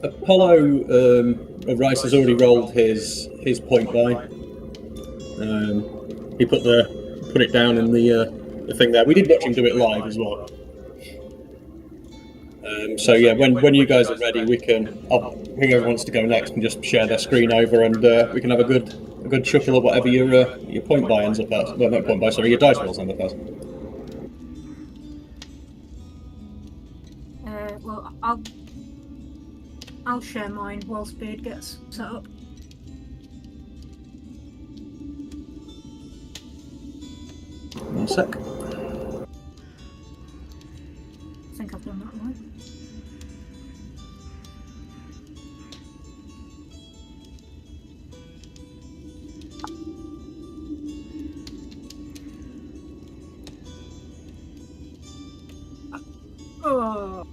Apollo Rice has already rolled his point by. He put it down in the thing there. We did watch him do it live as well. So yeah, when you guys are ready, whoever wants to go next can just share their screen over, and we can have a good chuckle of whatever your point buy ends up as. Well, not point buy, sorry, your dice rolls end up as. Well, I'll share mine whilst Beard gets set up. One sec. I think I've done that right. Oh.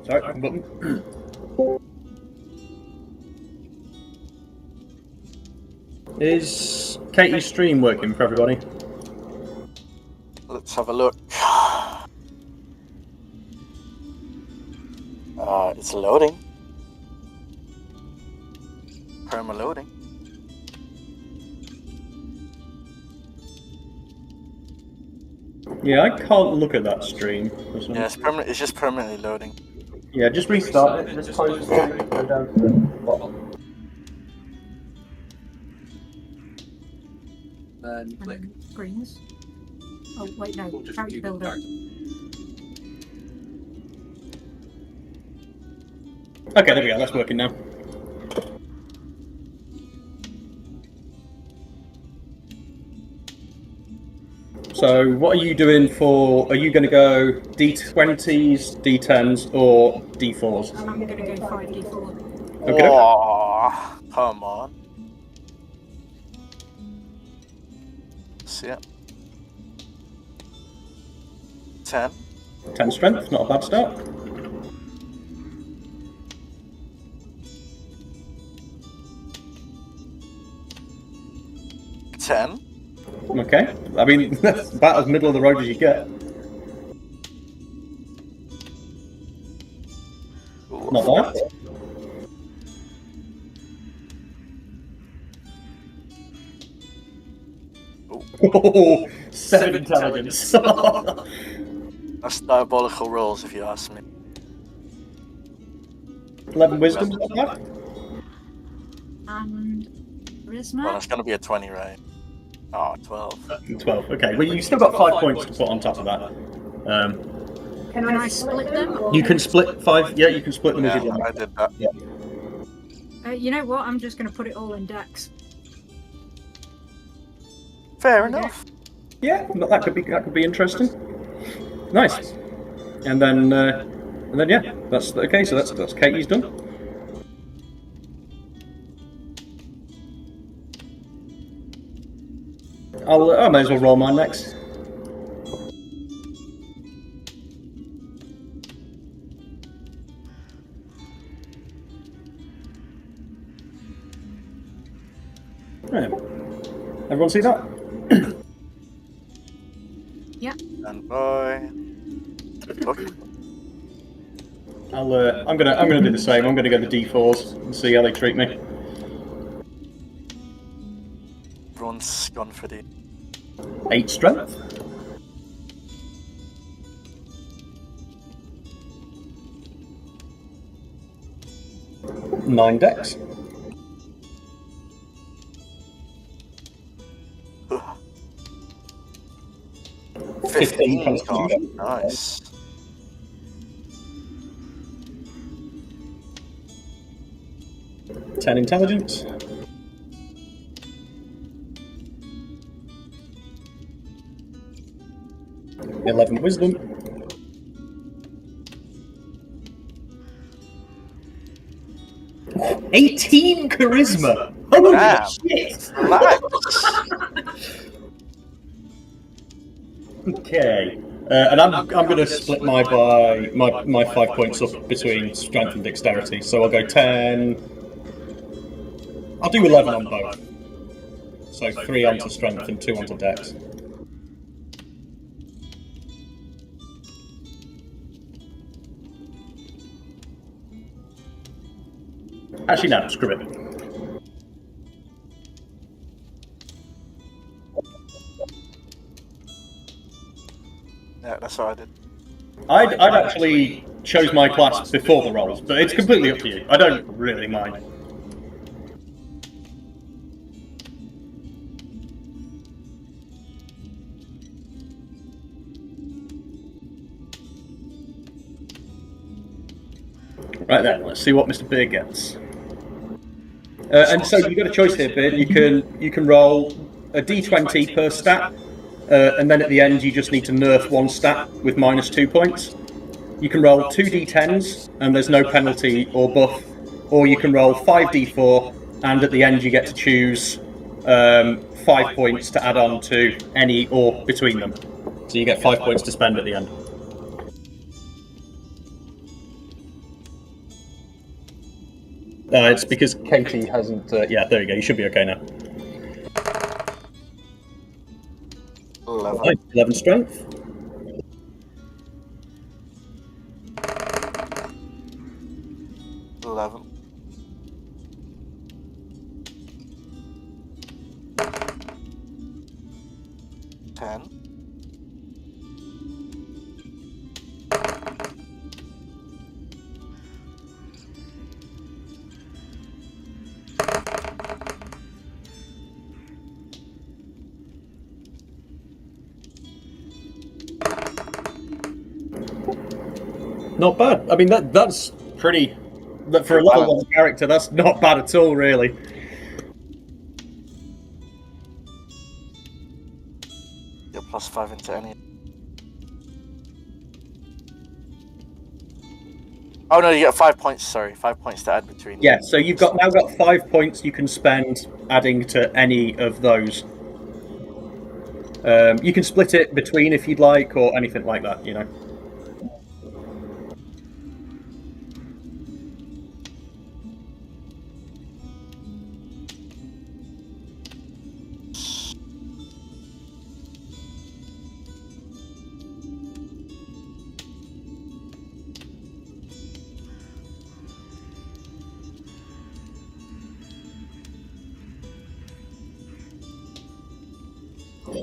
Sorry, button. Is Katie's stream working for everybody? Let's have a look. It's loading. Perma loading. Yeah, I can't look at that stream. Yeah, it's just permanently loading. Yeah, just restart it. Just close the stream. Go down to the bottom. Then click. Screens. Oh wait, no. We'll just Character keep it builder. back. Okay, there we go. That's working now. So, what are you doing for? Are you going to go D20s, D10s, or D4s? And I'm going to go 5d4. Okay. Oh, come on. See it. 10. 10 strength, not a bad start. $10. Okay. I mean, that's about as middle of the road as you get. Ooh, Not bad. Oh, 7 intelligence. That's diabolical rolls, if you ask me. 11 wisdom, not bad. And charisma. Well, that's going to be a 20, right? Oh, 12. 12. Okay. Well, you've still got 5 points to put on top of that. Can I split them? Or... You can split 5. Yeah, you can split them as Yeah, you I like. did that. Yeah. You know what? I'm just going to put it all in Dex. Fair enough. Yeah, that could be interesting. Nice. And then yeah, that's okay. So that's Katie's done. I may as well roll mine next. Yeah. Everyone see that? Yeah. And boy. Look. I'm gonna do the same. I'm gonna go the D4s and see how they treat me. Everyone's gone for the 8 strength. Nine dex. Ugh. 15 constitution. Nice. Ten intelligence. $11 wisdom. $18 charisma. Holy Damn. shit! Nice. Okay, and I'm going to split my 5 points up between strength and dexterity. So I'll go 10. I'll do 11 on both. So 3 onto strength and 2 onto dex. Actually, no, screw it. Yeah, that's what I did. I'd actually chose my class before the rolls, but it's completely up to you. I don't really mind. Right then, let's see what Mr. Beard gets. And so you've got a choice here, Beard. You can roll a d20 per stat, and then at the end you just need to nerf 1 stat with -2 points. You can roll 2d10s, and there's no penalty or buff, or you can roll 5d4, and at the end you get to choose 5 points to add on to any or between them. So you get 5 points to spend at the end. It's because Katie hasn't... yeah, there you go. You should be okay now. 11. 11 strength. Ten. Not bad. I mean, that's pretty... For a level 1 character, that's not bad at all, really. You're +5 into any. Oh no, you get 5 points. Sorry, 5 points to add between. Yeah, so you've now got 5 points you can spend adding to any of those. You can split it between if you'd like, or anything like that, you know.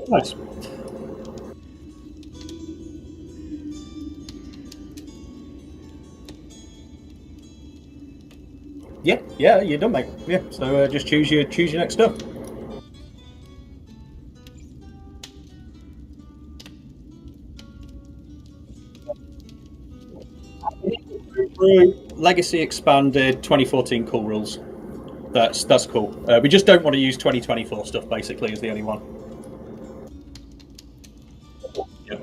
Nice. Yeah, you're done, mate. Yeah, so just choose your next stuff. Legacy expanded 2014 cool rules. That's cool. We just don't want to use 2024 stuff. Basically, is the only one. Yeah.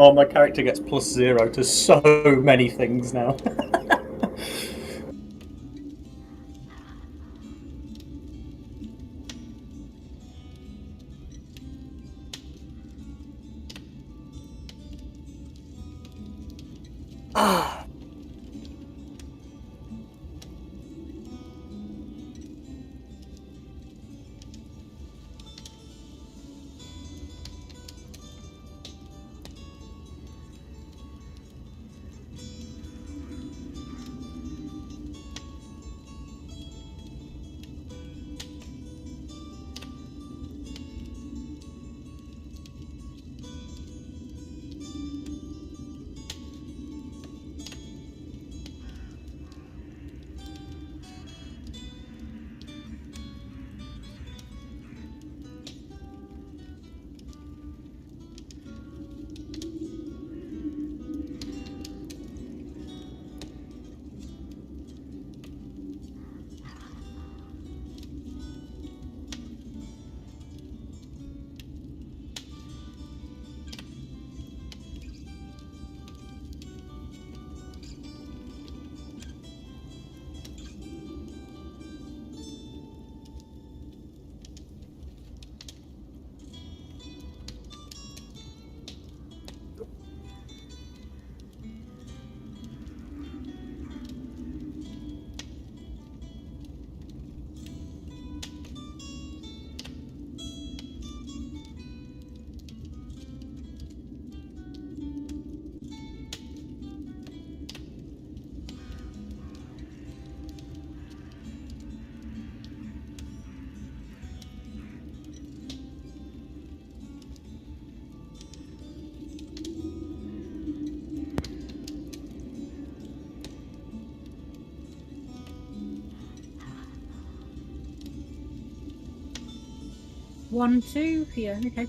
Oh, my character gets +0 to so many things now. 1, 2. Yeah, okay.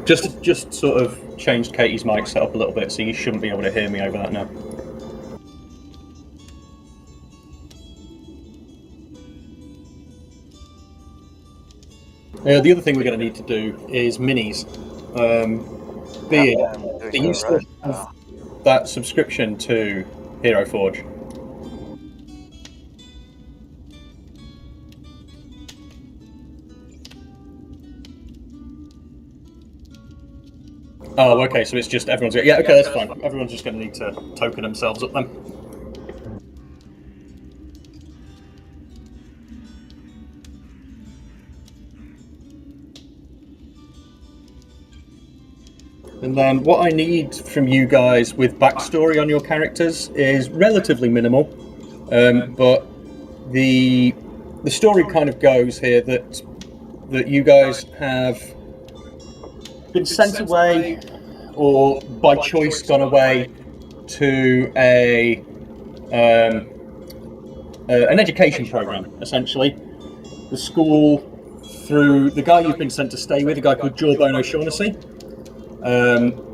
Just sort of changed Katie's mic set up a little bit, so you shouldn't be able to hear me over that now. The other thing we're going to need to do is minis. Do you still have that subscription to Hero Forge? Oh, okay, so it's just everyone's... Yeah, okay, that's fine. Everyone's just going to need to token themselves up then. And then what I need from you guys with backstory on your characters is relatively minimal, but the story kind of goes here that you guys have been sent away, or by choice gone away, to an education program, essentially. The school, through the guy you've been sent to stay with, a guy called Jawbone O'Shaughnessy,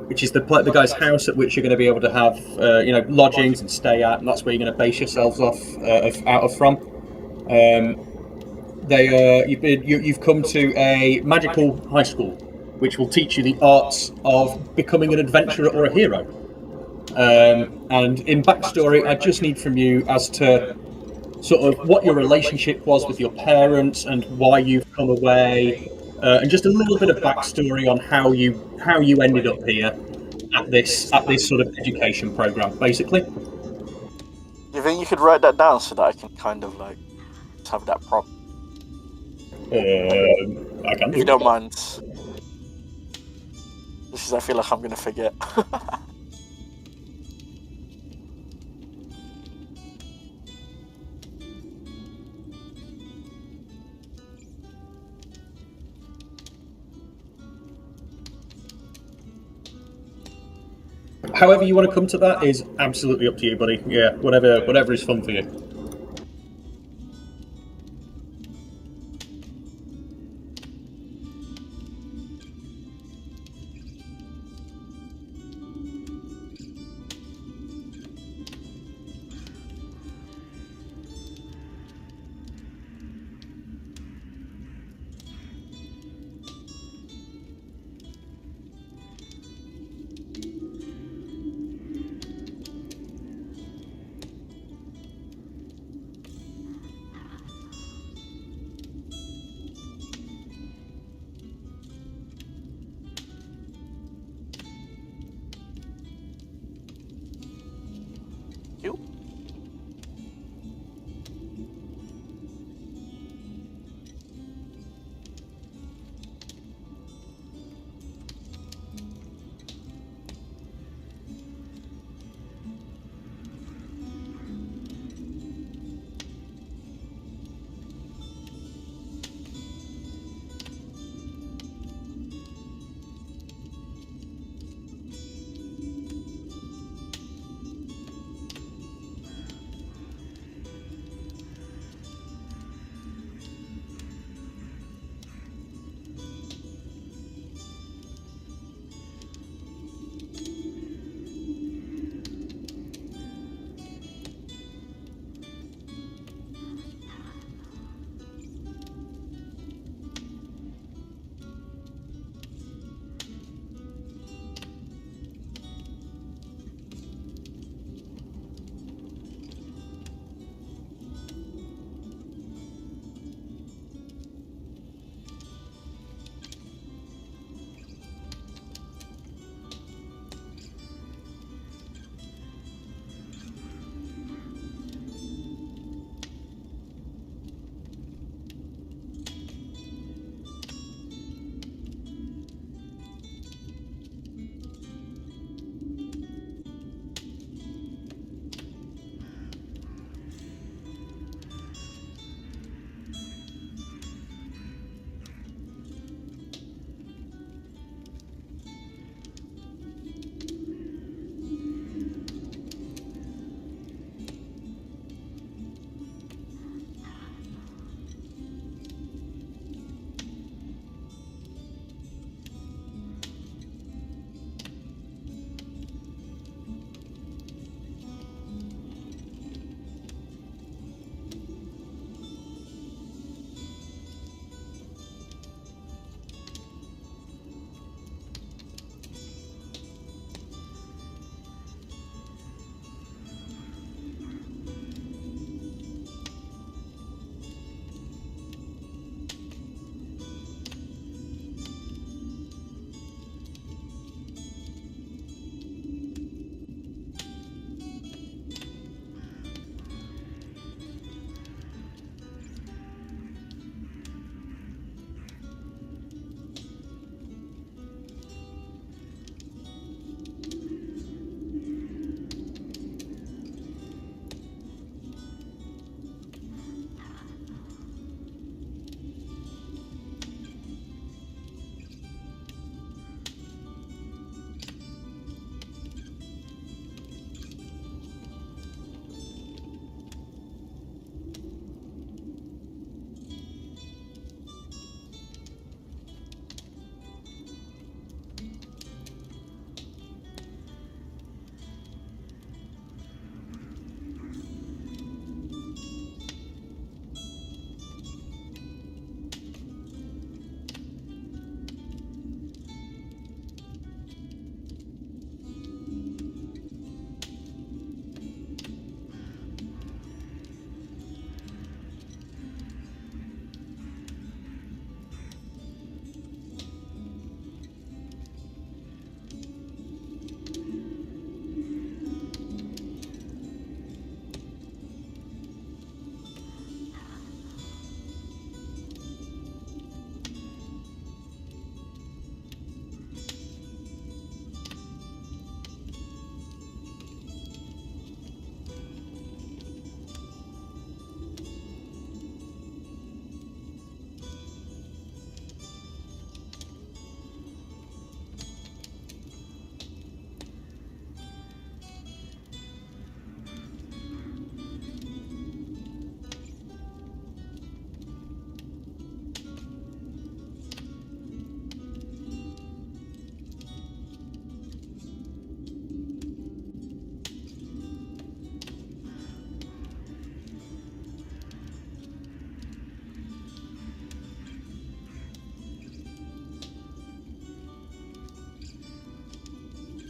which is the guy's house at which you're going to be able to have lodgings and stay at, and that's where you're going to base yourselves out of from. You've come to a magical high school, which will teach you the arts of becoming an adventurer or a hero. And in backstory, I just need from you as to sort of what your relationship was with your parents and why you've come away, and just a little bit of backstory on how you ended up here at this sort of education program, basically. You think you could write that down so that I can kind of like just have that prompt? I can. If you don't mind. Because I feel like I'm gonna forget. However you want to come to that is absolutely up to you, buddy. Yeah, whatever is fun for you.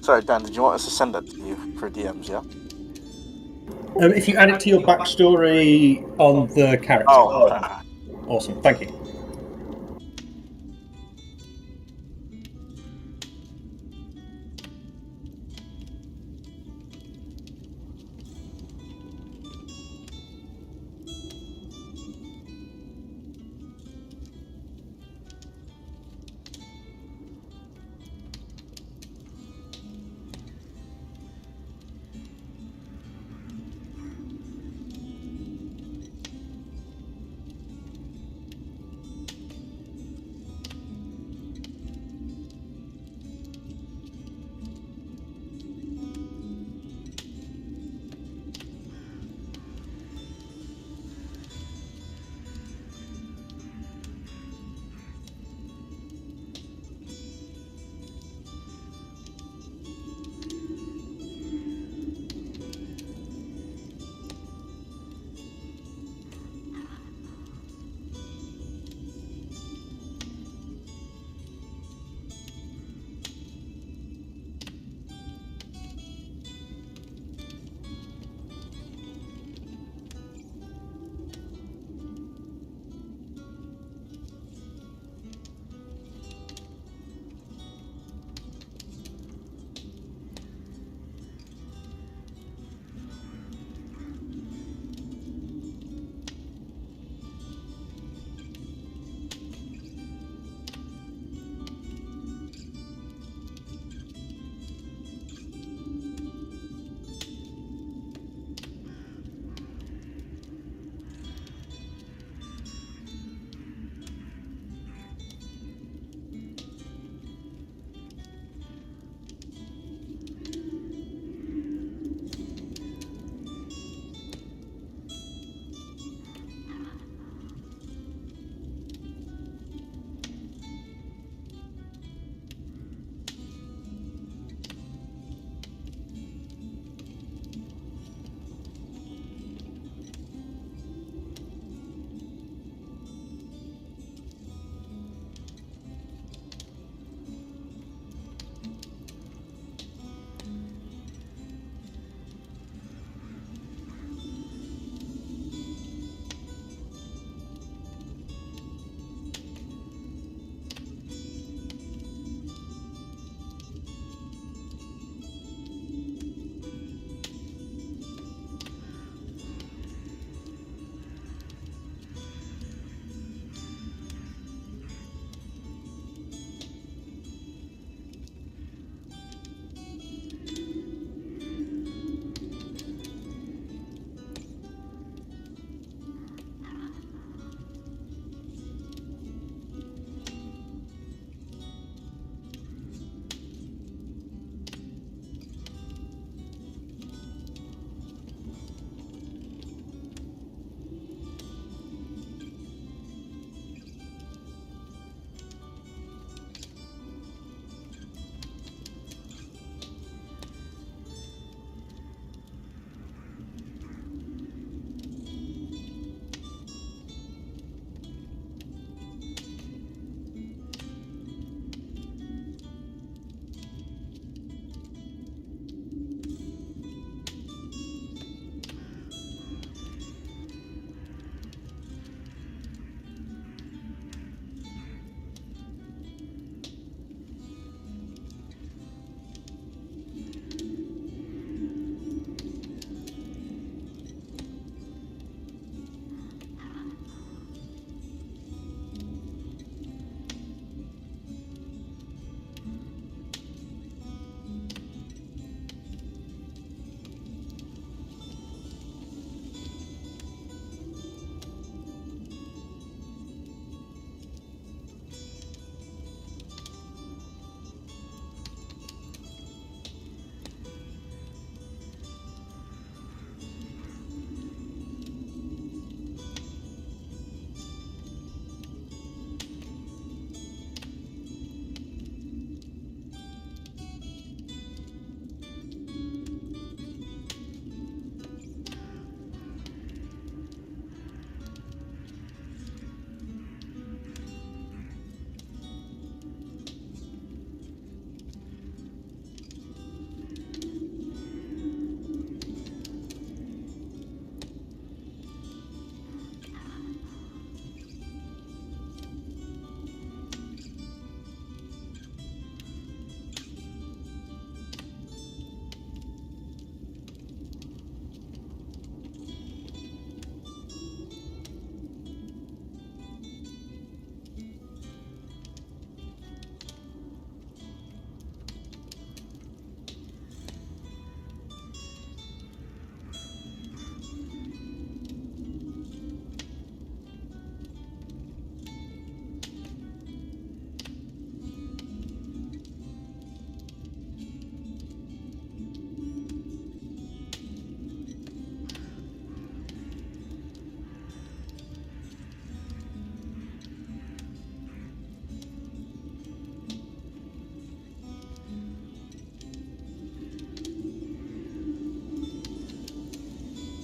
Sorry, Dan, did you want us to send that to you for DMs, yeah? If you add it to your backstory on the character. Oh, Awesome, thank you.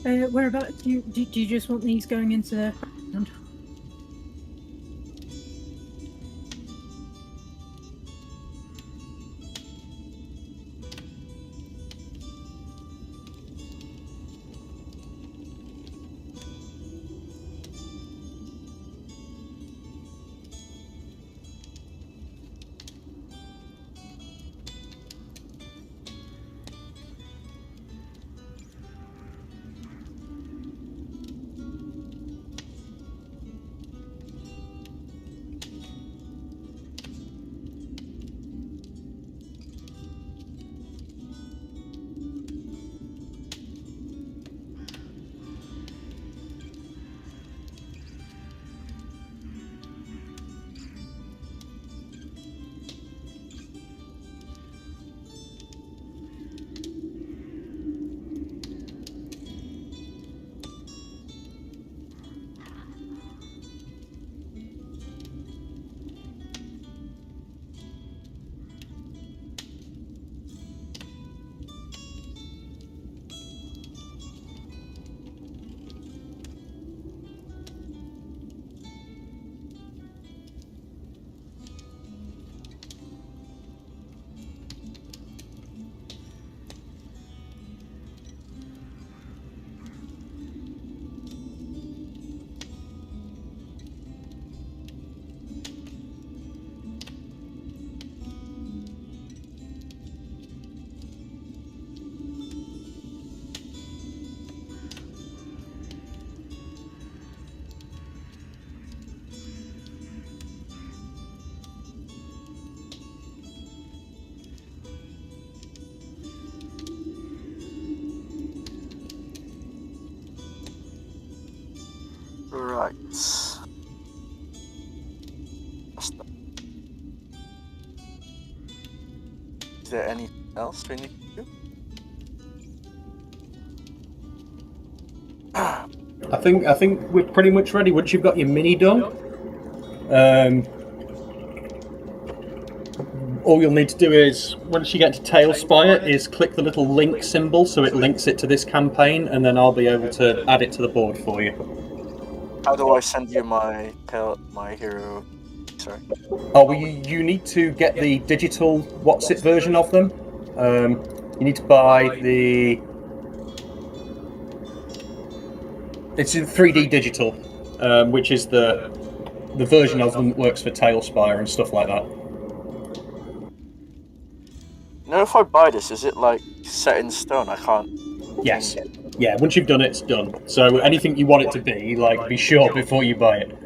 Whereabouts do you just want these going into the background? Right. Is there anything else we need to do? I think we're pretty much ready. Once you've got your mini done, all you'll need to do is, once you get to TaleSpire, is click the little link symbol so it links it to this campaign, and then I'll be able to add it to the board for you. How do I send you my hero? Sorry. Oh, well, you need to get the digital what's it version of them. You need to buy the. It's in 3D digital, which is the version of them that works for TaleSpire and stuff like that. You know, if I buy this, is it like set in stone? I can't. Yes. Yeah, once you've done it, it's done. So anything you want it to be, like, be sure before you buy it.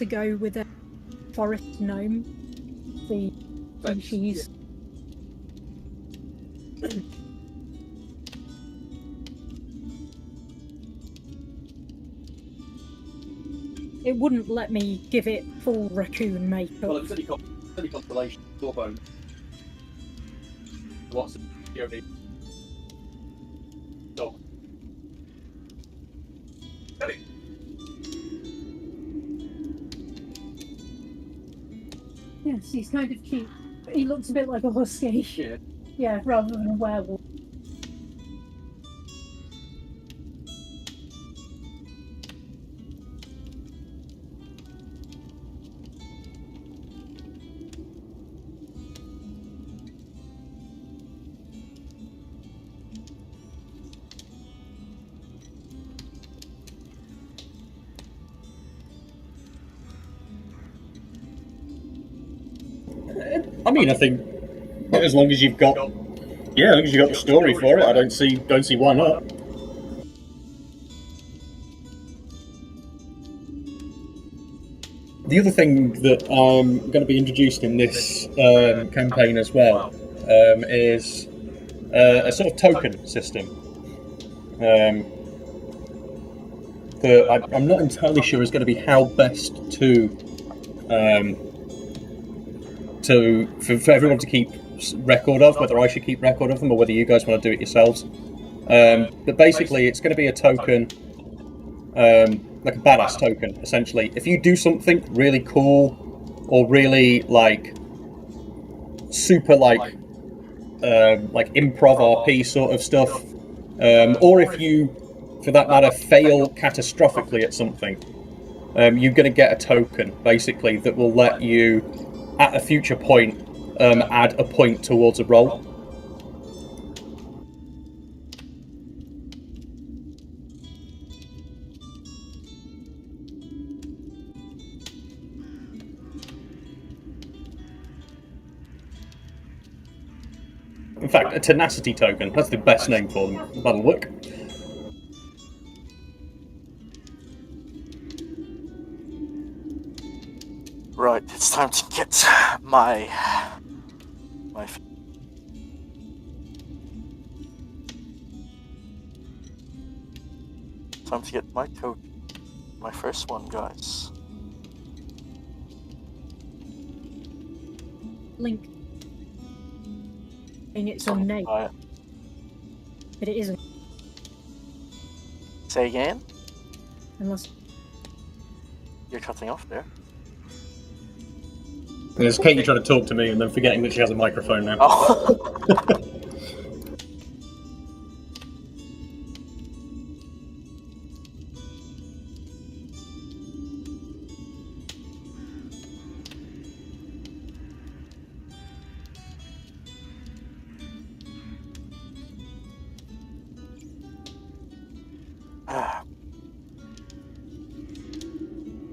to go with a forest gnome, the species. It wouldn't let me give it full raccoon makeup. Well, it's any constellation, Jawbone. What's the only dog? Yes, he's kind of cute. He looks a bit like a husky. Yeah. Yeah, rather than a werewolf. I mean, I think as long as you've got, as long as you've got the story for it, I don't see why not. The other thing that I'm going to be introduced in this campaign as well is a sort of token system. That I'm not entirely sure is going to be how best for everyone to keep record of, whether I should keep record of them or whether you guys want to do it yourselves. But basically, it's going to be a token, like a badass token, essentially. If you do something really cool or really super improv RP sort of stuff, or if you, for that matter, fail catastrophically at something, you're going to get a token basically that will let you, at a future point, add a point towards a roll. In fact, a tenacity token. That's the best name for them. That'll work. Right, it's time to get my time to get my code. My first one, guys. Link. And it's on name, but it isn't. Say again? Unless You're cutting off there. There's Katie trying to talk to me and then forgetting that she has a microphone now. Oh.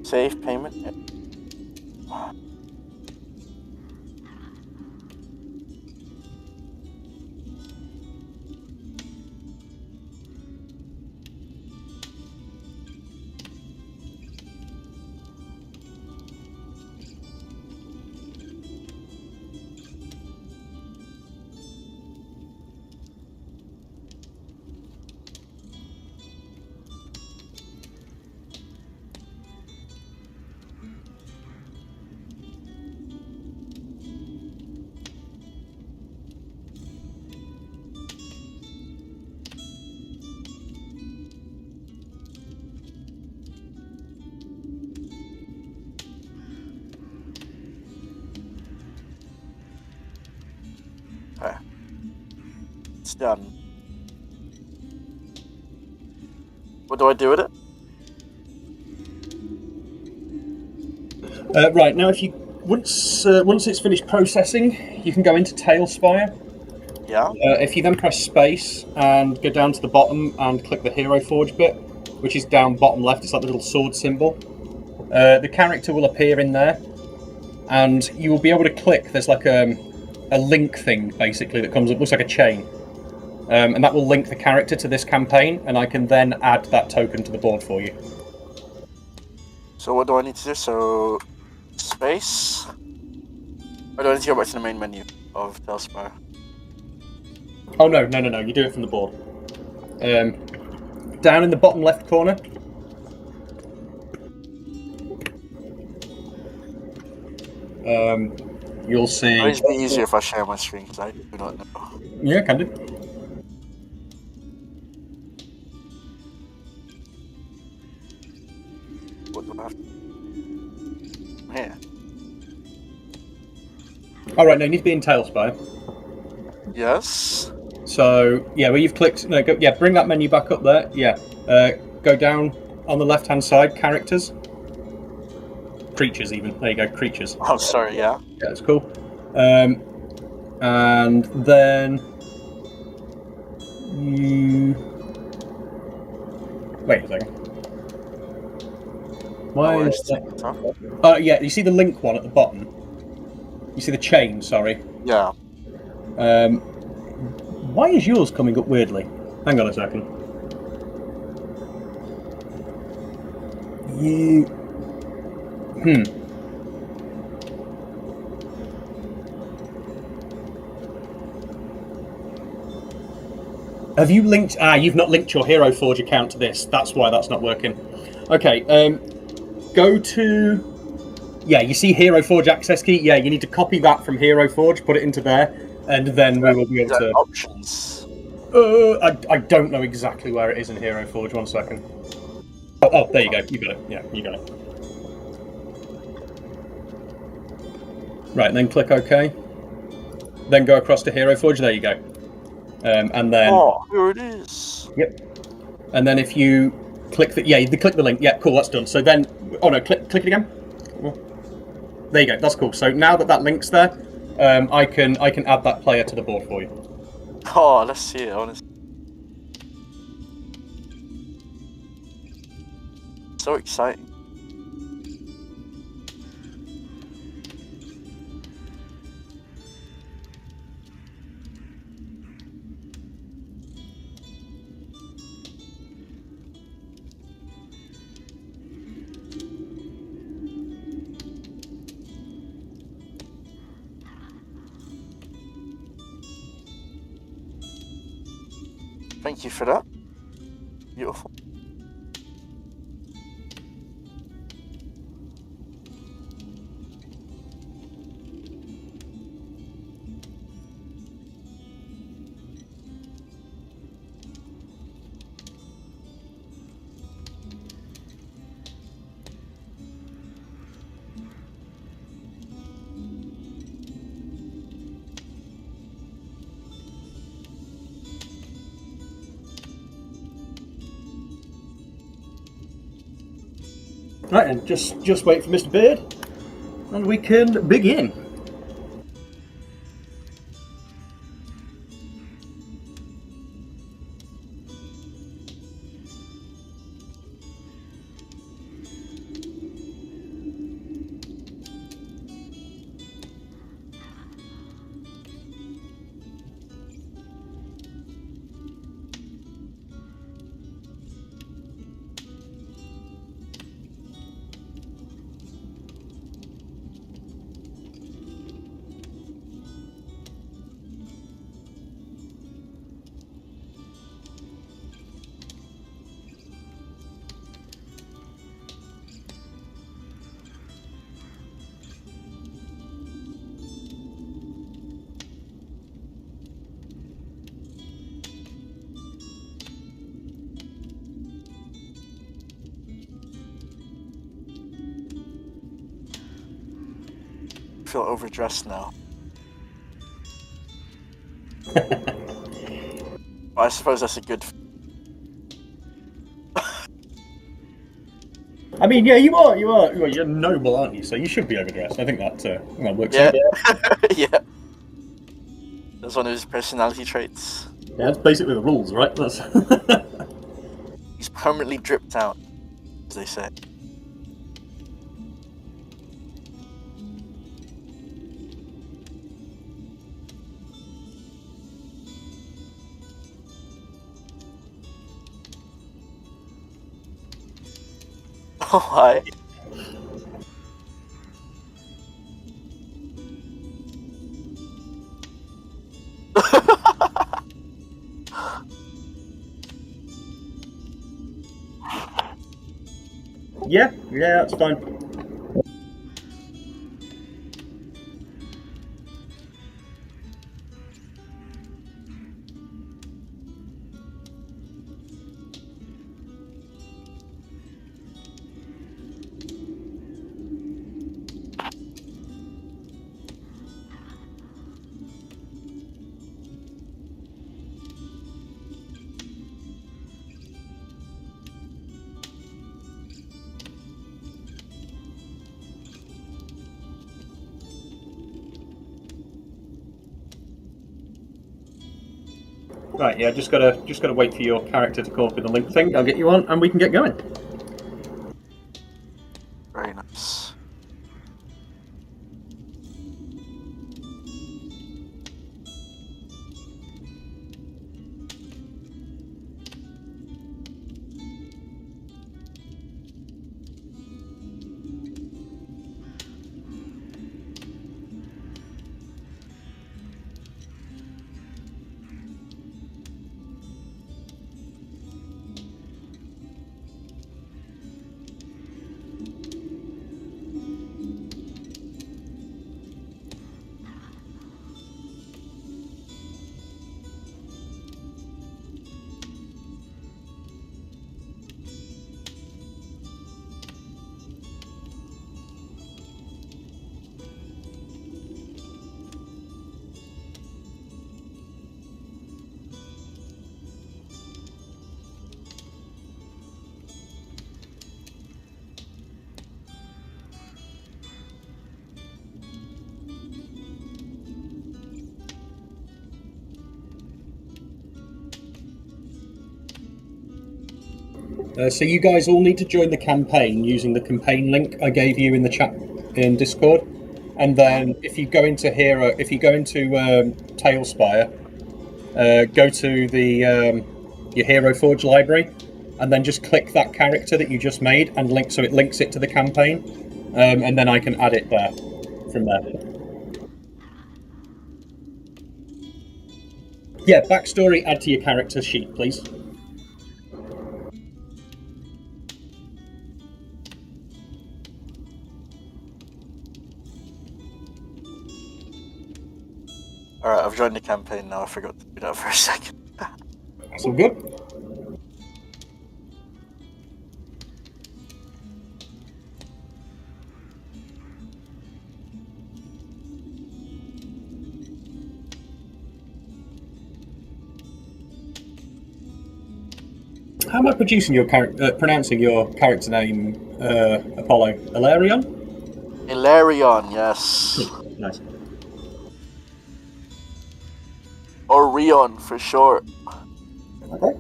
Save payment. Okay. It's done. What do I do with it? Right, now if you once it's finished processing, you can go into TaleSpire. Yeah. If you then press space and go down to the bottom and click the Hero Forge bit, which is down bottom left, it's like the little sword symbol. The character will appear in there, and you will be able to click. There's like a link thing basically that comes up, looks like a chain, and that will link the character to this campaign, and I can then add that token to the board for you. So what do I need to do? So space. Or do I need to go back to the main menu of TaleSpire? Oh no. You do it from the board. Down in the bottom left corner. You'll see. It'd be easier if I share my screen because I do not know. Yeah, can do. What do I have to here? All right, no, you need to be in TaleSpire. Yes. So yeah, where you've clicked, no, go, yeah, bring that menu back up there. Yeah, go down on the left-hand side, characters, creatures, even. There you go, creatures. Oh, sorry. Yeah. Yeah, that's cool. And then you wait a second. Why is that? Yeah, you see the link one at the bottom. You see the chain. Sorry. Yeah. Why is yours coming up weirdly? Hang on a second. Have you linked... you've not linked your Hero Forge account to this. That's why that's not working. Okay, go to... Yeah, you see Hero Forge access key? Yeah, you need to copy that from Hero Forge, put it into there, and then we will be able to... Options. I don't know exactly where it is in Hero Forge. 1 second. Oh, there you go. You got it. Yeah, you got it. Right, and then click OK. Then go across to Hero Forge. There you go. And then... Oh, here it is. Yep. And then if you click the... Yeah, you click the link. Yeah, cool, that's done. So then... Oh, no, click it again. There you go. That's cool. So now that link's there, I can add that player to the board for you. Oh, let's see it, honestly. So exciting. Thank you for that. Beautiful. Right, and just wait for Mr. Beard, and we can begin. I feel overdressed now. I suppose that's a good... I mean, yeah, you're noble, aren't you? So you should be overdressed. I think that works. Yeah. Out. Yeah. That's one of his personality traits. Yeah, that's basically the rules, right? That's... He's permanently dripped out, as they say. Oh, hi. Yeah, that's fine. Right, yeah, just gotta wait for your character to come up with the link thing. I'll get you on, and we can get going. Very nice. So you guys all need to join the campaign using the campaign link I gave you in the chat in Discord, and then if you go into TaleSpire, go to the your Hero Forge library, and then just click that character that you just made and it links it to the campaign, and then I can add it there from there. Yeah, backstory, add to your character sheet, please. Alright, I've joined the campaign now. I forgot to do that for a second. That's all good. How am I pronouncing your character name, Apollo? Ilarion? Ilarion, yes. Nice. Or Rion for short. Okay,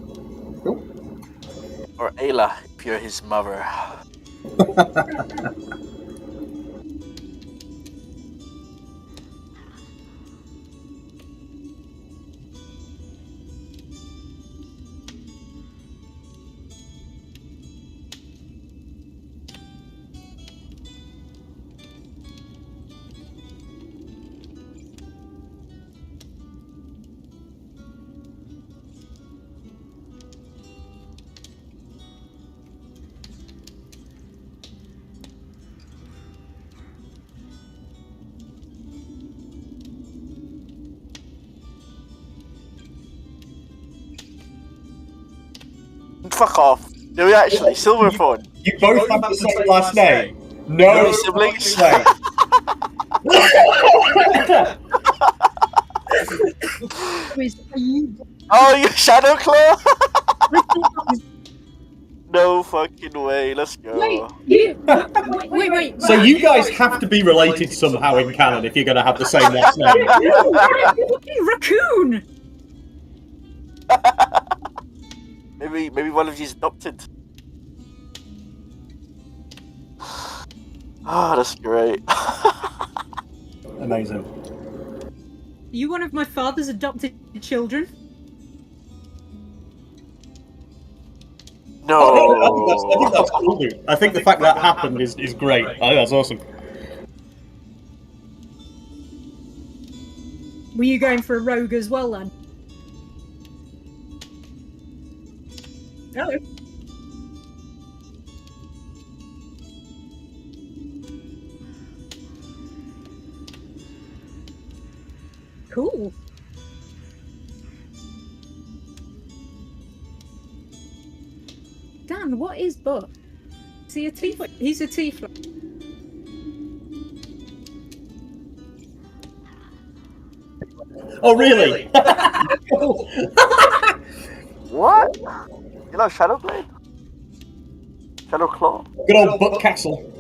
cool. Or Ayla, if you're his mother. Fuck off. Do we actually? Silverphone. You both have the same last name. No siblings. way. Are you? Oh, you Shadow Claw? No fucking way. Let's go. Wait. So you guys have to be related somehow in canon if you're going to have the same last name. Raccoon. Maybe one of you's adopted. Ah, that's great. Amazing. Are you one of my father's adopted children? No. I think that's cool, dude. I think the fact that happened is great. I think that's awesome. Were you going for a rogue as well then? No. Cool. Dan, what is Buck? Is he a tiefling? He's a tiefling. Oh, really? What? You know Shadowblade? Shadowclaw? Good old Buck Castle.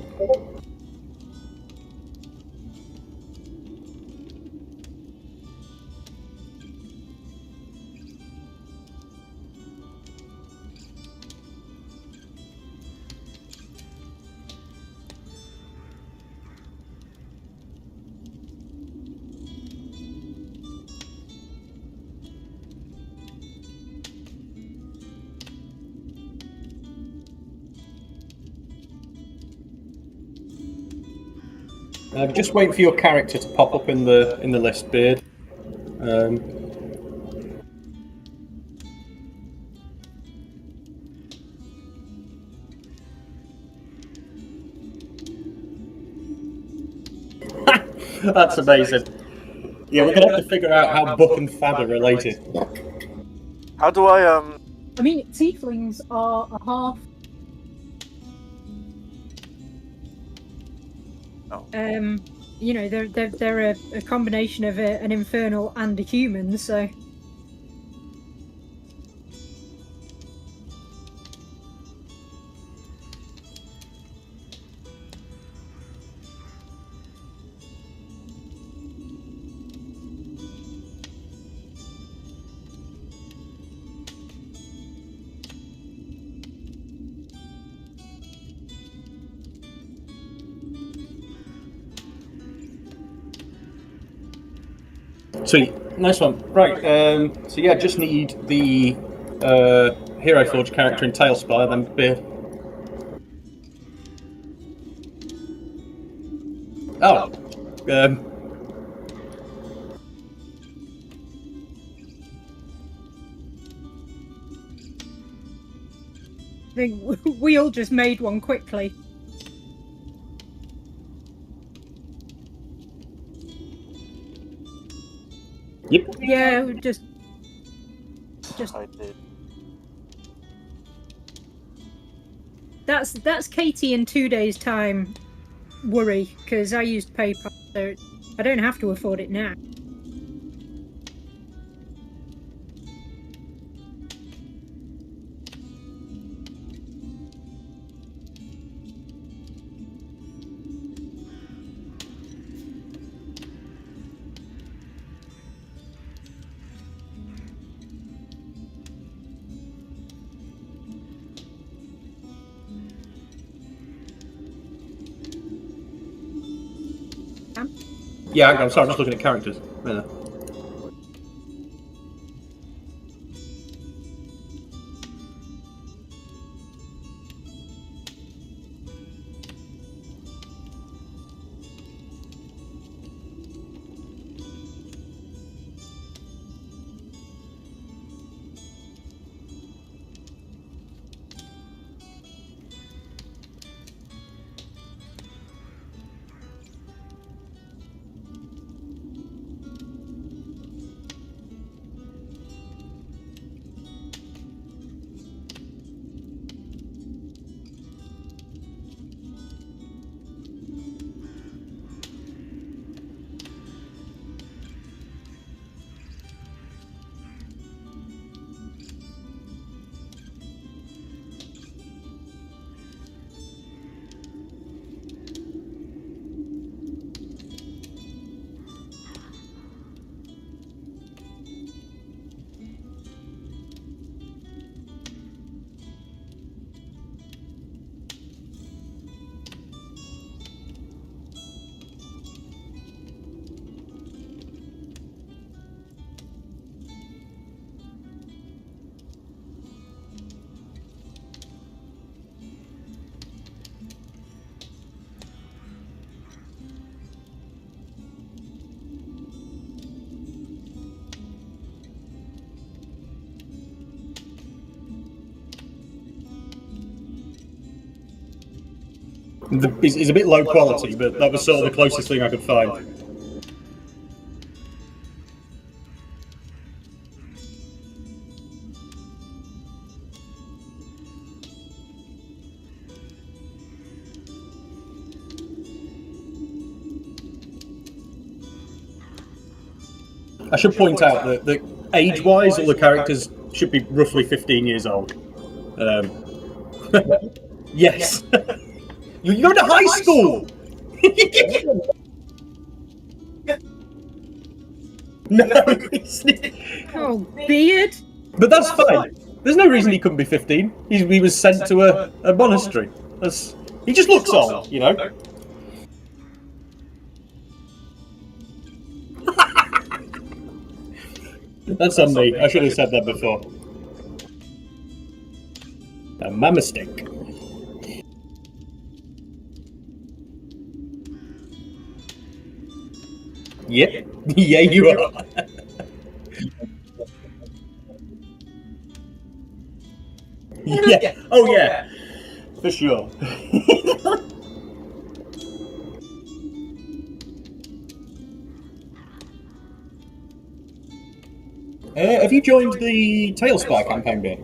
Just wait for your character to pop up in the list, Beard. That's amazing. Yeah, we're gonna have to figure out how Buck and Fad are related. How do I I mean, tieflings are a half. Oh. You know, they're a combination of an infernal and a human, so. Sweet, nice one. Right, so yeah, just need the Hero Forge character in TaleSpire, then Beard. Oh, I think we all just made one quickly. yep. Yeah, just. I did. That's Katie in 2 days' time. Worry, because I used PayPal, so I don't have to afford it now. Yeah, I'm sorry, I'm just looking at characters. Yeah. It's a bit low quality, but that was sort of the closest thing I could find. I should point out that age-wise, all the characters should be roughly 15 years old. Yes. You go to high school! No, Oh, beard. but that's fine. There's no reason he couldn't be 15. He was sent to a monastery. He just looks old, you know? That's on me. I should have said that before. My mistake. Yep. Yeah, you are. Yeah. Oh, yeah. For sure. Have you joined the TaleSpire campaign bit?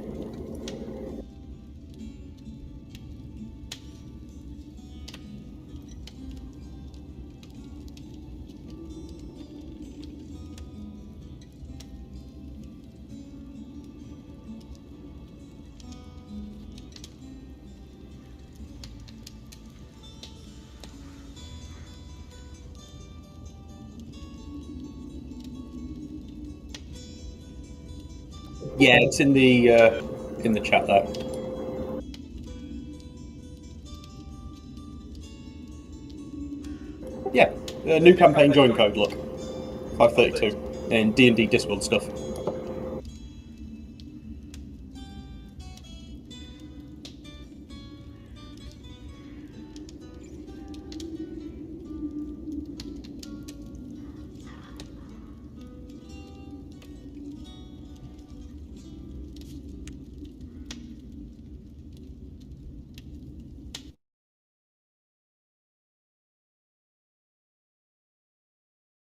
Yeah, it's in the chat there. Yeah, new campaign join code. Look, 532 in D&D Discord stuff.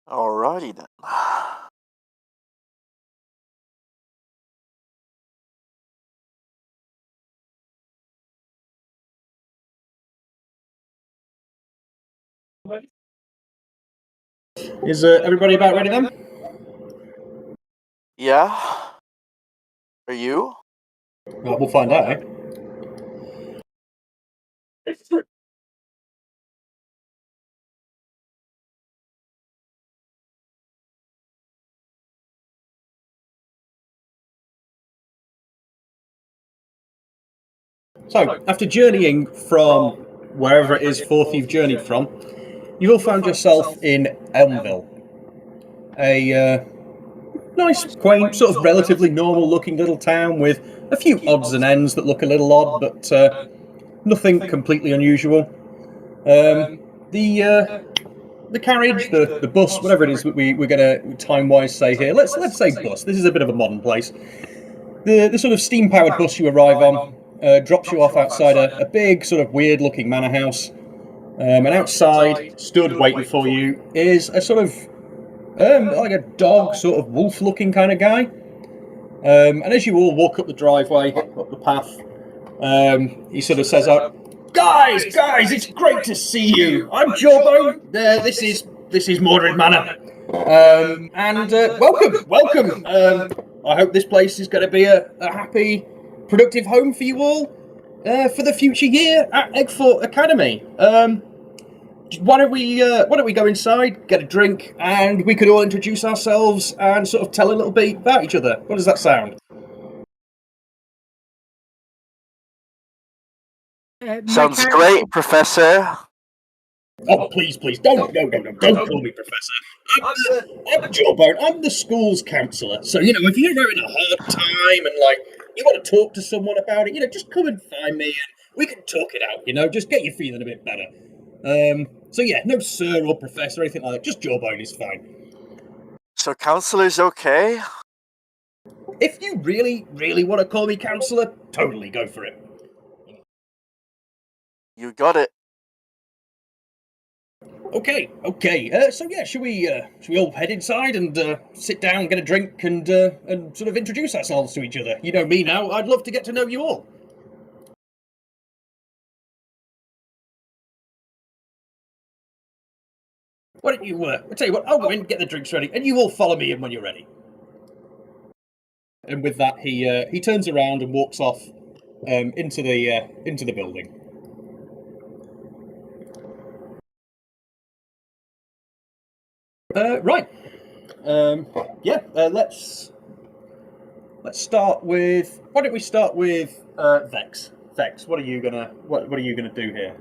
Alrighty then. Is everybody about ready then? Yeah? Are you? Well, we'll find out, eh? So, after journeying from wherever it is forth you've journeyed from, you all found yourself in Elmville. A nice, quaint, sort of relatively normal-looking little town with a few odds and ends that look a little odd, but nothing completely unusual. The carriage, the bus, whatever it is that we're going to time-wise say here. Let's say bus. This is a bit of a modern place. The sort of steam-powered bus you arrive on drops you off outside a big, sort of weird-looking manor house. And outside, stood waiting for you, is a sort of like a dog, sort of wolf-looking kind of guy. And as you all walk up the driveway, up the path, he sort of says out, Guys, it's great to see you. I'm Jorbo. This is Mordred Manor. And welcome. I hope this place is going to be a happy, productive home for you all for the future year at Aguefort Academy. Why don't we go inside, get a drink, and we could all introduce ourselves and sort of tell a little bit about each other. What does that sound? Sounds great, Professor. Oh, please, don't call me Professor. I'm Jawbone. I'm the school's counsellor. So, if you're having a hard time and, you want to talk to someone about it, just come and find me and we can talk it out, just get you feeling a bit better. So, yeah, no sir or professor or anything like that. Just Jawbone is fine. So, counselor's okay? If you really, really want to call me counsellor, totally go for it. You got it. Okay. So yeah, should we all head inside and sit down, get a drink, and sort of introduce ourselves to each other? You know me now. I'd love to get to know you all. Why don't you, I'll tell you what, I'll go in, get the drinks ready, and you all follow me in when you're ready. And with that, he turns around and walks off into the building. Right. Let's start with. Why don't we start with Vex? Vex, what are you gonna do here?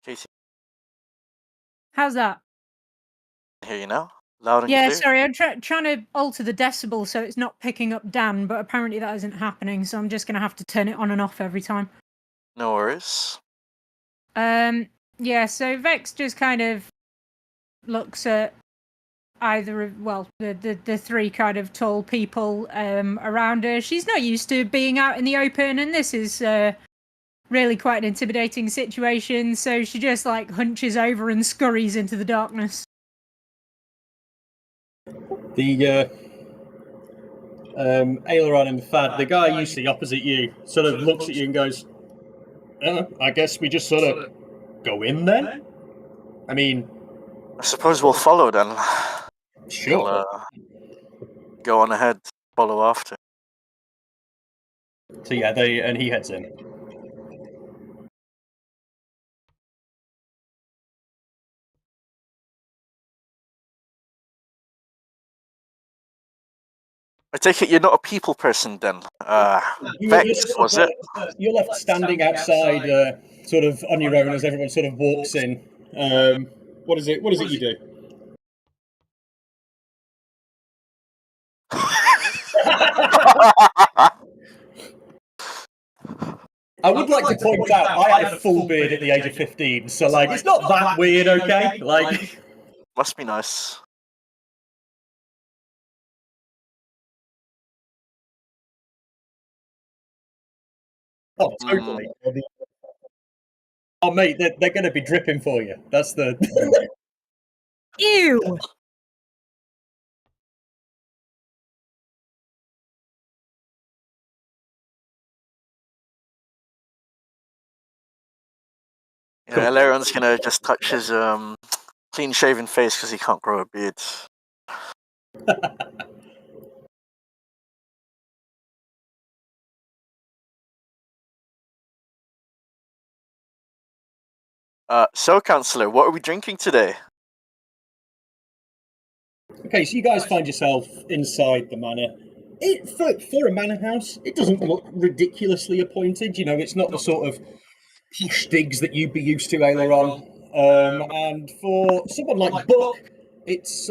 Casey, How's that? hear you now? Loud and Yeah, clear? sorry, I'm trying to alter the decibel so it's not picking up Dan, but apparently that isn't happening, so I'm just going to have to turn it on and off every time. No worries. Yeah, so Vex just kind of looks at either of, well, the three kind of tall people around her. She's not used to being out in the open, and this is really quite an intimidating situation, so she just, like, hunches over and scurries into the darkness. The Aileron and Fad, the guy you see opposite you, sort of looks at you and goes, I guess we just sort of go in then? I mean... I suppose we'll follow then. Sure. We'll, go on ahead, follow after. So yeah, he heads in. I take it you're not a people person then. Vex, was it? You're left standing outside, sort of on your own as everyone sort of walks in. What is it you do? I would like to point out, I had a full beard at the age of 15, so, like, it's not that weird, okay? Like... Must be nice. Oh, totally. Oh, mate, they're going to be dripping for you. That's the... Ew! Yeah, Laron's gonna just touch his clean-shaven face because he can't grow a beard. So, Councillor, what are we drinking today? Okay, so you guys find yourself inside the manor. For a manor house, it doesn't look ridiculously appointed. You know, it's not the sort of posh digs that you'd be used to, Aileron. And for someone like Buck, it's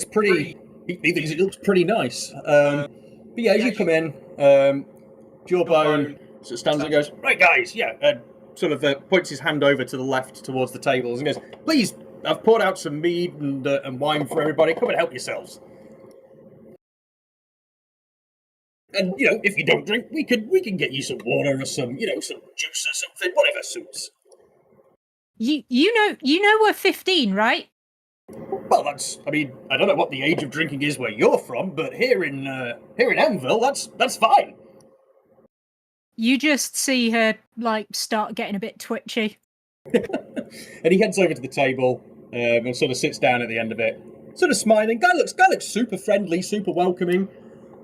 pretty. He thinks it looks pretty nice. But yeah, as you come in, Jawbone sort of stands and goes, "Right, guys, yeah." Sort of points his hand over to the left towards the tables and goes, "Please, I've poured out some mead and wine for everybody. Come and help yourselves. And you know, if you don't drink, we can get you some water or some some juice or something, whatever suits." You know we're 15, right? Well, I mean, I don't know what the age of drinking is where you're from, but here in Anvil, that's fine. You just see her, like, start getting a bit twitchy. And he heads over to the table and sort of sits down at the end of it, sort of smiling. Guy looks super friendly, super welcoming.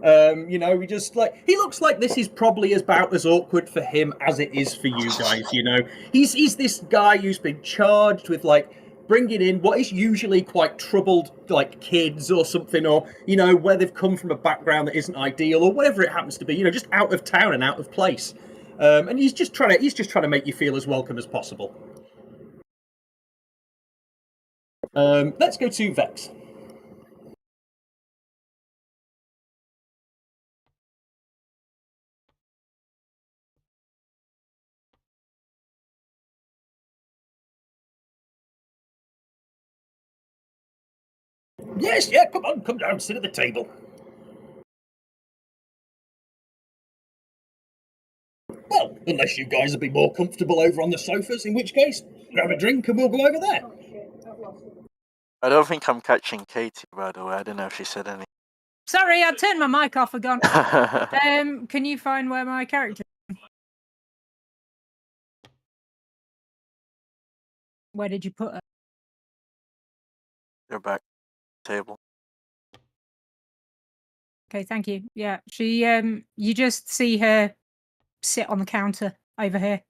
He looks like this is probably about as awkward for him as it is for you guys. You know, he's this guy who's been charged with, like, bringing in what is usually quite troubled, like, kids or something, or where they've come from a background that isn't ideal, or whatever it happens to be. Just out of town and out of place. And he's just trying to make you feel as welcome as possible. Let's go to Vex. Yes, yeah, come down, sit at the table. Well, Unless you guys would be more comfortable over on the sofas, in which case, grab a drink and we'll go over there. I don't think I'm catching Katie, by the way. I don't know if she said anything. Sorry, I turned my mic off again. Can you find where my character is? Where did you put her? They're back table. Okay, thank you. Yeah, she you just see her sit on the counter over here.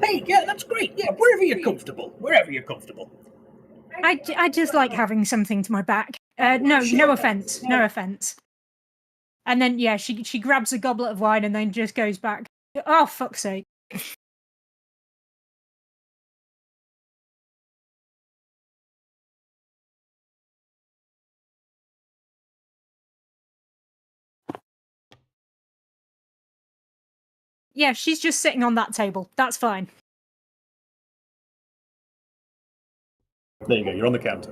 Hey, yeah, that's great. Yeah, wherever you're comfortable. Wherever you're comfortable. I just like having something to my back. No offense. No offense. And then, yeah, she grabs a goblet of wine and then just goes back. Oh, fuck's sake. Yeah, she's just sitting on that table. That's fine. There you go, you're on the counter.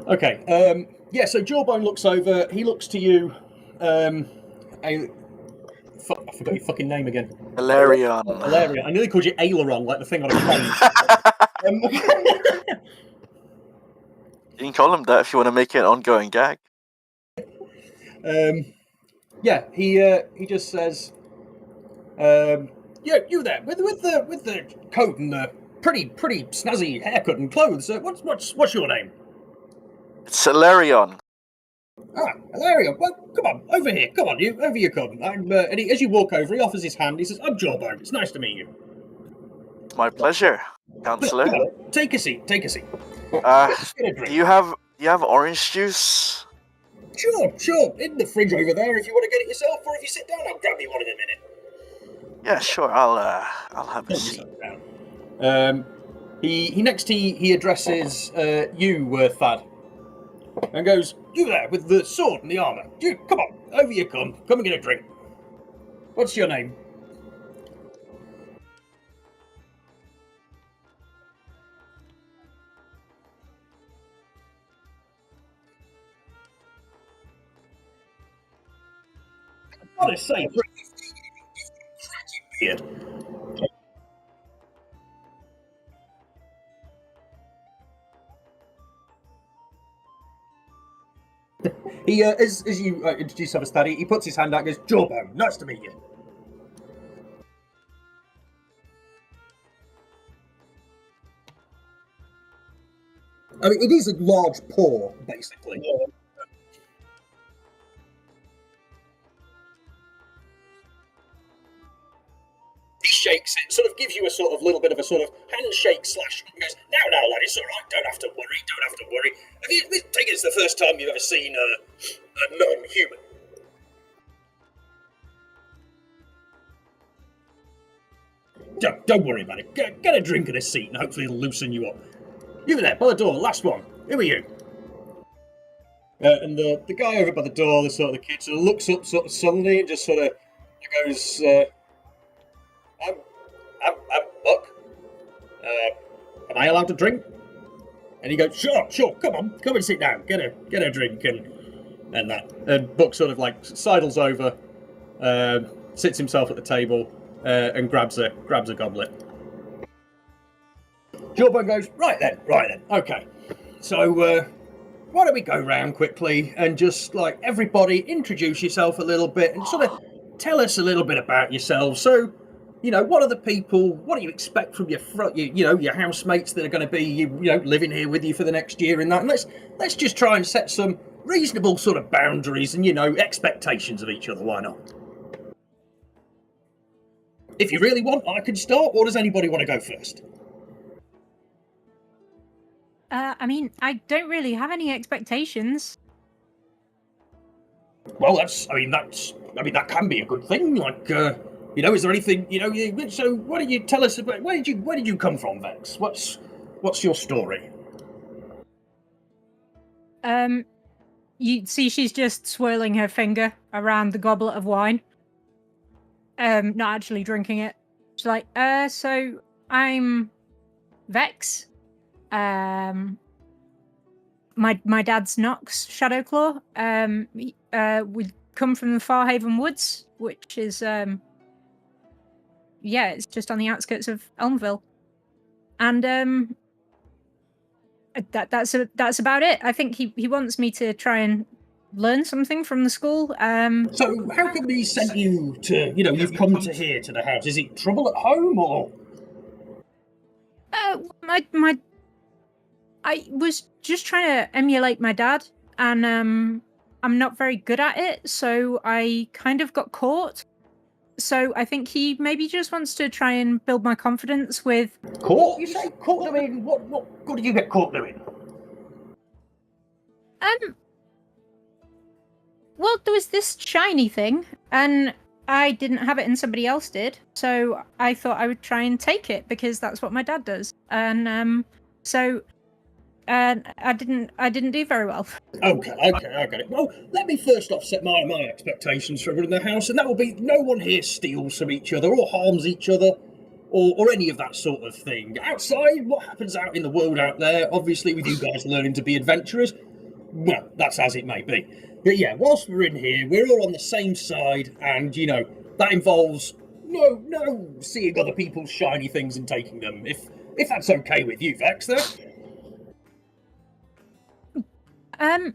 Okay, yeah, so Jawbone looks over, he looks to you, I forgot your fucking name again. Hilarion. Hilarion. I nearly called you Aileron, like the thing on a plane. You can call him that if you want to make it an ongoing gag. Yeah, he just says, yeah, you there with the coat and the pretty snazzy haircut and clothes. What's your name? It's Hilarion. Ah, Hilarion. Well, come on, over here. Come on, over you come. And as you walk over, he offers his hand. He says, "I'm Jawbone. It's nice to meet you." It's my pleasure, Counselor. Come on, take a seat. Take a seat. Do Get a drink. you have orange juice? Sure. In the fridge over there, if you want to get it yourself, or if you sit down, I'll grab you one in a minute. Yeah, sure. I'll have a seat. He addresses you, Thad, and goes, "You there with the sword and the armor? You come on, over you come. Come and get a drink. What's your name?" I've got to say, weird. He, as you introduce yourself as Thad, he puts his hand out and goes, "Jawbone, nice to meet you." I mean, it is a large paw, basically. He shakes it, sort of gives you a sort of little bit of a sort of handshake slash. He goes, "Now, lad, it's all right. Don't have to worry. Have you take it as the first time you've ever seen a non-human?" Don't worry about it. Get a drink and a seat, and hopefully it'll loosen you up. You there, by the door, last one. Who are you? And the guy over by the door, the kid, sort of looks up sort of suddenly and just sort of goes, I'm Buck. Am I allowed to drink? And he goes, sure, come and sit down, get a drink and that. And Buck sort of like sidles over, sits himself at the table, and grabs a goblet. Jawbone goes, right then, okay. So, why don't we go round quickly and just, like, everybody introduce yourself a little bit and sort of tell us a little bit about yourselves. So, you know, what do you expect from your housemates that are going to be, living here with you for the next year and that. And let's just try and set some reasonable sort of boundaries and, expectations of each other. Why not? If you really want, I can start, or does anybody want to go first? I mean, I don't really have any expectations. Well, that can be a good thing. Like, is there anything, so what did you tell us about, where did you come from, Vex? What's your story? You see she's just swirling her finger around the goblet of wine. Not actually drinking it. She's like, so I'm Vex. My dad's Nox Shadowclaw. We come from the Farhaven Woods, which is yeah, it's just on the outskirts of Elmville. And that's about it. I think he wants me to try and learn something from the school. So how come he sent you to, you've come to here to the house? Is it trouble at home or? I was just trying to emulate my dad, and I'm not very good at it, so I kind of got caught. So I think he maybe just wants to try and build my confidence with... Caught? You say caught doing? What did you get caught doing? Well, there was this shiny thing, and I didn't have it and somebody else did, so I thought I would try and take it, because that's what my dad does. And I didn't do very well. Okay, I get it. Well, let me first off set my expectations for everyone in the house, and that will be no one here steals from each other or harms each other, or any of that sort of thing. Outside, what happens out in the world out there, obviously with you guys learning to be adventurers, well, that's as it may be. But yeah, whilst we're in here, we're all on the same side, and, that involves no seeing other people's shiny things and taking them, if that's okay with you, Vex, there.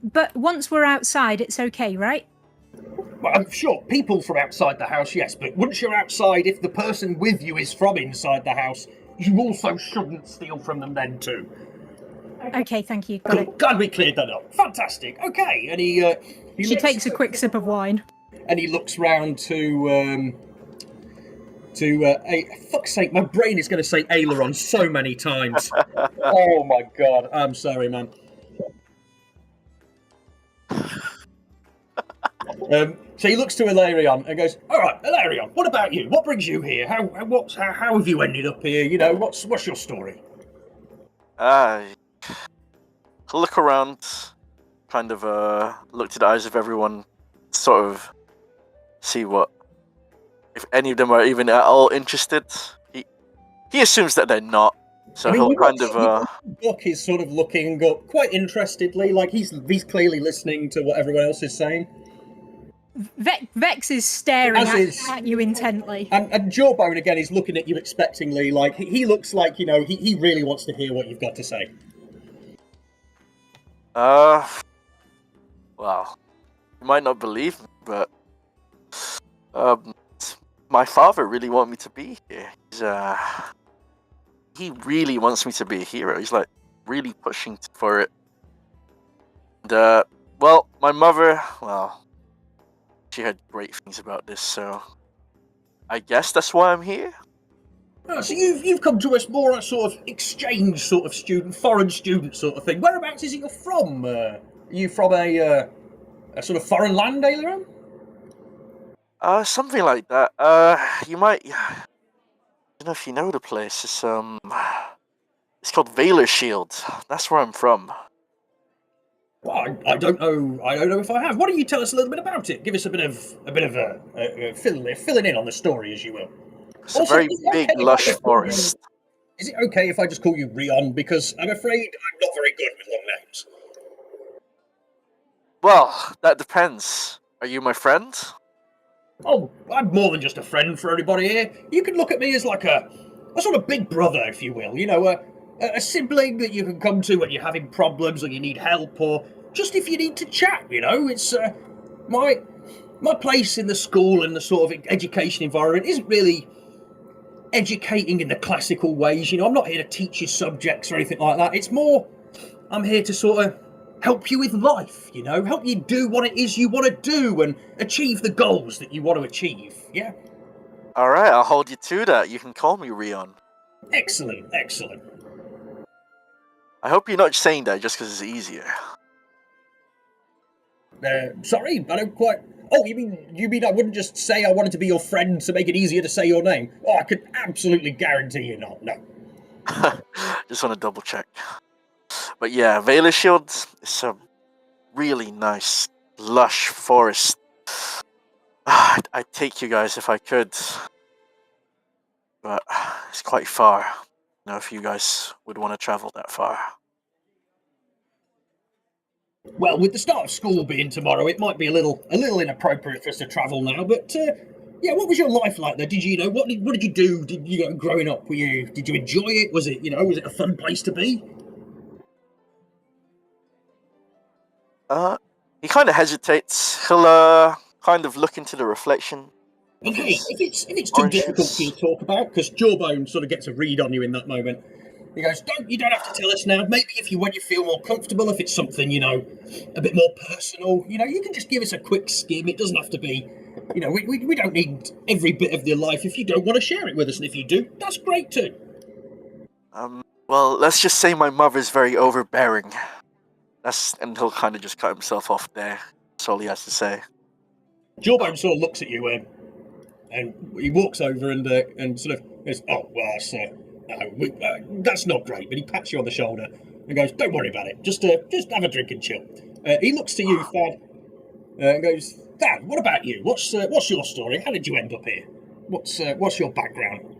But once we're outside, it's okay, right? Well, I'm sure people from outside the house, yes, but once you're outside, if the person with you is from inside the house, you also shouldn't steal from them then too. Okay, thank you. Got it. Glad we cleared that up. Fantastic. Okay, and she takes a quick sip of wine, and he looks round to fuck's sake, my brain is going to say aileron so many times. Oh my god, I'm sorry, man. So he looks to Hilarion and goes, "All right, Hilarion, what about you? What brings you here? How have you ended up here? What's your story?" Look around, kind of look to the eyes of everyone, sort of see if any of them are even at all interested. He assumes that they're not, so he'll kind of. Buck is sort of looking up quite interestedly, like he's clearly listening to what everyone else is saying. Vex is staring at you intently. And Jawbone, again, is looking at you expectingly, like, he looks like, he really wants to hear what you've got to say. Well, you might not believe me, but, my father really wanted me to be here. He really wants me to be a hero. He's, like, really pushing for it. And, well, my mother, she had great things about this, so I guess that's why I'm here. Oh, so you've come to us more a sort of exchange sort of student, foreign student sort of thing. Whereabouts is it you're from? Are you from a sort of foreign land, Aileron? Something like that. You might. I don't know if you know the place. It's called Valor Shield. That's where I'm from. Well, I don't know. I don't know if I have. Why don't you tell us a little bit about it? Give us a bit of filling in on the story, as you will. It's also, a very big, lush forest. Is it okay if I just call you Rion? Because I'm afraid I'm not very good with long names. Well, that depends. Are you my friend? Oh, I'm more than just a friend for everybody here. You can look at me as like a sort of big brother, if you will. A sibling that you can come to when you're having problems or you need help, or just if you need to chat. It's my place in the school and the sort of education environment isn't really educating in the classical ways. I'm not here to teach you subjects or anything like that. It's more, I'm here to sort of help you with life, help you do what it is you want to do and achieve the goals that you want to achieve, yeah? Alright, I'll hold you to that. You can call me Rion. Excellent. I hope you're not saying that just because it's easier. Sorry, I don't quite... Oh, you mean I wouldn't just say I wanted to be your friend to make it easier to say your name? Oh, I could absolutely guarantee you not, no. Just want to double check. But yeah, Valor Shield is a really nice, lush forest. I'd take you guys if I could. But it's quite far. If you guys would want to travel that far. Well, with the start of school being tomorrow, it might be a little inappropriate for us to travel now, but Yeah, what was your life like there? Did you, what did you do? Did you growing up? Did you enjoy it? Was it, was it a fun place to be? He kind of hesitates. He'll kind of look into the reflection. Okay, if it's too orange difficult for you juice. to talk about, because Jawbone sort of gets a read on you in that moment. He goes, you don't have to tell us now. Maybe when you feel more comfortable, if it's something, a bit more personal, you can just give us a quick skim. It doesn't have to be, we don't need every bit of your life if you don't want to share it with us. And if you do, that's great too. Well, let's just say my mother's very overbearing. And he'll kind of just cut himself off there. That's all he has to say. Jawbone sort of looks at you and he walks over and sort of goes, "Oh, well, sir, that's not great." But he pats you on the shoulder and goes, "Don't worry about it. Just have a drink and chill." He looks to you, Thad, and goes, "Thad, what about you? What's your story? How did you end up here? What's your background?"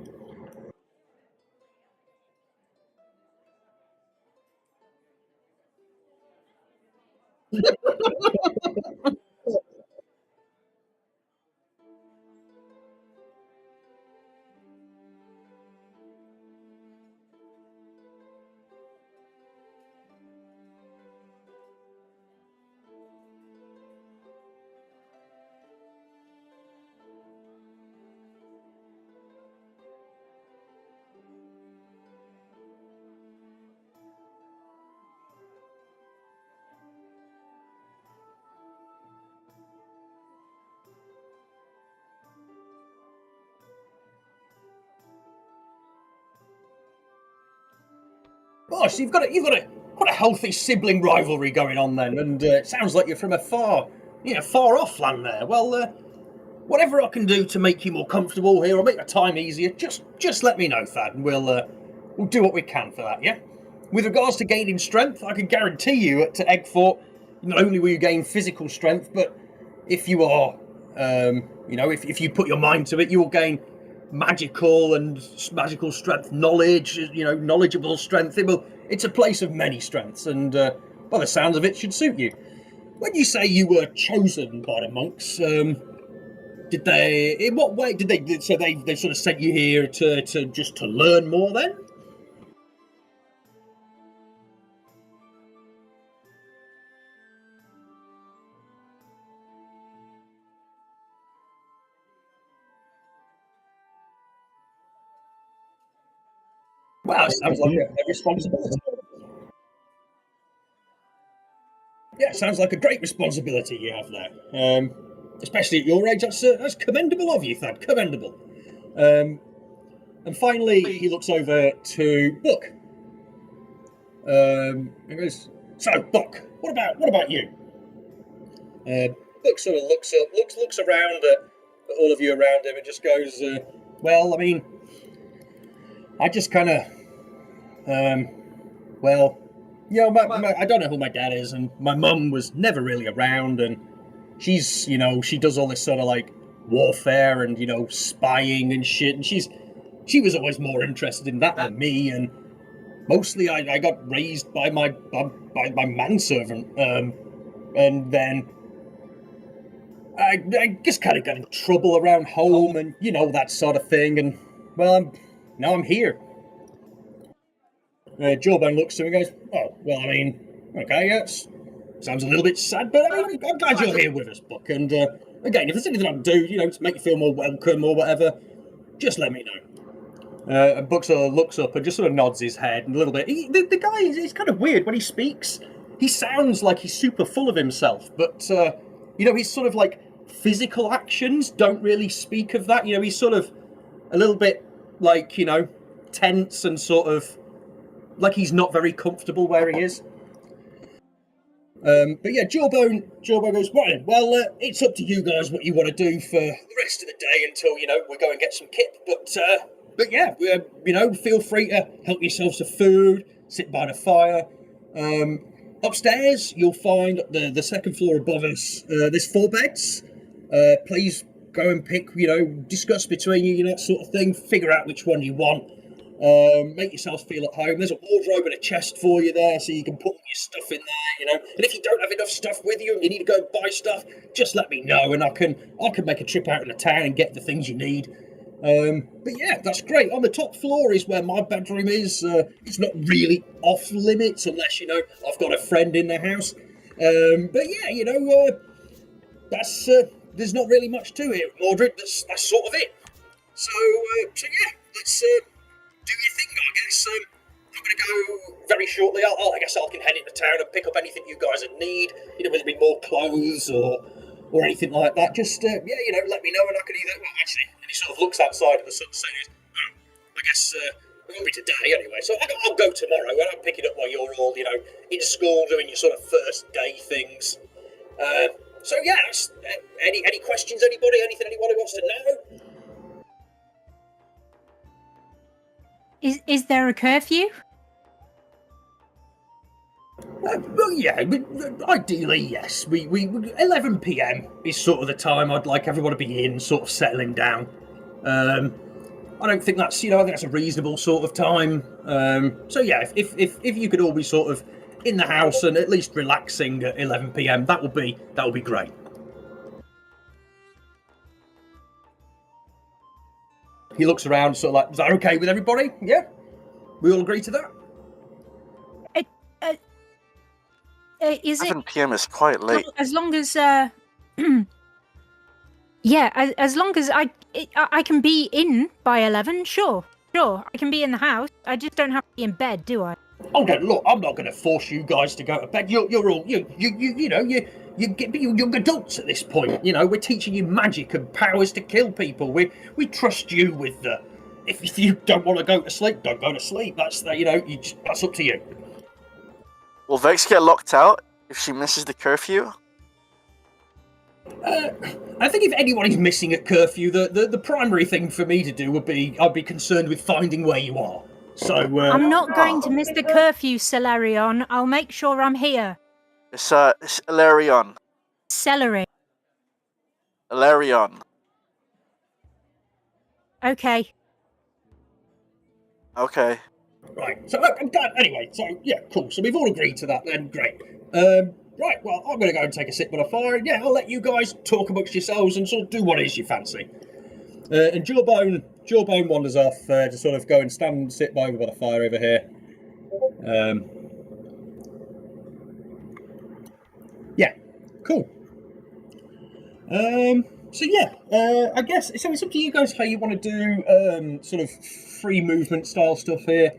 Gosh, you've got quite a healthy sibling rivalry going on then, and it sounds like you're from a far off land there. Well, whatever I can do to make you more comfortable here or make the time easier, just let me know, Thad, and we'll do what we can for that. Yeah. With regards to gaining strength, I can guarantee you at Aguefort, not only will you gain physical strength, but if you are, if you put your mind to it, you will gain magical strength, knowledge, knowledgeable strength. It's a place of many strengths, and by the sounds of it, should suit you. When you say you were chosen by the monks, did they? In what way did they? So they sort of sent you here to just to learn more, then? Wow, it sounds like a responsibility. Yeah, sounds like a great responsibility you have there. Especially at your age, that's commendable of you, Thad. Commendable. And finally, he looks over to Buck. And goes, "So, Buck, what about you?" Buck sort of looks around at all of you around him, and just goes, "Well, I mean, I just kind of, well." I don't know who my dad is, and my mum was never really around, and she's, she does all this sort of like warfare and spying and shit, and she was always more interested in that than me, and mostly I got raised by my manservant, and then I just kind of got in trouble around home, and that sort of thing, and well, now I'm here. Jawbone looks to him and goes, "Oh, well, I mean, okay, yes, sounds a little bit sad, but I mean, I'm glad you're here with us, Buck. And again, if there's anything I can do, to make you feel more welcome or whatever, just let me know." And Buck sort of looks up and just sort of nods his head and a little bit. The guy is kind of weird when he speaks. He sounds like he's super full of himself, but his sort of like physical actions don't really speak of that. He's sort of a little bit like tense and sort of like he's not very comfortable where he is. But yeah, Jawbone goes, "Right, well, it's up to you guys what you want to do for the rest of the day until we go and get some kit. But yeah, feel free to help yourselves to food, sit by the fire. Upstairs, you'll find the second floor above us. There's 4 beds. Please go and pick, discuss between you, that sort of thing. Figure out which one you want. Make yourselves feel at home. There's a wardrobe and a chest for you there, so you can put all your stuff in there, And if you don't have enough stuff with you and you need to go and buy stuff, just let me know, and I can make a trip out into town and get the things you need. But yeah, that's great. On the top floor is where my bedroom is. It's not really off limits unless I've got a friend in the house. But yeah, that's there's not really much to it, Mordred. That's sort of it. So yeah, let's do your thing, I guess. I'm going to go very shortly. I guess I can head into town and pick up anything you guys would need. Whether it be more clothes or anything like that. Just let me know, and I can either. Well, actually, and he sort of looks outside of the sunset. I guess it won't be today anyway. So I'll go tomorrow, and I'll pick it up while you're all in school doing your sort of first day things. So yeah, any questions? Anybody? Anything anybody wants to know? Is there a curfew? Well, yeah, ideally, yes. We 11 p.m. is sort of the time I'd like everyone to be in, sort of settling down. I don't think that's, I think that's a reasonable sort of time. So yeah, if you could all be sort of in the house and at least relaxing at 11 p.m., that would be great. He looks around, sort of like, is that okay with everybody? Yeah, we all agree to that. Is it 7 p.m. is quite late. as long as yeah, as long as I can be in by 11, sure, I can be in the house. I just don't have to be in bed, do I? Oh no, look, I'm not going to force you guys to go to bed. You're all you're young adults at this point. We're teaching you magic and powers to kill people. We trust you with the. If you don't want to go to sleep, don't go to sleep. That's that's up to you. Will Vex get locked out if she misses the curfew? I think if anybody's missing at curfew, the primary thing for me to do would be I'd be concerned with finding where you are. So I'm not going to miss the curfew, Celerion. I'll make sure I'm here. It's Ilarion. Celery. Ilarion. Okay. Okay. Right. So I'm glad. Anyway. So yeah, cool. So we've all agreed to that. Then great. Right. Well, I'm going to go and take a sip by the fire. And yeah, I'll let you guys talk amongst yourselves and sort of do what it is you fancy. And Jawbone wanders off to sort of go and sit by the fire over here. Yeah, cool. So yeah, I guess so. It's up to you guys how you want to do sort of free movement style stuff here.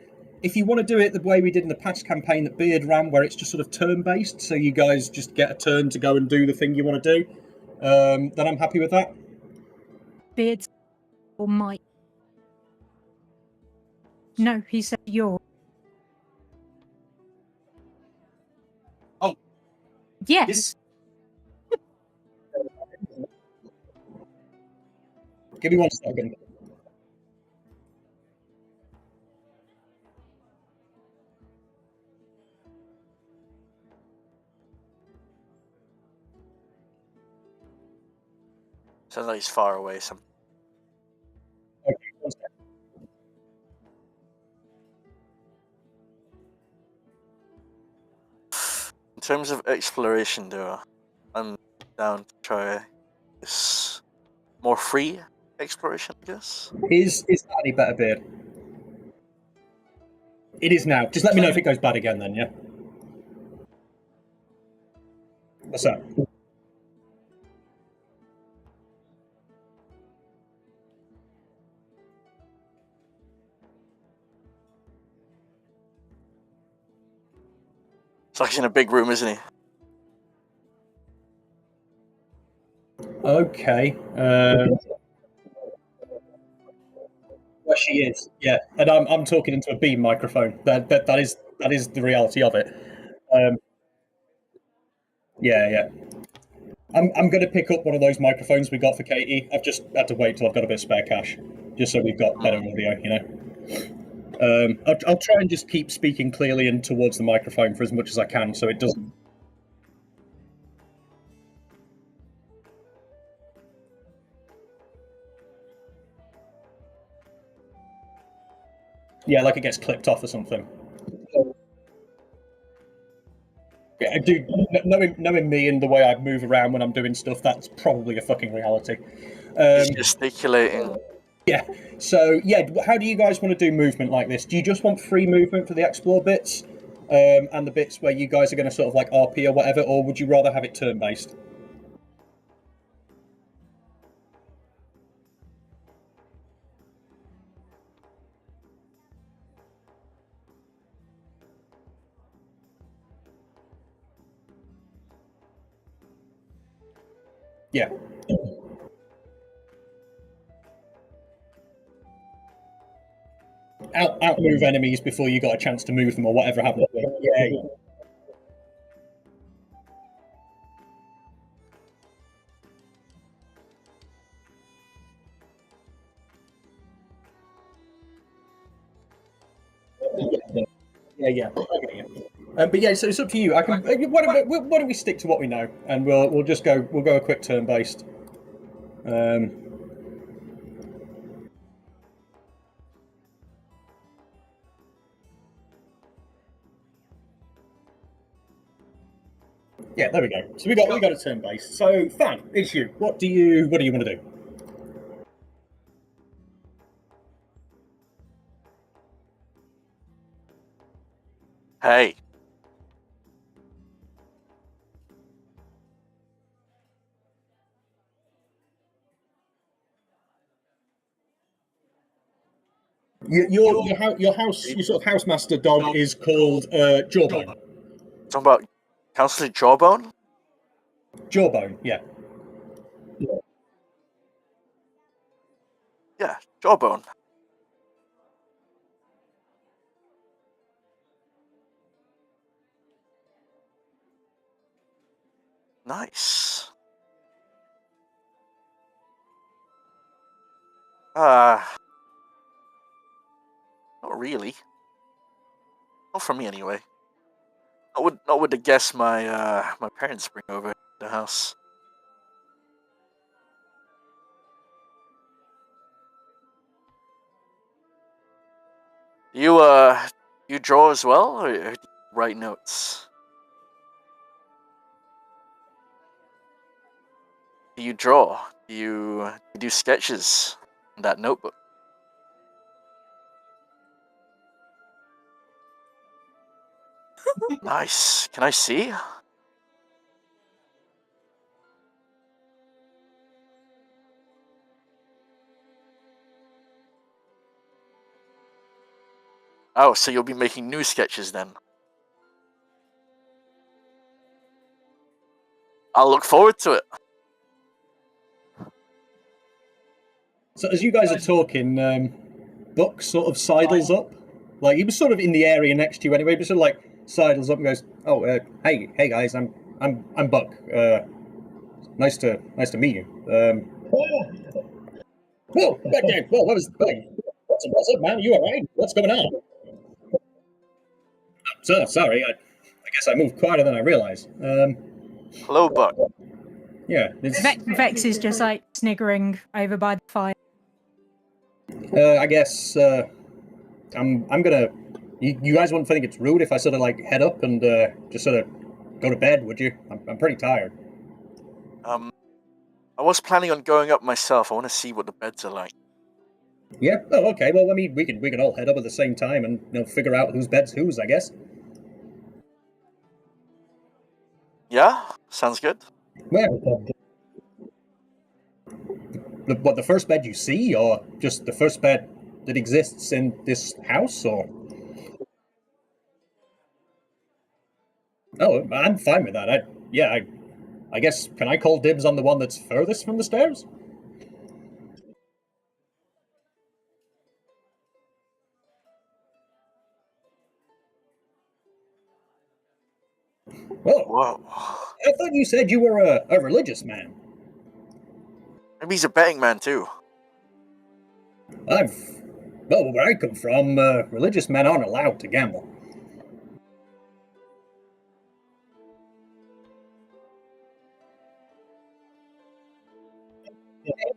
If you want to do it the way we did in the past campaign that Beard ran, where it's just sort of turn based, so you guys just get a turn to go and do the thing you want to do, then I'm happy with that. Beards or Mike? No, he said your. Oh. Yes. Give me 1 second. Sounds like he's far away. Okay, 1 second. In terms of exploration, though, I'm down to try this more free exploration, I guess. Is that any better, Beard? It is now. Just let me know if it goes bad again, then. Yeah. What's that? It's like he's in a big room, isn't he? Okay. Well, she is. Yeah, and I'm talking into a beam microphone. That is the reality of it. Yeah. I'm going to pick up one of those microphones we got for Katie. I've just had to wait till I've got a bit of spare cash, just so we've got better audio. I'll try and just keep speaking clearly and towards the microphone for as much as I can, so it doesn't. Yeah, like it gets clipped off or something. Yeah, dude, knowing me and the way I move around when I'm doing stuff, that's probably a fucking reality. He's gesticulating. Yeah. So yeah, how do you guys want to do movement like this? Do you just want free movement for the explore bits, and the bits where you guys are going to sort of like RP or whatever, or would you rather have it turn based? Yeah. Out move enemies before you got a chance to move them or whatever happened. Yeah. Yeah. But yeah, so it's up to you. I can. Why don't we stick to what we know, and we'll just go. We'll go a quick turn based. Yeah, there we go. So we got a turn based. So fine, it's you. What do you want to do? Hey. Your sort of housemaster dog is called Jawbone. Talking about Counselor Jawbone? Jawbone, yeah. Yeah, Jawbone. Nice. Not really. Not for me anyway. Not with the guests my parents bring over to the house. You draw as well, or do you write notes? Do you draw? Do you do sketches in that notebook? Nice. Can I see? Oh, so you'll be making new sketches then. I'll look forward to it. So as you guys are talking, Buck sort of sidles up. Like he was sort of in the area next to you anyway, but sort of like sidles up and goes, "Oh, hey guys, I'm Buck. Nice to meet you." Whoa, back there. Whoa, what was? What's up, man? You all right? What's going on? So sorry. I guess I moved quieter than I realized. Hello, Buck. Yeah. Vex is just like sniggering over by the fire. I guess I'm gonna. You guys wouldn't think it's rude if I sort of like head up and just sort of go to bed, would you? I'm pretty tired. I was planning on going up myself. I want to see what the beds are like. Yeah. Oh, okay. Well, I mean, we can all head up at the same time and figure out whose bed's whose, I guess. Yeah, sounds good. Well, the first bed you see, or just the first bed that exists in this house, or? Oh, I'm fine with that. I guess, can I call dibs on the one that's furthest from the stairs? Well, Whoa. I thought you said you were a religious man. Maybe he's a betting man too. Well, where I come from, religious men aren't allowed to gamble.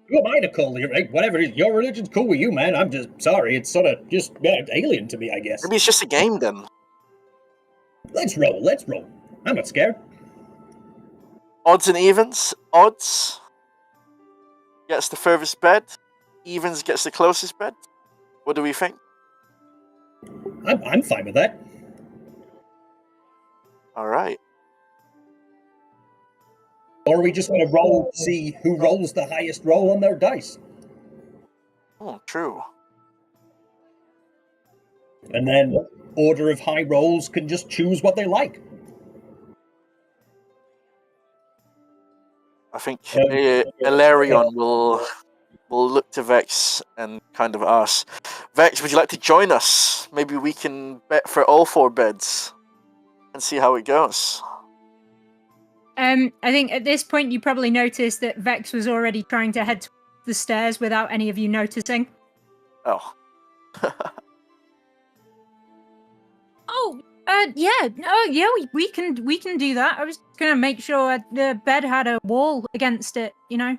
Who am I to call you? Right? Whatever it is, your religion's cool with you, man. I'm just sorry. It's sort of just alien to me, I guess. Maybe it's just a game then. Let's roll. Let's roll. I'm not scared. Odds and evens. Odds gets the furthest bed. Evens gets the closest bed. What do we think? I'm fine with that. All right. Or are we just going to roll, see who rolls the highest roll on their dice? Oh, true. And then order of high rolls can just choose what they like. I think Ilarion will look to Vex and kind of ask, Vex, would you like to join us? Maybe we can bet for all 4 beds and see how it goes. I think at this point you probably noticed that Vex was already trying to head to the stairs without any of you noticing. Oh. We can do that. I was gonna make sure the bed had a wall against it, you know.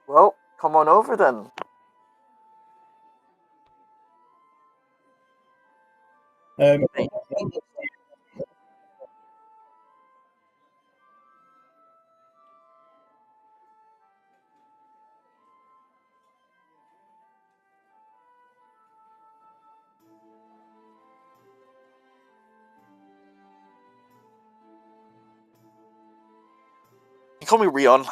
Well, come on over then. You call me Rion.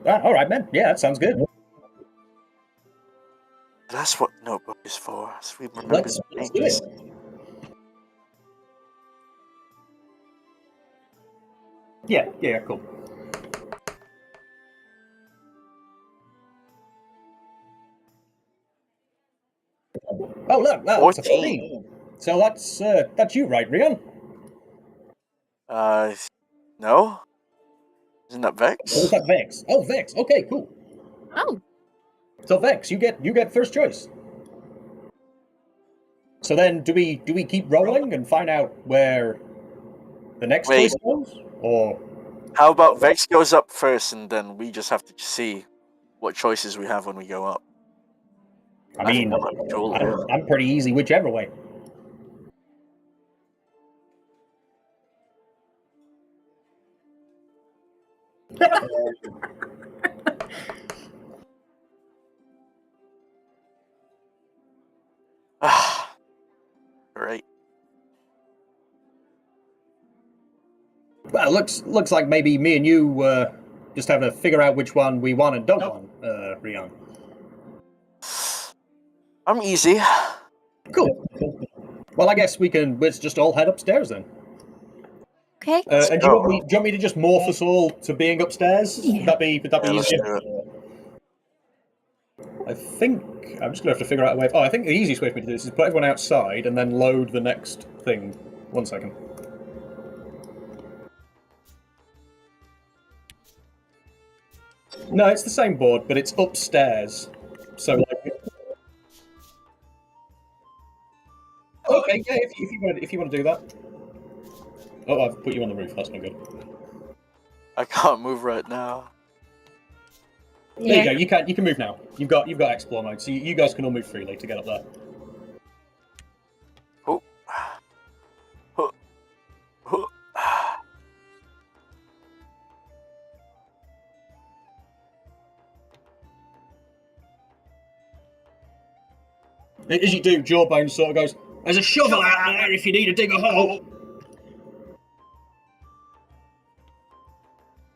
All right, man. Yeah, that sounds good. That's what notebook is for. So we remember Let's do it. Yeah, cool. Oh, look, wow, it's a 14. So that's you, right, Rion? No. Isn't that Vex? Or is that Vex? Oh, Vex. Okay, cool. Oh. So Vex, you get first choice. So then, do we keep rolling and find out where the next choice goes, or how about Vex goes up first, and then we just have to see what choices we have when we go up? I mean, I'm pretty easy whichever way. Great. Well, looks like maybe me and you just have to figure out which one we want and don't want, Rion. I'm easy. Cool. Well, I guess let's just all head upstairs then. Okay. And do you want me to just morph us all to being upstairs? Yeah. Would that be easier? I think I'm just gonna have to figure out a way. I think the easiest way for me to do this is put everyone outside and then load the next thing. 1 second. No, it's the same board, but it's upstairs. So like. Okay, yeah, if you want to do that. Oh, I've put you on the roof. That's not good. I can't move right now. Yeah. There you go. You can move now. You've got explore mode, so you guys can all move freely to get up there. Oh. Oh. Oh. As you do, Jawbone sort of goes, "There's a shovel out there if you need to dig a hole."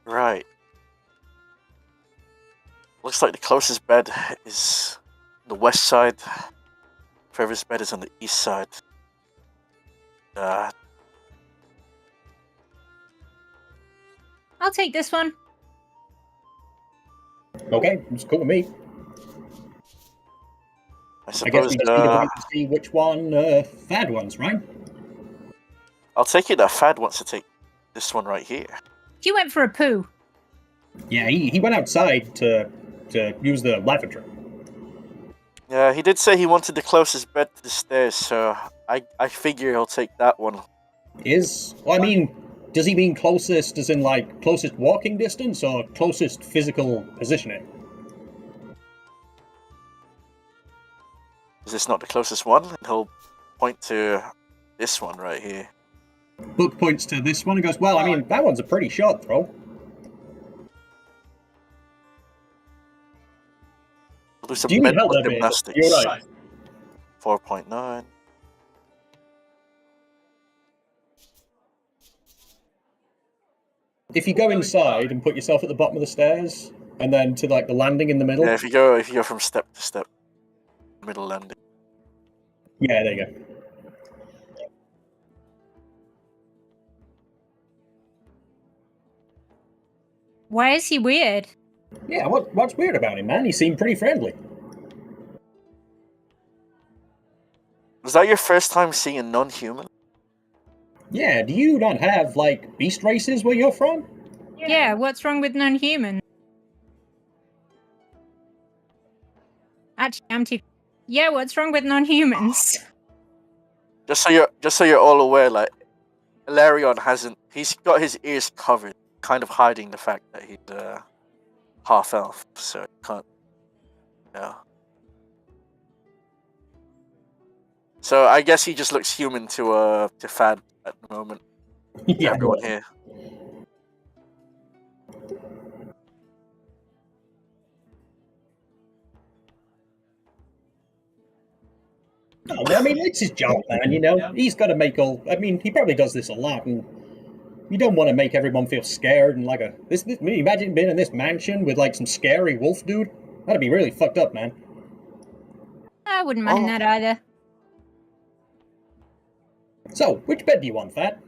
Right. Looks like the closest bed is the west side. Furthest bed is on the east side. I'll take this one. Okay, it's cool with me. I guess suppose we just need to wait to see which one Thad wants, right? I'll take it that Thad wants to take this one right here. You went for a poo. Yeah, he went outside to use the lavatory. Yeah, he did say he wanted the closest bed to the stairs, so I figure he'll take that one. Well, I mean, does he mean closest as in, like, closest walking distance or closest physical positioning? Is this not the closest one? And he'll point to this one right here. Book points to this one and goes, well, I mean, that one's a pretty short throw. We'll do some Do you need help mental there, gymnastics. You're right. 4.9. If you go inside and put yourself at the bottom of the stairs, and then to, like, the landing in the middle. Yeah, if you go from step to step, middle landing. Yeah, there you go. Why is he weird? Yeah, what's weird about him, man? He seemed pretty friendly. Was that your first time seeing a non-human? Yeah, do you not have, like, beast races where you're from? Yeah, what's wrong with non-human? Actually, I'm too... Yeah, what's wrong with non-humans? Just so you're all aware, like, Ilarion he's got his ears covered, kind of hiding the fact that he's half elf, so he can't. Yeah. So I guess he just looks human to Fad at the moment. Yeah, everyone here. No, I mean, it's his job, man, you know? He's got to make I mean, he probably does this a lot, and you don't want to make everyone feel scared and like imagine being in this mansion with, like, some scary wolf dude? That'd be really fucked up, man. I wouldn't mind that either. So, which bed do you want, Fat?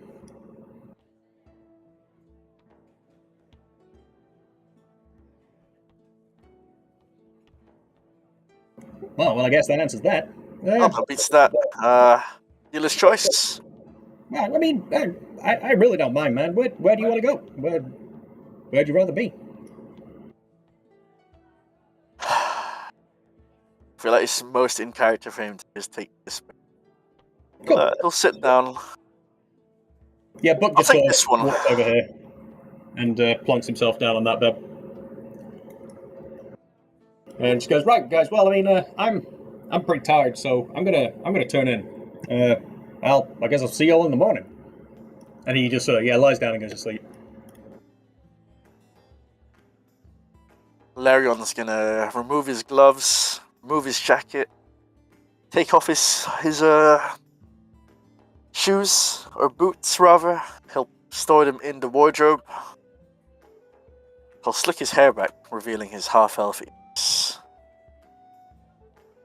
Well, I guess that answers that. That beats that. Dealer's choice. Well, I mean, I really don't mind, man. Where do you want to go? Where'd you rather be? I feel like it's most in character for him to just take this. Cool. He'll sit down. Yeah, Buck I'll just take this one. walks over here and plonks himself down on that bed. And she goes, right, guys. Well, I mean, I'm pretty tired, so I'm gonna turn in. I guess I'll see you all in the morning. And he just lies down and goes to sleep. Larion's gonna remove his gloves, remove his jacket, take off his shoes or boots rather. He'll store them in the wardrobe. He'll slick his hair back, revealing his half-elf ears.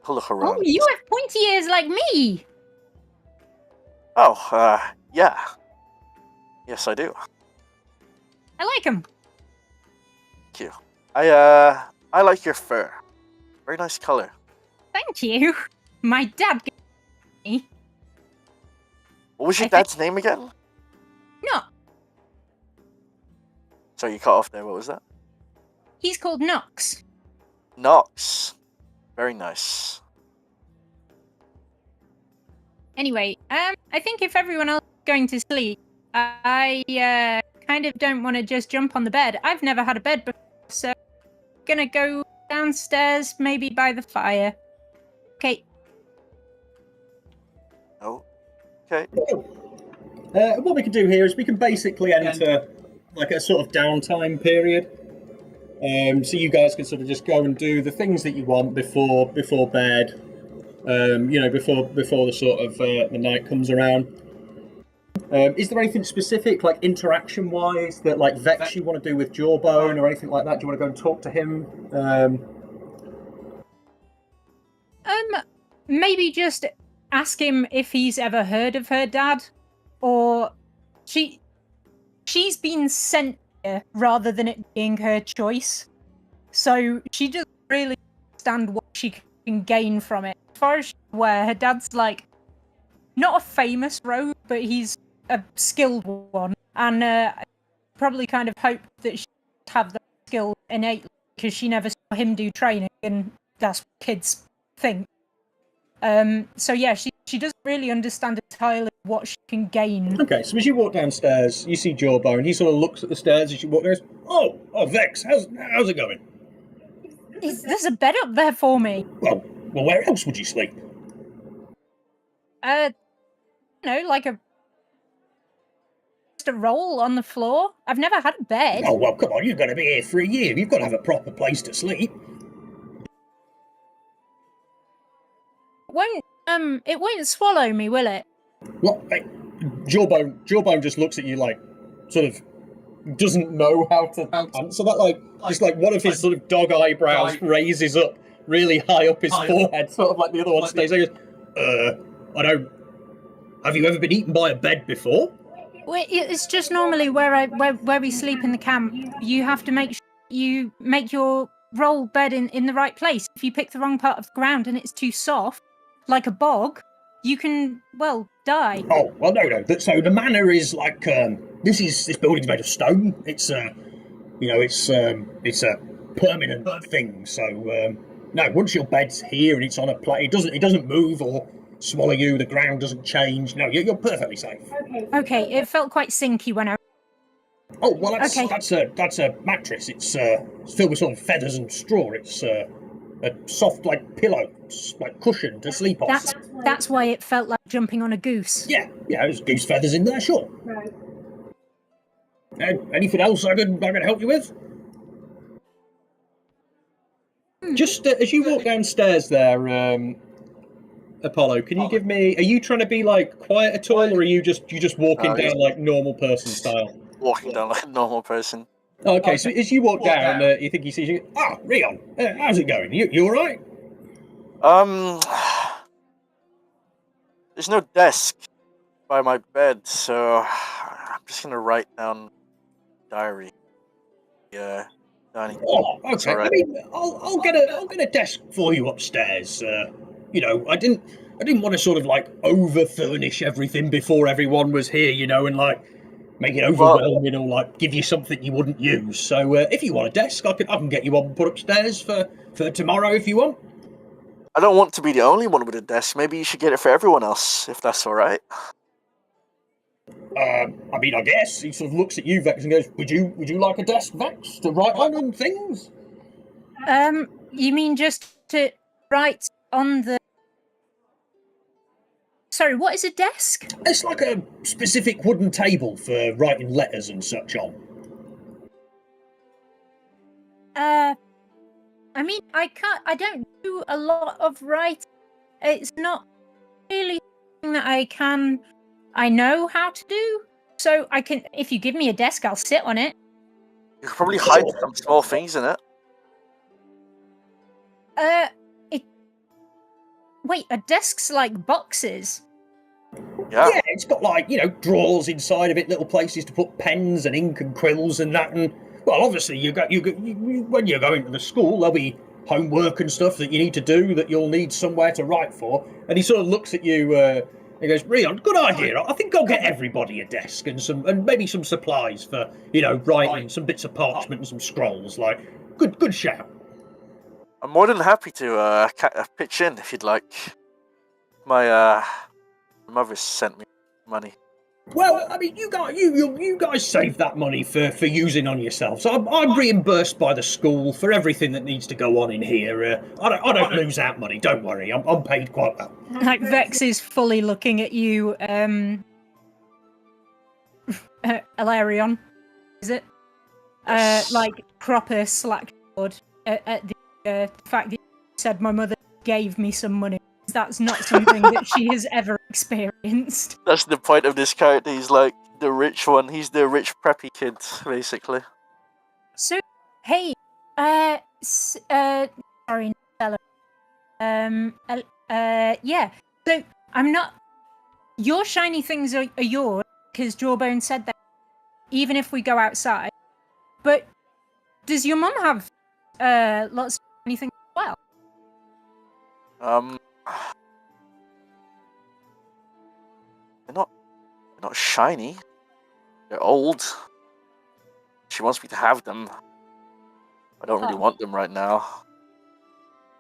He'll look around. Oh, you have pointy ears like me! Oh, yeah. Yes, I do. I like them. Thank you. I like your fur. Very nice color. Thank you. My dad gave me. What was your dad's name again? No, Sorry, you cut off there. What was that? he's called Nox. Nox. Very nice. Anyway, I think if everyone else is going to sleep, I kind of don't want to just jump on the bed. I've never had a bed before, so I'm gonna go downstairs, maybe by the fire. Okay. Oh. Okay. What we can do here is we can basically enter like a sort of downtime period. So you guys can sort of just go and do the things that you want before bed. Before the sort of the night comes around. Is there anything specific, like interaction-wise, that like Vex you want to do with Jawbone or anything like that? Do you want to go and talk to him? Maybe just ask him if he's ever heard of her dad, or she's been sent here rather than it being her choice. So she doesn't really understand what she can gain from it. As far as she's aware, her dad's like not a famous rogue, but he's a skilled one, and probably kind of hope that she have the skill innately because she never saw him do training, and that's what kids think. So yeah, she doesn't really understand entirely what she can gain. Okay, so as you walk downstairs, you see Jawbone. He sort of looks at the stairs as you walk down. Oh, Vex, how's it going? There's a bed up there for me. Well, where else would you sleep? Like just a roll on the floor. I've never had a bed. Oh, well, come on, you're going to be here for a year. You've got to have a proper place to sleep. It won't swallow me, will it? What? Hey, Jawbone just looks at you like, sort of, doesn't know how to answer that. Just like one of his sort of dog eyebrows raises up really high up his forehead, sort of like the other one stays there. He goes, I don't. Have you ever been eaten by a bed before? It's just normally where we sleep in the camp. You have to make sure you make your roll bed in the right place. If you pick the wrong part of the ground and it's too soft, like a bog, you can die. Oh well, no. So the manor is like this building's made of stone. It's it's a permanent thing. So no, once your bed's here and it's on a plate, it doesn't move or swallow you. The ground doesn't change. No, you're perfectly safe. Okay, it felt quite sinky when I. Oh well, that's a mattress. It's filled with sort of feathers and straw. It's a soft pillow, cushion to sleep on. That's why it felt like jumping on a goose. Yeah, there's goose feathers in there, sure. Right. Anything else I can help you with? Just as you walk downstairs there, Apollo, can you give me? Are you trying to be quiet at all, or are you just walking down like normal person style? Walking down like a normal person. Okay, so as you walk down, you think you see Rion. How's it going? You all right? There's no desk by my bed, so I'm just gonna write down diary. Yeah, dining. Oh, okay. Right. I mean, I'll get a desk for you upstairs. I didn't want to sort of over furnish everything before everyone was here, and make it overwhelming or give you something you wouldn't use. So if you want a desk, I can get you one put upstairs for tomorrow if you want. I don't want to be the only one with a desk. Maybe you should get it for everyone else, if that's all right. I mean, I guess he sort of looks at you, Vex, and goes, "Would you like a desk, Vex, to write on and things?" You mean just to write on the? Sorry, what is a desk? It's like a specific wooden table for writing letters and such on. I mean, I don't do a lot of writing. It's not really something that I know how to do. So I can, if you give me a desk, I'll sit on it. You could probably hide some small things in it. Wait, a desk's like boxes. Yeah, it's got drawers inside of it, little places to put pens and ink and quills and that. And well, obviously when you're going to the school, there'll be homework and stuff that you need to do that you'll need somewhere to write for. And he sort of looks at you. He goes, "Rion, good idea. I think I'll get everybody a desk and maybe some supplies for writing, some bits of parchment and some scrolls. Good shout." I'm more than happy to pitch in if you'd like. My mother sent me money. Well, I mean, you guys save that money for using on yourselves. I'm reimbursed by the school for everything that needs to go on in here. I don't lose out money. Don't worry. I'm paid quite well. Vex is fully looking at you, Alarion, is it? Yes. Proper slackboard at the fact that you said my mother gave me some money. That's not something that she has ever experienced. That's the point of this character. He's like the rich one. He's the rich preppy kid, basically. So, hey, sorry, Stella. Yeah. So I'm not. Your shiny things are yours because Jawbone said that. Even if we go outside, but does your mum have lots of shiny things as well? They're not shiny. They're old. She wants me to have them. I don't really Oh. want them right now.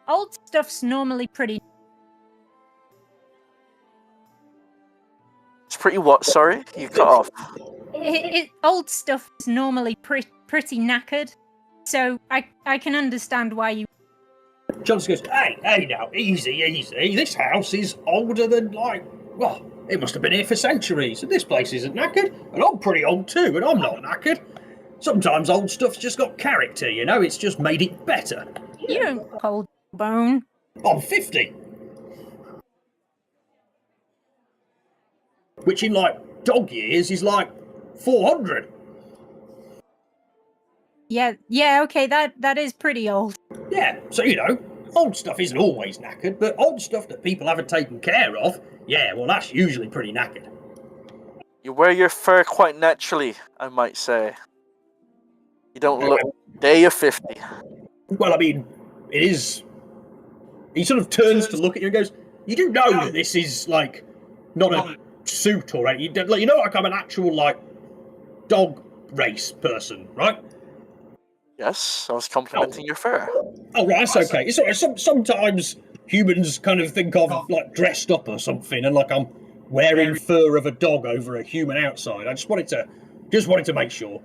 Old stuff's normally pretty. It's pretty what? Sorry, you cut off. Old stuff is normally pretty knackered, so I can understand why you. Johnson goes, hey now, easy. This house is older than, well, it must have been here for centuries, and this place isn't knackered, and I'm pretty old too, and I'm not knackered. Sometimes old stuff's just got character, it's just made it better. You don't hold bone. I'm 50. Which in, dog years is 400. Yeah, okay, that is pretty old. Yeah, so, old stuff isn't always knackered, but old stuff that people haven't taken care of, yeah, well, that's usually pretty knackered. You wear your fur quite naturally, I might say. You don't look day of 50. Well, I mean, it is. He sort of turns to look at you and goes, "You do know that this is not a suit or anything. I'm an actual dog race person, right?" Yes, I was complimenting your fur. Oh, right, that's okay. It's all right. Sometimes humans kind of think of dressed up or something, and I'm wearing fur of a dog over a human outside. I just wanted to make sure.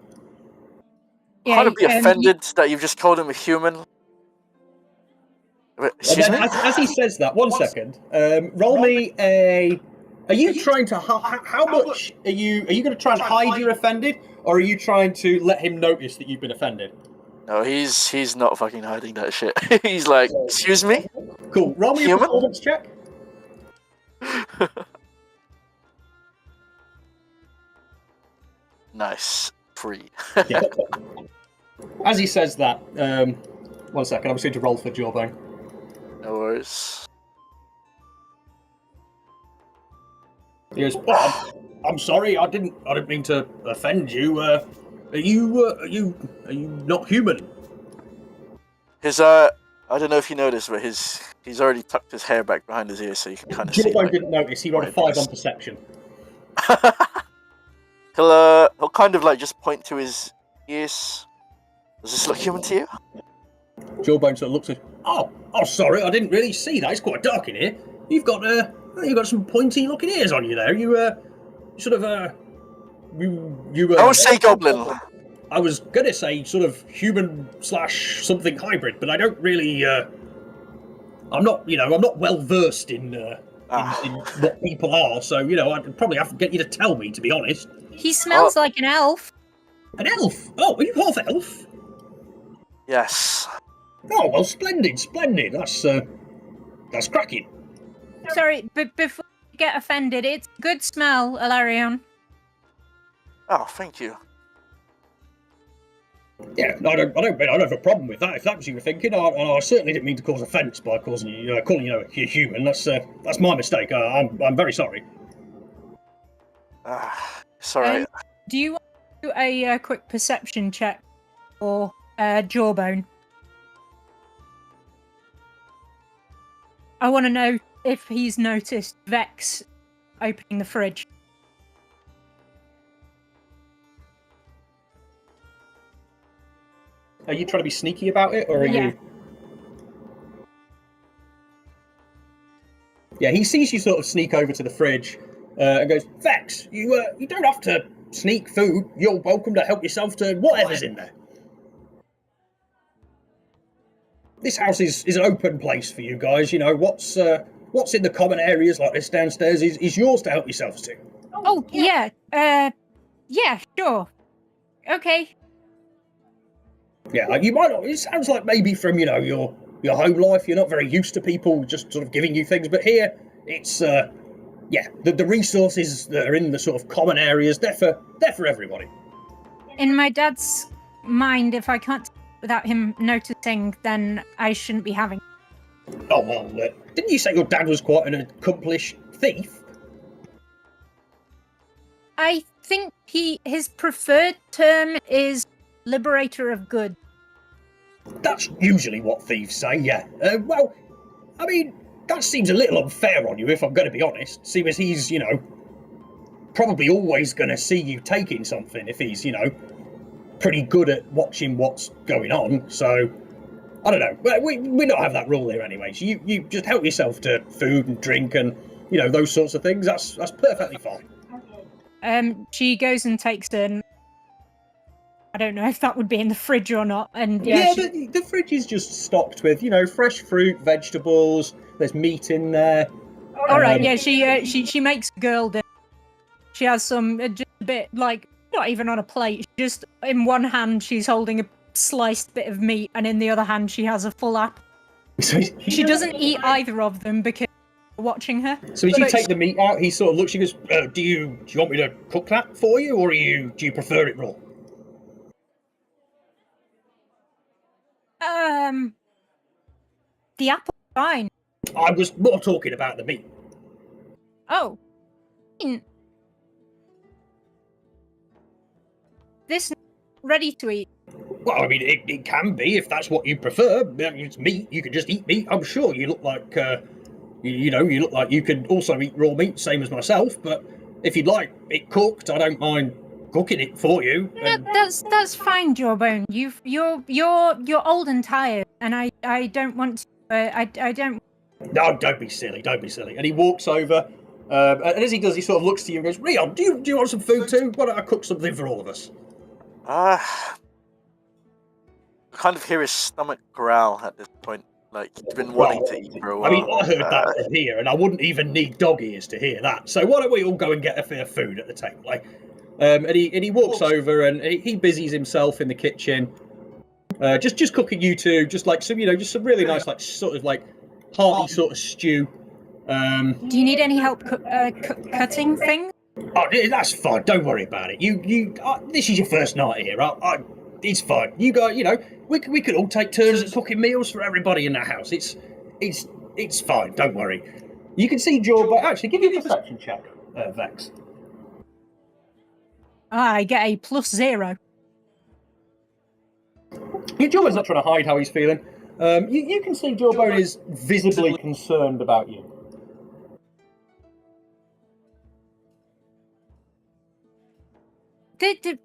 Yeah, I'd be offended that you've just called him a human. Wait, excuse me? As he says that, one second. Roll me a. Are you trying to? How much are you? Are you going to try and hide you're offended, or are you trying to let him notice that you've been offended? No, he's not fucking hiding that shit. He's like, excuse me? Cool. Roll me a performance check. Nice. 3. Yeah. As he says that, 1 second, I'm just going to roll for Jawbone. No worries. He goes, I'm sorry, I didn't mean to offend you. Are you not human? I don't know if you noticed, but he's already tucked his hair back behind his ears, so you can kind of see. Jawbone didn't notice. He rolled a 5 on perception. He'll kind of just point to his ears. Does this look human to you? Jawbone sort of looks at. Oh, sorry, I didn't really see that. It's quite dark in here. You've got some pointy looking ears on you there. You sort of you. I would say goblin. I was gonna say sort of human / something hybrid, but I don't really. I'm not well versed in what people are, so I'd probably have to get you to tell me, to be honest. He smells like an elf. An elf? Oh, are you half elf? Yes. Oh well, splendid. That's cracking. Sorry, but before you get offended, it's good smell, Alarion. Oh, thank you. Yeah, I don't have a problem with that. If that's what you were thinking, I certainly didn't mean to cause offence by calling you a human. That's my mistake. I'm very sorry. Sorry. Do you want to do a quick perception check for Jawbone? I want to know if he's noticed Vex opening the fridge. Are you trying to be sneaky about it, or are you? Yeah, he sees you sort of sneak over to the fridge and goes, "Vex, you don't have to sneak food. You're welcome to help yourself to whatever's in there. This house is an open place for you guys. What's in the common areas like this downstairs is yours to help yourselves to." Oh, yeah. Yeah, sure. Okay. Yeah, you might not. It sounds like maybe from your home life, you're not very used to people just sort of giving you things. But here, it's the resources that are in the sort of common areas, they're for everybody. In my dad's mind, if I can't without him noticing, then I shouldn't be having. Oh well, didn't you say your dad was quite an accomplished thief? I think his preferred term is liberator of good. That's usually what thieves say, yeah. Well, I mean, that seems a little unfair on you, if I'm going to be honest. Seeing as he's, probably always going to see you taking something if he's, pretty good at watching what's going on, so I don't know. We don't have that rule here anyway. So you just help yourself to food and drink and those sorts of things. That's perfectly fine. She goes and takes an. I don't know if that would be in the fridge or not. And the fridge is just stocked with fresh fruit, vegetables. There's meat in there. All right, yeah. She makes girl dinner. She has some just a bit like not even on a plate. Just in one hand she's holding a sliced bit of meat, and in the other hand she has a full apple. She doesn't eat either of them because we're watching her. So as you take the meat out, he sort of looks. She goes, "Do you want me to cook that for you, or do you prefer it raw?" The apple's fine. I was more talking about the meat. Oh. This ready to eat. Well, I mean, it can be if that's what you prefer. It's meat. You can just eat meat. I'm sure you look like, you look like you could also eat raw meat, same as myself. But if you'd like it cooked, I don't mind cooking it for you. That's fine, Jawbone. You're old and tired, and I don't want to. I don't. No, don't be silly. Don't be silly. And he walks over, and as he does, he sort of looks to you and goes, "Rion, do you want some food too? Why don't I cook something for all of us?" I kind of hear his stomach growl at this point. Like he's been wanting to eat for a while. I mean, I heard that from here, and I wouldn't even need dog ears to hear that. So why don't we all go and get a fair food at the table? Like, and he walks over and he busies himself in the kitchen, just cooking you two, just like some just some really nice sort of hearty sort of stew. Do you need any help cutting things? Oh, that's fine. Don't worry about it. You. This is your first night here. It's fine. You guys, we could all take turns at cooking meals for everybody in the house. It's fine. Don't worry. You can see Jawbone. Actually, give me a perception check, Vex. I get a +0. Yeah, Jawbone's not trying to hide how he's feeling. You can see Jawbone is visibly concerned about you.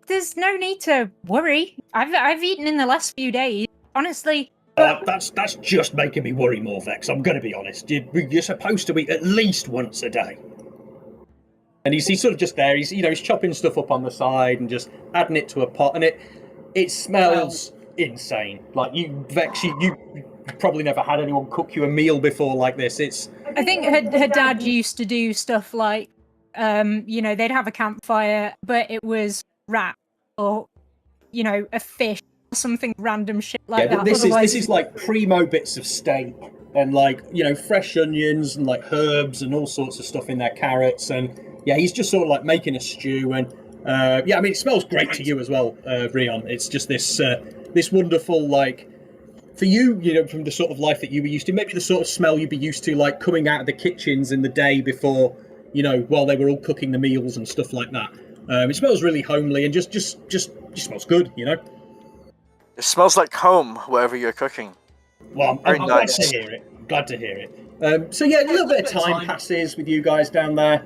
There's no need to worry. I've eaten in the last few days. Honestly. That's just making me worry more, Vex. I'm going to be honest. You're supposed to eat at least once a day. And he's sort of just there. He's chopping stuff up on the side and just adding it to a pot, and it smells insane. Like Vex, you probably never had anyone cook you a meal before like this. I think her dad used to do stuff like. They'd have a campfire, but it was rat or, a fish or something random shit like that. This is like primo bits of steak and fresh onions and herbs and all sorts of stuff in there, carrots, and he's just sort of making a stew and I mean it smells great to you as well, Rion. It's just this wonderful for you, from the sort of life that you were used to, maybe the sort of smell you'd be used to coming out of the kitchens in the day before. While they were all cooking the meals and stuff like that. It smells really homely and just smells good, It smells like home, wherever you're cooking. Well, I'm glad to hear it. I'm glad to hear it. So a little bit of time passes with you guys down there.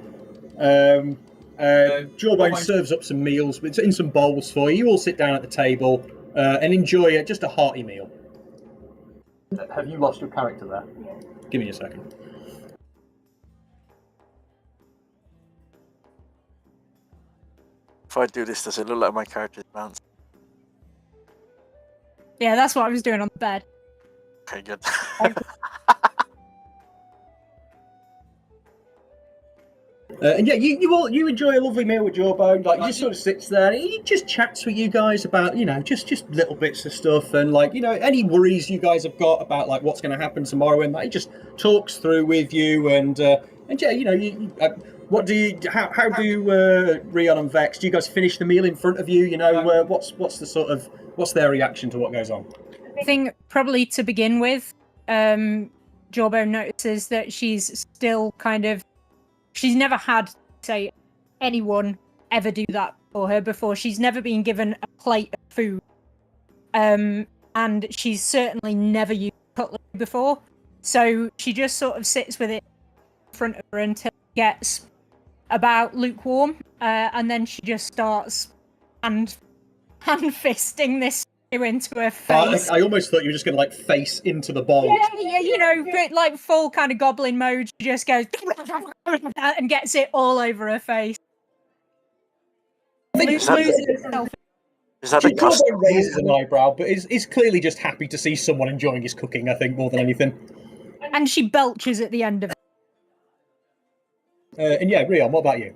Jawbone serves up some meals in some bowls for you. You all sit down at the table and enjoy just a hearty meal. Have you lost your character there? Yeah. Give me a second. If I do this, does it look like my character's bounced? Yeah, that's what I was doing on the bed. Okay, good. And you enjoy a lovely meal with Jawbone. He just sort of sits there and he just chats with you guys about just little bits of stuff and any worries you guys have got about what's going to happen tomorrow and that. He just talks through with you what do you? How do Rion and Vex? Do you guys finish the meal in front of you? What's their reaction to what goes on? I think probably to begin with, Jawbone notices that she's still she's never had anyone ever do that for her before. She's never been given a plate of food, and she's certainly never used cutlery before. So she just sort of sits with it in front of her until it gets about lukewarm, and then she just starts and hand fisting this into her face. I almost thought you were just going to like face into the bowl. Yeah, you know, but like full kind of goblin mode. She just goes and gets it all over her face. Is that the Jordan custom? raises an eyebrow, but is clearly just happy to see someone enjoying his cooking, I think, more than anything. And she belches at the end of it. And yeah, Rion, what about you?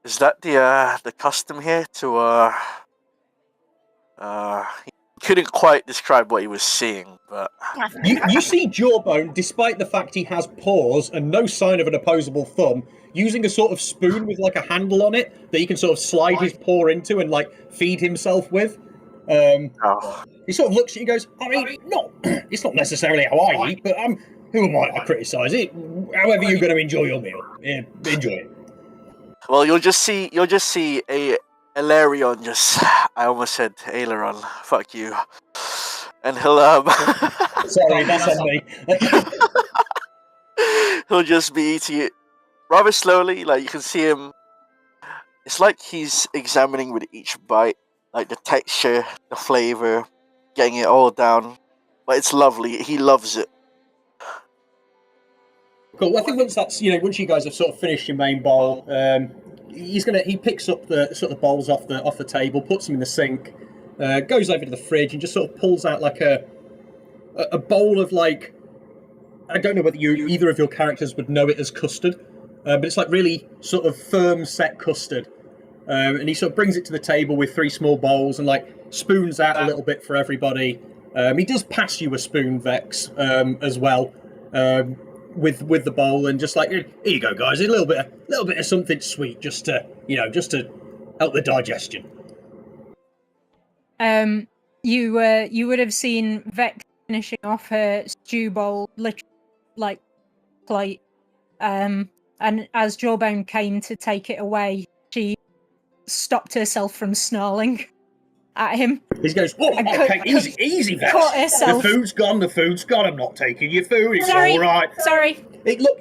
Is that the custom here to he couldn't quite describe what he was seeing, but You see Jawbone, despite the fact he has paws and no sign of an opposable thumb, using a sort of spoon with like a handle on it that he can sort of slide his paw into and like feed himself with. He sort of looks at you and goes, I mean, it's not necessarily how I eat, but who am I to criticise it? However you're going to enjoy your meal, enjoy it. well, you'll just see a Elarion just. I almost said Aileron. Fuck you. And he'll Sorry, that's on me. he'll just be eating it rather slowly. Like you can see him. It's like he's examining with each bite, like the texture, the flavor, getting it all down. But it's lovely. He loves it. Cool. Well, I think once you guys have sort of finished your main bowl, he picks up the sort of bowls off the table, puts them in the sink, goes over to the fridge and just sort of pulls out like a bowl of like, I don't know whether either of your characters would know it as custard, but it's like really sort of firm set custard, and he sort of brings it to the table with 3 small bowls and like spoons out a little bit for everybody. He does pass you a spoon, Vex, as well. With the bowl and just like, here you go, guys, a little bit of something sweet, just to help the digestion. You would have seen Vex finishing off her stew bowl, literally like plate. And as Jawbone came to take it away, she stopped herself from snarling at him. He goes, okay, easy, Vex. Herself. The food's gone. I'm not taking your food. It's Sorry, all right. Sorry.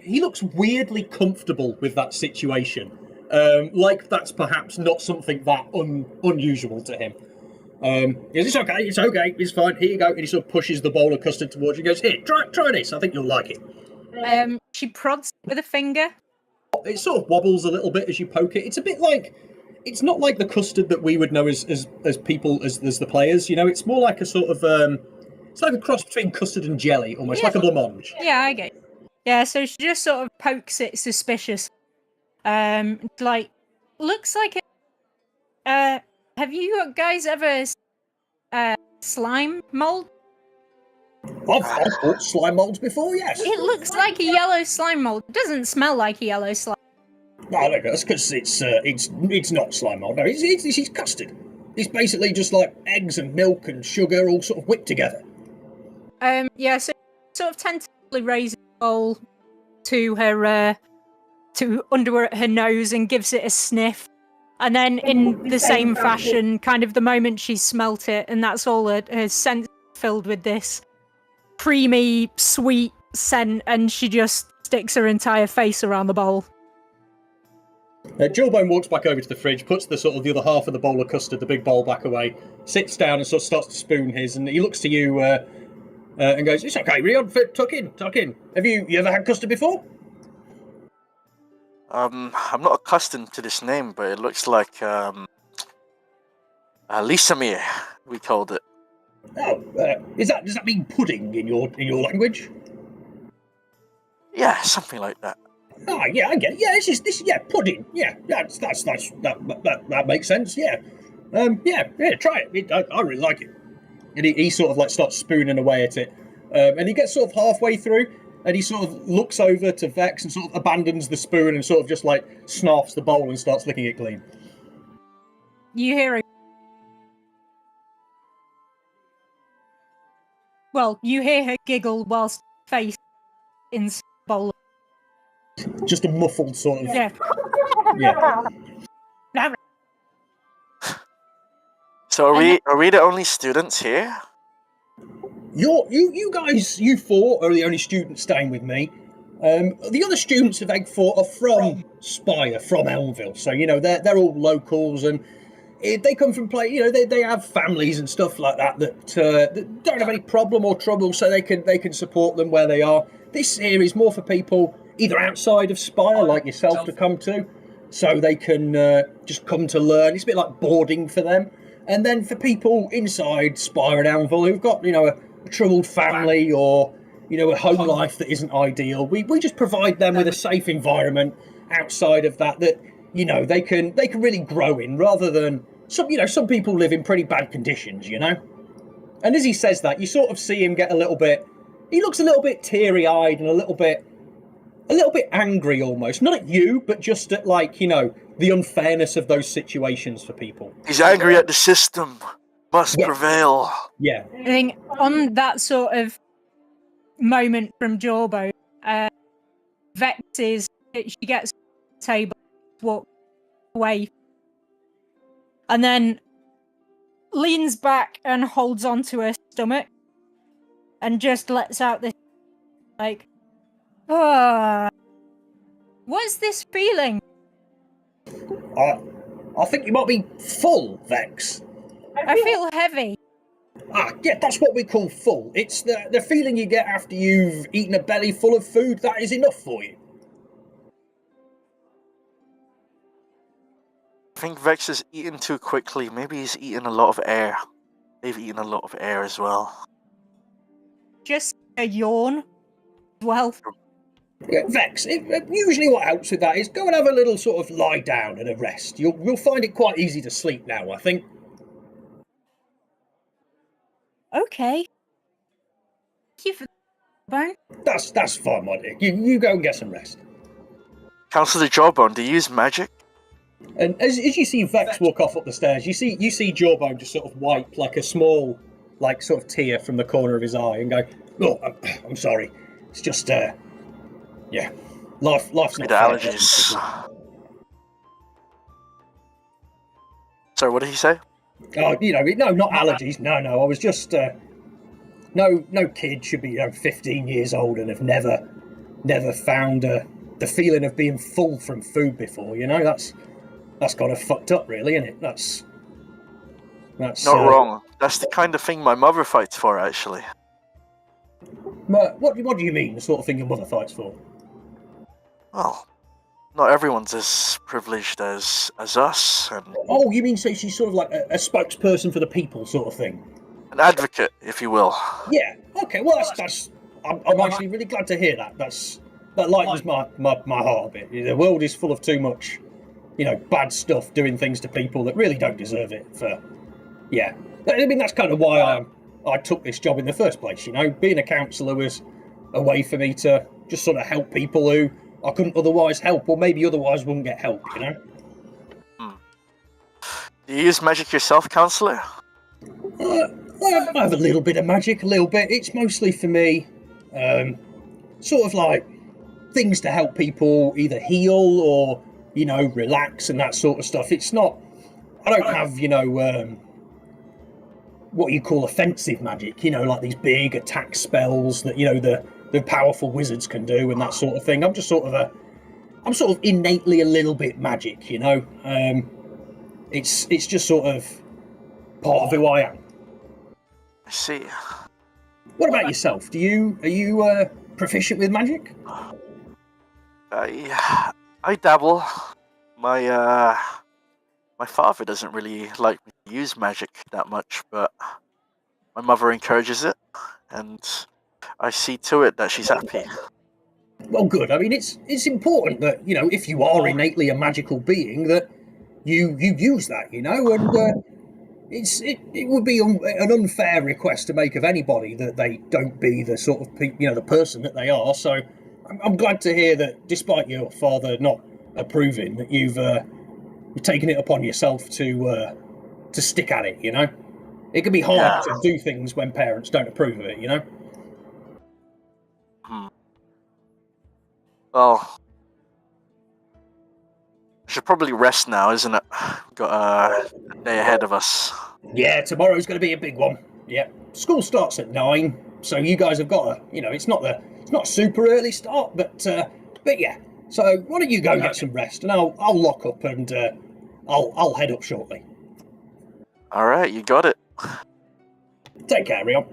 He looks weirdly comfortable with that situation. Like that's perhaps not something that unusual to him. He goes, it's okay, it's fine. Here you go. And he sort of pushes the bowl of custard towards you. He goes, here, try this. I think you'll like it. She prods with a finger. It sort of wobbles a little bit as you poke it. It's a bit like, it's not like the custard that we would know as people, as the players, it's more like a sort of, it's like a cross between custard and jelly, almost like a blancmange. Yeah, I get it. Yeah, so she just sort of pokes it suspicious. Like, looks like it, have you guys ever, slime mold? I've bought slime molds before, yes. It looks like a yellow slime mold. It doesn't smell like a yellow slime. No, that's because it's not slime mold. No, it's custard. It's basically just like eggs and milk and sugar all sort of whipped together. Yeah, so sort of tentatively raises the bowl to her, to under her nose and gives it a sniff. And then in the same fashion, kind of the moment she smelt it, and that's all her sense filled with this creamy, sweet scent, and she just sticks her entire face around the bowl. Jawbone walks back over to the fridge, puts the other half of the bowl of custard, the big bowl, back away, sits down and sort of starts to spoon his, and he looks to you and goes, "It's okay, Rion, tuck in. Have you ever had custard before?" I'm not accustomed to this name, but it looks like Lisamir, we called it. Oh, does that mean pudding in your language? Yeah, something like that. Ah, yeah, I get it. Yeah, this yeah, pudding. Yeah, that makes sense. Yeah, try it. I really like it. And he sort of like starts spooning away at it, and he gets sort of halfway through, and he sort of looks over to Vex and sort of abandons the spoon and sort of just like snarfs the bowl and starts licking it clean. You hear her. Well, you hear her giggle whilst face in the bowl. Just a muffled sort of. Yeah. Yeah. So are we the only students here? You guys, you four are the only students staying with me. The other students of Aguefort are from Spire, from Elmville, so they're all locals, and they come from they have families and stuff like that don't have any problem or trouble, so they can support them where they are. This here is more for people either outside of Spire, like yourself, to come to, so they can just come to learn. It's a bit like boarding for them. And then for people inside Spire and Anvil who've got, a troubled family or, a home life that isn't ideal, we just provide them with a safe environment outside of that they can really grow in, rather than some people live in pretty bad conditions, And as he says that, you sort of see him get he looks a little bit teary-eyed and a little bit angry almost. Not at you, but just at the unfairness of those situations for people. He's angry at the system. Must prevail. Yeah. I think on that sort of moment from Jorbo, Vex she gets the table, walks away, and then leans back and holds onto her stomach and just lets out this what's this feeling? I think you might be full, Vex. I feel heavy. Yeah, that's what we call full. It's the feeling you get after you've eaten a belly full of food. That is enough for you. I think Vex has eaten too quickly. Maybe he's eaten a lot of air. They've eaten a lot of air as well. Just a yawn as well. Yeah, Vex, usually what helps with that is go and have a little sort of lie down and a rest. You'll find it quite easy to sleep now, I think. Okay. Thank you for the bone. That's fine, my dear. You go and get some rest. Councillor Jawbone, do you use magic? And as you see Vex walk off up the stairs, you see Jawbone just sort of wipe a small, sort of tear from the corner of his eye and go, "Oh, I'm sorry. It's just, yeah, life's not fair." Allergies. Sorry, what did he say? Oh, no, not allergies. No. I was just, no kid should be 15 years old and have never found the feeling of being full from food before. That's kind of fucked up, really, isn't it? That's not wrong. That's the kind of thing my mother fights for, actually. What do you mean, the sort of thing your mother fights for? Well, not everyone's as privileged as us, and oh, you mean so she's sort of like a spokesperson for the people, sort of thing? An advocate, if you will. Yeah. Okay. Well, that's. I'm actually really glad to hear that. That lightens my heart a bit. The world is full of too much, bad stuff, doing things to people that really don't deserve it. Yeah. I mean, that's kind of why I took this job in the first place. Being a counsellor was a way for me to just sort of help people who I couldn't otherwise help, or maybe otherwise wouldn't get help. Do you use magic yourself, counsellor? I have a little bit of magic, a little bit. It's mostly for me, sort of like things to help people either heal or, relax and that sort of stuff. It's not, I don't have, what you call offensive magic, like these big attack spells that, the powerful wizards can do and that sort of thing. I'm just sort of innately a little bit magic, It's just sort of part of who I am. I see. What about yourself? Are you proficient with magic? I dabble. My father doesn't really like me to use magic that much, but my mother encourages it, and I see to it that she's happy. Well, good. I mean, it's important that, if you are innately a magical being, that you use that, and it would be an unfair request to make of anybody that they don't be the sort of the person that they are. So I'm glad to hear that, despite your father not approving, that you've taken it upon yourself to stick at it. It can be hard to do things when parents don't approve of it. Well, I should probably rest now, isn't it? Got a day ahead of us. Yeah, tomorrow's going to be a big one. Yeah, school starts at 9, so you guys have got it's not a super early start, but yeah. So why don't you go get some rest, and I'll lock up and I'll head up shortly. All right, you got it. Take care, Rio.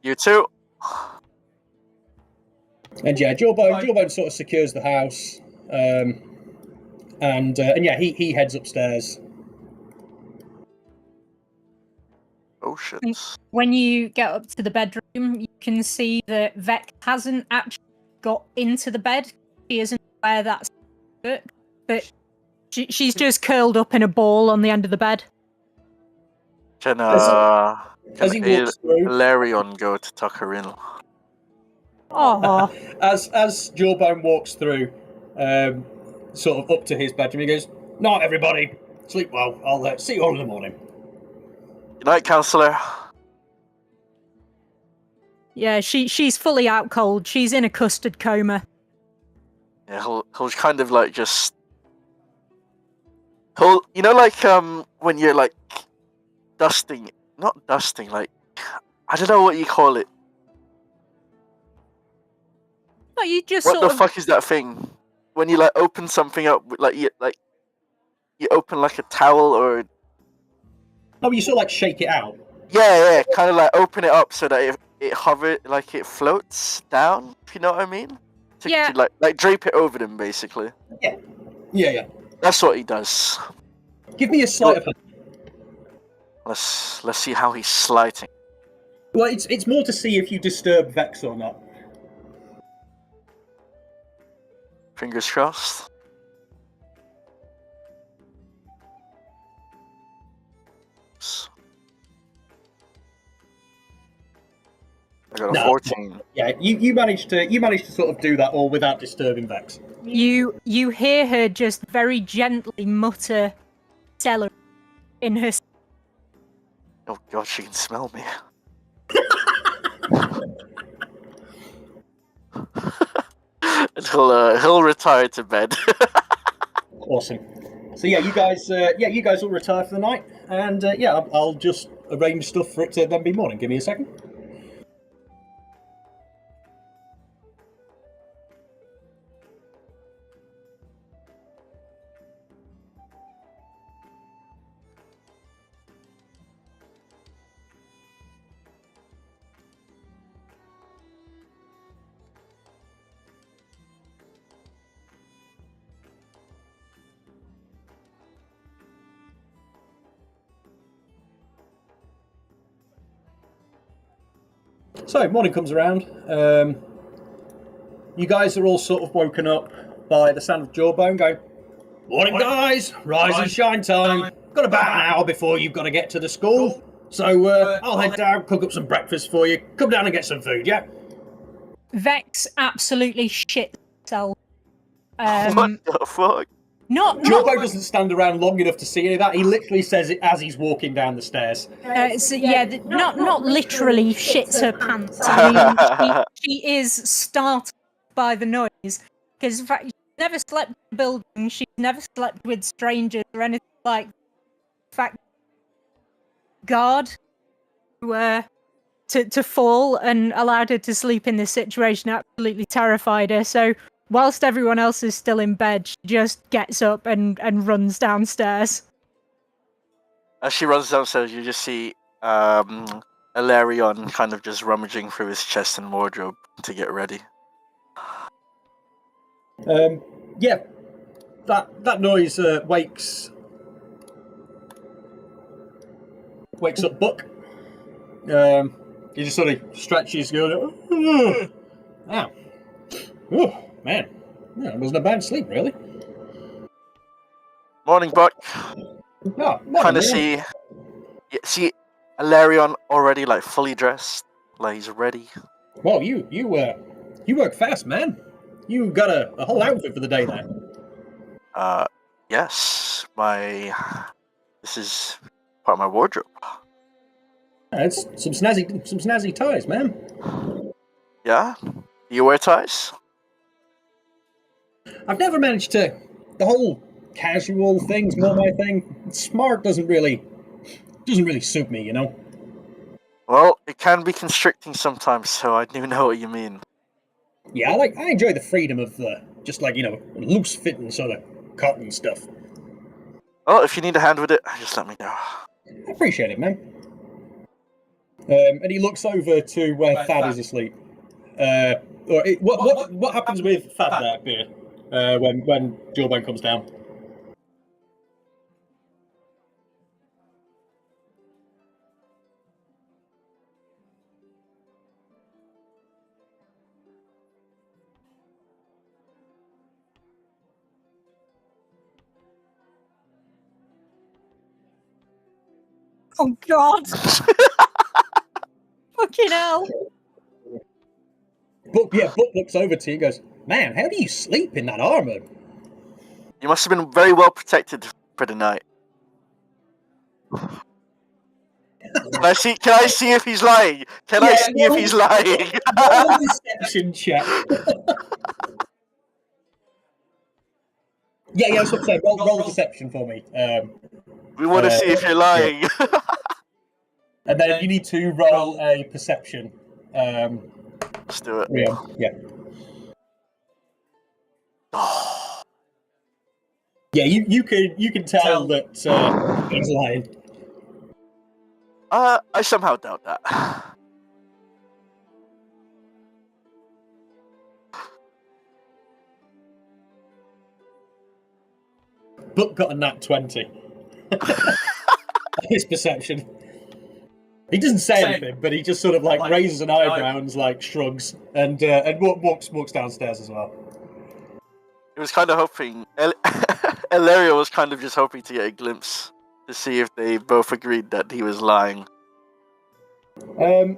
You too. And yeah, Jawbone sort of secures the house, and yeah, he heads upstairs. Oh shit. When you get up to the bedroom, you can see that Vex hasn't actually got into the bed. She isn't aware that's it, but she's just curled up in a ball on the end of the bed. Can as he walks through, Hilarion go to tuck her in? Oh, as Jawbone walks through, sort of up to his bedroom, he goes, "Night, everybody. Sleep well. I'll see you all in the morning." Good night, counselor. yeah, she's fully out cold. She's in a custard coma. Yeah, he'll kind of like just. You know, like when you're like dusting, not dusting, like I don't know what you call it. No, you just What sort the of fuck is that thing? When you like open something up, like you open like a towel or Oh, you sort of like shake it out. yeah, kind of like open it up so that it hovers, like it floats down. If you know what I mean? Yeah. To like drape it over them, basically. Yeah. That's what he does. Give me a sleight of hand. Let's see how he's slighting. Well, it's more to see if you disturb Vex or not. Fingers crossed. I got a 14. Yeah, you managed to sort of do that all without disturbing Vex. you hear her just very gently mutter "celery" in her. Oh god, she can smell me. And he'll retire to bed. Awesome. So yeah, you guys will retire for the night, and I'll just arrange stuff for it to then be morning. Give me a second. So morning comes around. You guys are all sort of woken up by the sound of Jawbone going, "Morning, guys! Rise and shine time. Got about an hour before you've got to get to the school. So I'll head down, cook up some breakfast for you. Come down and get some food, yeah?" Vex absolutely shit herself. What the fuck? Jawbone doesn't stand around long enough to see any of that. He literally says it as he's walking down the stairs. Not literally shits her pants. I mean, she is startled by the noise because in fact she's never slept in a building. She's never slept with strangers or anything like that. In fact, guard to fall and allowed her to sleep in this situation absolutely terrified her. So whilst everyone else is still in bed, she just gets up and runs downstairs. As she runs downstairs, you just see Hilarion kind of just rummaging through his chest and wardrobe to get ready. Yeah, that noise wakes up Buck. He just sort of stretches, going, "Ow, oh man, yeah, it wasn't a bad sleep, really." Morning, Buck. Oh, Kind of see Hilarion already like fully dressed, like he's ready. Well, you work fast, man. You got a whole outfit for the day there. Yes, this is part of my wardrobe. It's some snazzy ties, man. Yeah, you wear ties? I've never managed to. The whole casual thing's more my thing. Smart doesn't really suit me, you know. Well, it can be constricting sometimes, so I do know what you mean. Yeah, I enjoy the freedom of just like, you know, loose fitting sort of cotton stuff. Well, if you need a hand with it, just let me know. I appreciate it, man. And he looks over to where Thad is asleep. What happens with Thad there, Beer, when Jawbone comes down? Oh God! Fucking hell! Book looks over to you and goes, "Man, how do you sleep in that armor?" You must have been very well protected for the night. Can I see if he's lying? Can I see if he's lying? Roll a deception check. Yeah, that's what I'm saying. Roll a deception for me. We want to see if you're lying. And then you need to roll a perception. Let's do it. Yeah. Yeah, you can tell that he's lying. I somehow doubt that. Book got a nat 20. His perception. He doesn't say anything, but he just sort of like raises an eyebrow and like shrugs and walks downstairs as well. He was kind of hoping. Ilaria was kind of just hoping to get a glimpse to see if they both agreed that he was lying. I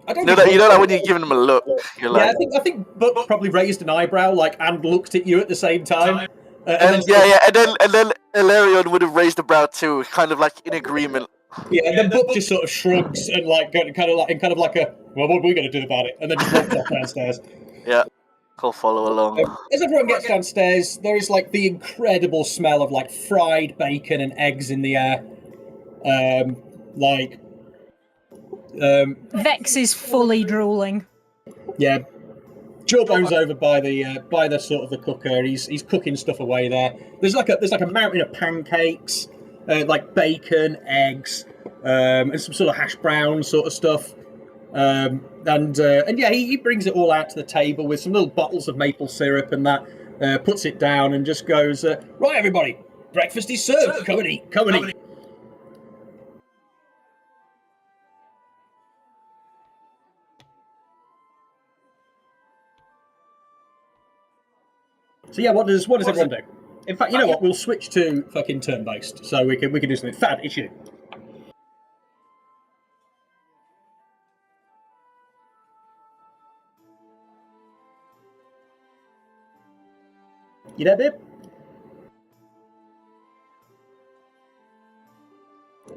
don't You know that when you give him a look, you're like, I think Buck probably raised an eyebrow like and looked at you at the same time. and then Ilarion would have raised a brow too, kind of like in agreement. Yeah, and then Buck just sort of shrugs and like kind of like a well, what are we going to do about it? And then just walks off downstairs. Yeah, he'll follow along. As everyone gets downstairs, there is like the incredible smell of like fried bacon and eggs in the air. Vex is fully drooling. Yeah, Jawbone's over by the sort of the cooker. He's cooking stuff away there. There's like a mountain of pancakes, like bacon, eggs, and some sort of hash brown sort of stuff. And yeah, he brings it all out to the table with some little bottles of maple syrup and that. Puts it down and just goes, right, everybody, breakfast is served. Come and eat. Come and eat. So yeah, what does everyone do? In fact, you know what? We'll switch to fucking turn-based, so we can do something. Thad, it's you. You there, babe?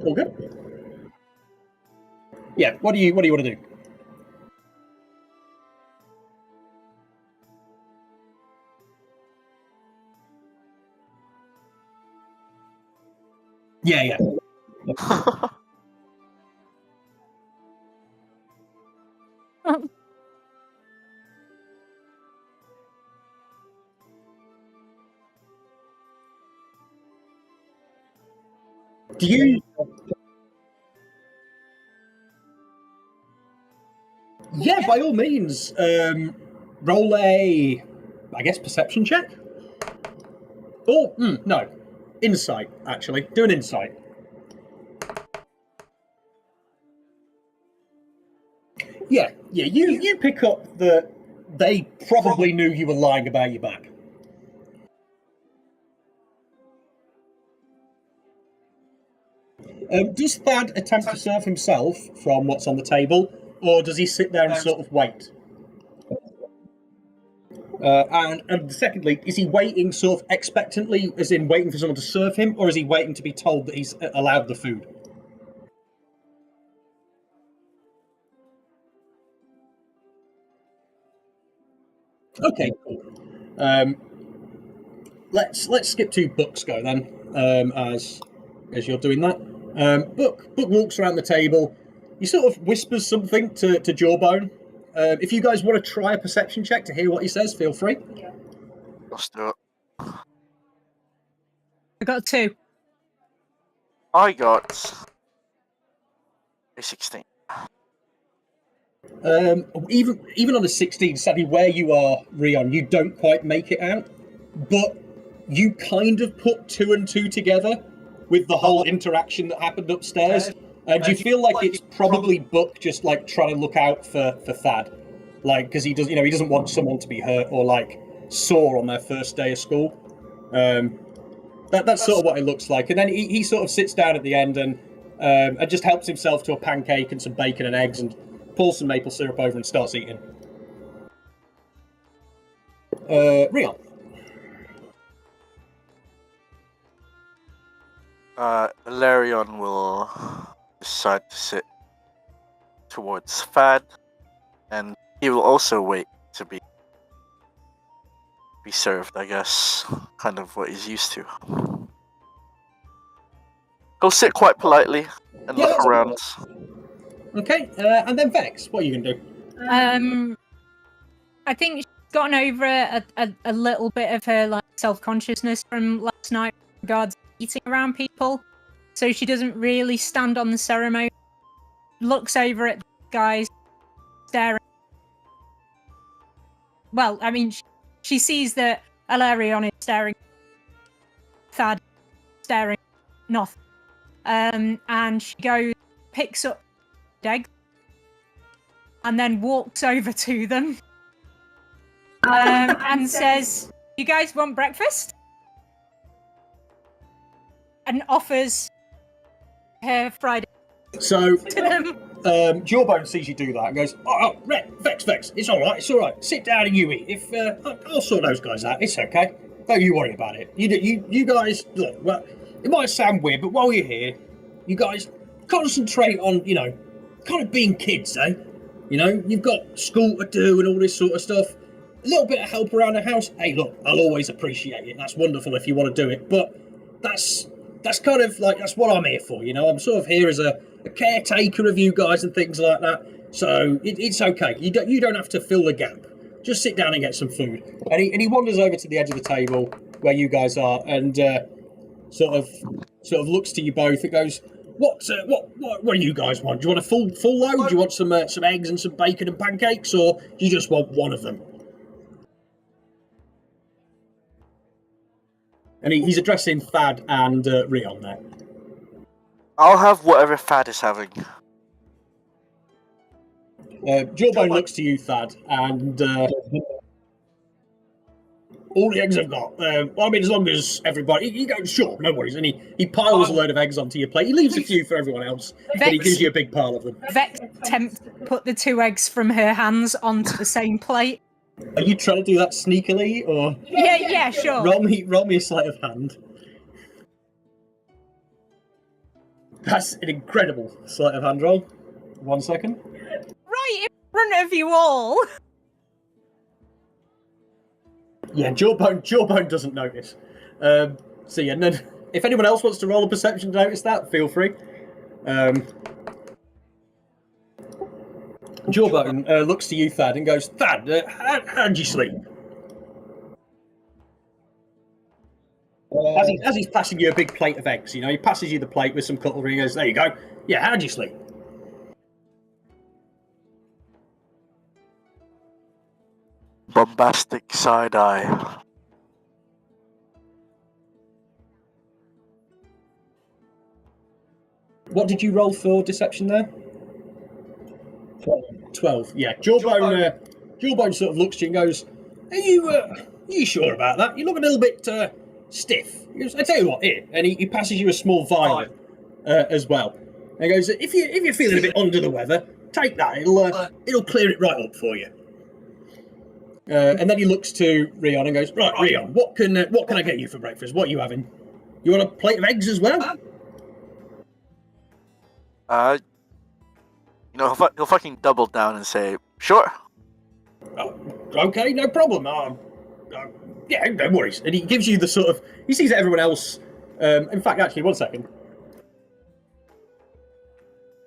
All good. Yeah. What do you want to do? Yeah. Do you? Yeah, by all means. Roll a, I guess, perception check. Oh, no, insight. Actually, do an insight. Yeah. You pick up that they probably knew you were lying about your back. Does Thad attempt to serve himself from what's on the table, or does he sit there and sort of wait? And secondly, is he waiting sort of expectantly, as in waiting for someone to serve him, or is he waiting to be told that he's allowed the food? Okay, cool. Let's skip to Book's go then, as you're doing that. Book walks around the table. He sort of whispers something to Jawbone. If you guys want to try a perception check to hear what he says, feel free. Let's do it. I got 2. I got a 16. Even on a 16, sadly, where you are, Rion, you don't quite make it out, but you kind of put two and two together with the whole interaction that happened upstairs, and you feel like it's probably Buck just like trying to look out for Thad, like because he doesn't want someone to be hurt or like sore on their first day of school. That's sort of what it looks like, and then he sort of sits down at the end and just helps himself to a pancake and some bacon and eggs and pulls some maple syrup over and starts eating. Rion. Ilarion will decide to sit towards Thad, and he will also wait to be served, I guess. Kind of what he's used to. He'll sit quite politely and look around. Okay, and then Vex, what are you gonna do? I think she's gotten over a little bit of her like self-consciousness from last night in regards to eating around people, so she doesn't really stand on the ceremony. Looks over at the guys, staring. Well, I mean, she sees that Ilarion is staring, Thad staring, nothing, and she goes, picks up eggs, and then walks over to them, and says, "You guys want breakfast?" And offers her fried eggs So to them. Jawbone sees you do that and goes, "Oh, Vex, it's all right. Sit down and you eat. If I'll sort those guys out. It's okay. Don't you worry about it. You guys look. Well, it might sound weird, but while you're here, you guys concentrate on kind of being kids, eh? You've got school to do and all this sort of stuff. A little bit of help around the house. Hey, look, I'll always appreciate it. That's wonderful if you want to do it. But that's kind of like that's what I'm here for. I'm sort of here as a caretaker of you guys and things like that. So it's okay. You don't have to fill the gap. Just sit down and get some food." And he wanders over to the edge of the table where you guys are and sort of looks to you both and goes, What do you guys want? Do you want a full load? Do you want some eggs and some bacon and pancakes, or do you just want one of them? And he's addressing Thad and Rion there. I'll have whatever Thad is having. Jawbone looks to you, Thad, and all the eggs I've got. As long as everybody... He goes, "Sure, no worries." And he piles a load of eggs onto your plate. He leaves a few for everyone else, but he gives you a big pile of them. Vex attempts to put the 2 eggs from her hands onto the same plate. Are you trying to do that sneakily, or... Yeah, sure. Roll me a sleight of hand. That's an incredible sleight of hand roll. 1 second. Right in front of you all. Yeah, Jawbone doesn't notice. And then if anyone else wants to roll a perception to notice that, feel free. Jawbone looks to you, Thad, and goes, "Thad, how'd you sleep?" As he's passing you a big plate of eggs, he passes you the plate with some cutlery and goes, "There you go. Yeah, how'd you sleep?" Bombastic side eye. What did you roll for deception there? 12. Yeah. Jawbone sort of looks to you and goes, Are you sure about that? You look a little bit stiff. He goes, "I tell you what, here." And he passes you a small vial as well. And he goes, if you're feeling a bit under the weather, take that. It'll clear it right up for you. And then he looks to Rion and goes, "Right, Rion, what can I get you for breakfast? What are you having? You want a plate of eggs as well?" He'll fucking double down and say, "Sure." "Oh, okay, no problem. Yeah, no worries." And he gives you the sort of... He sees that everyone else... in fact, actually, 1 second.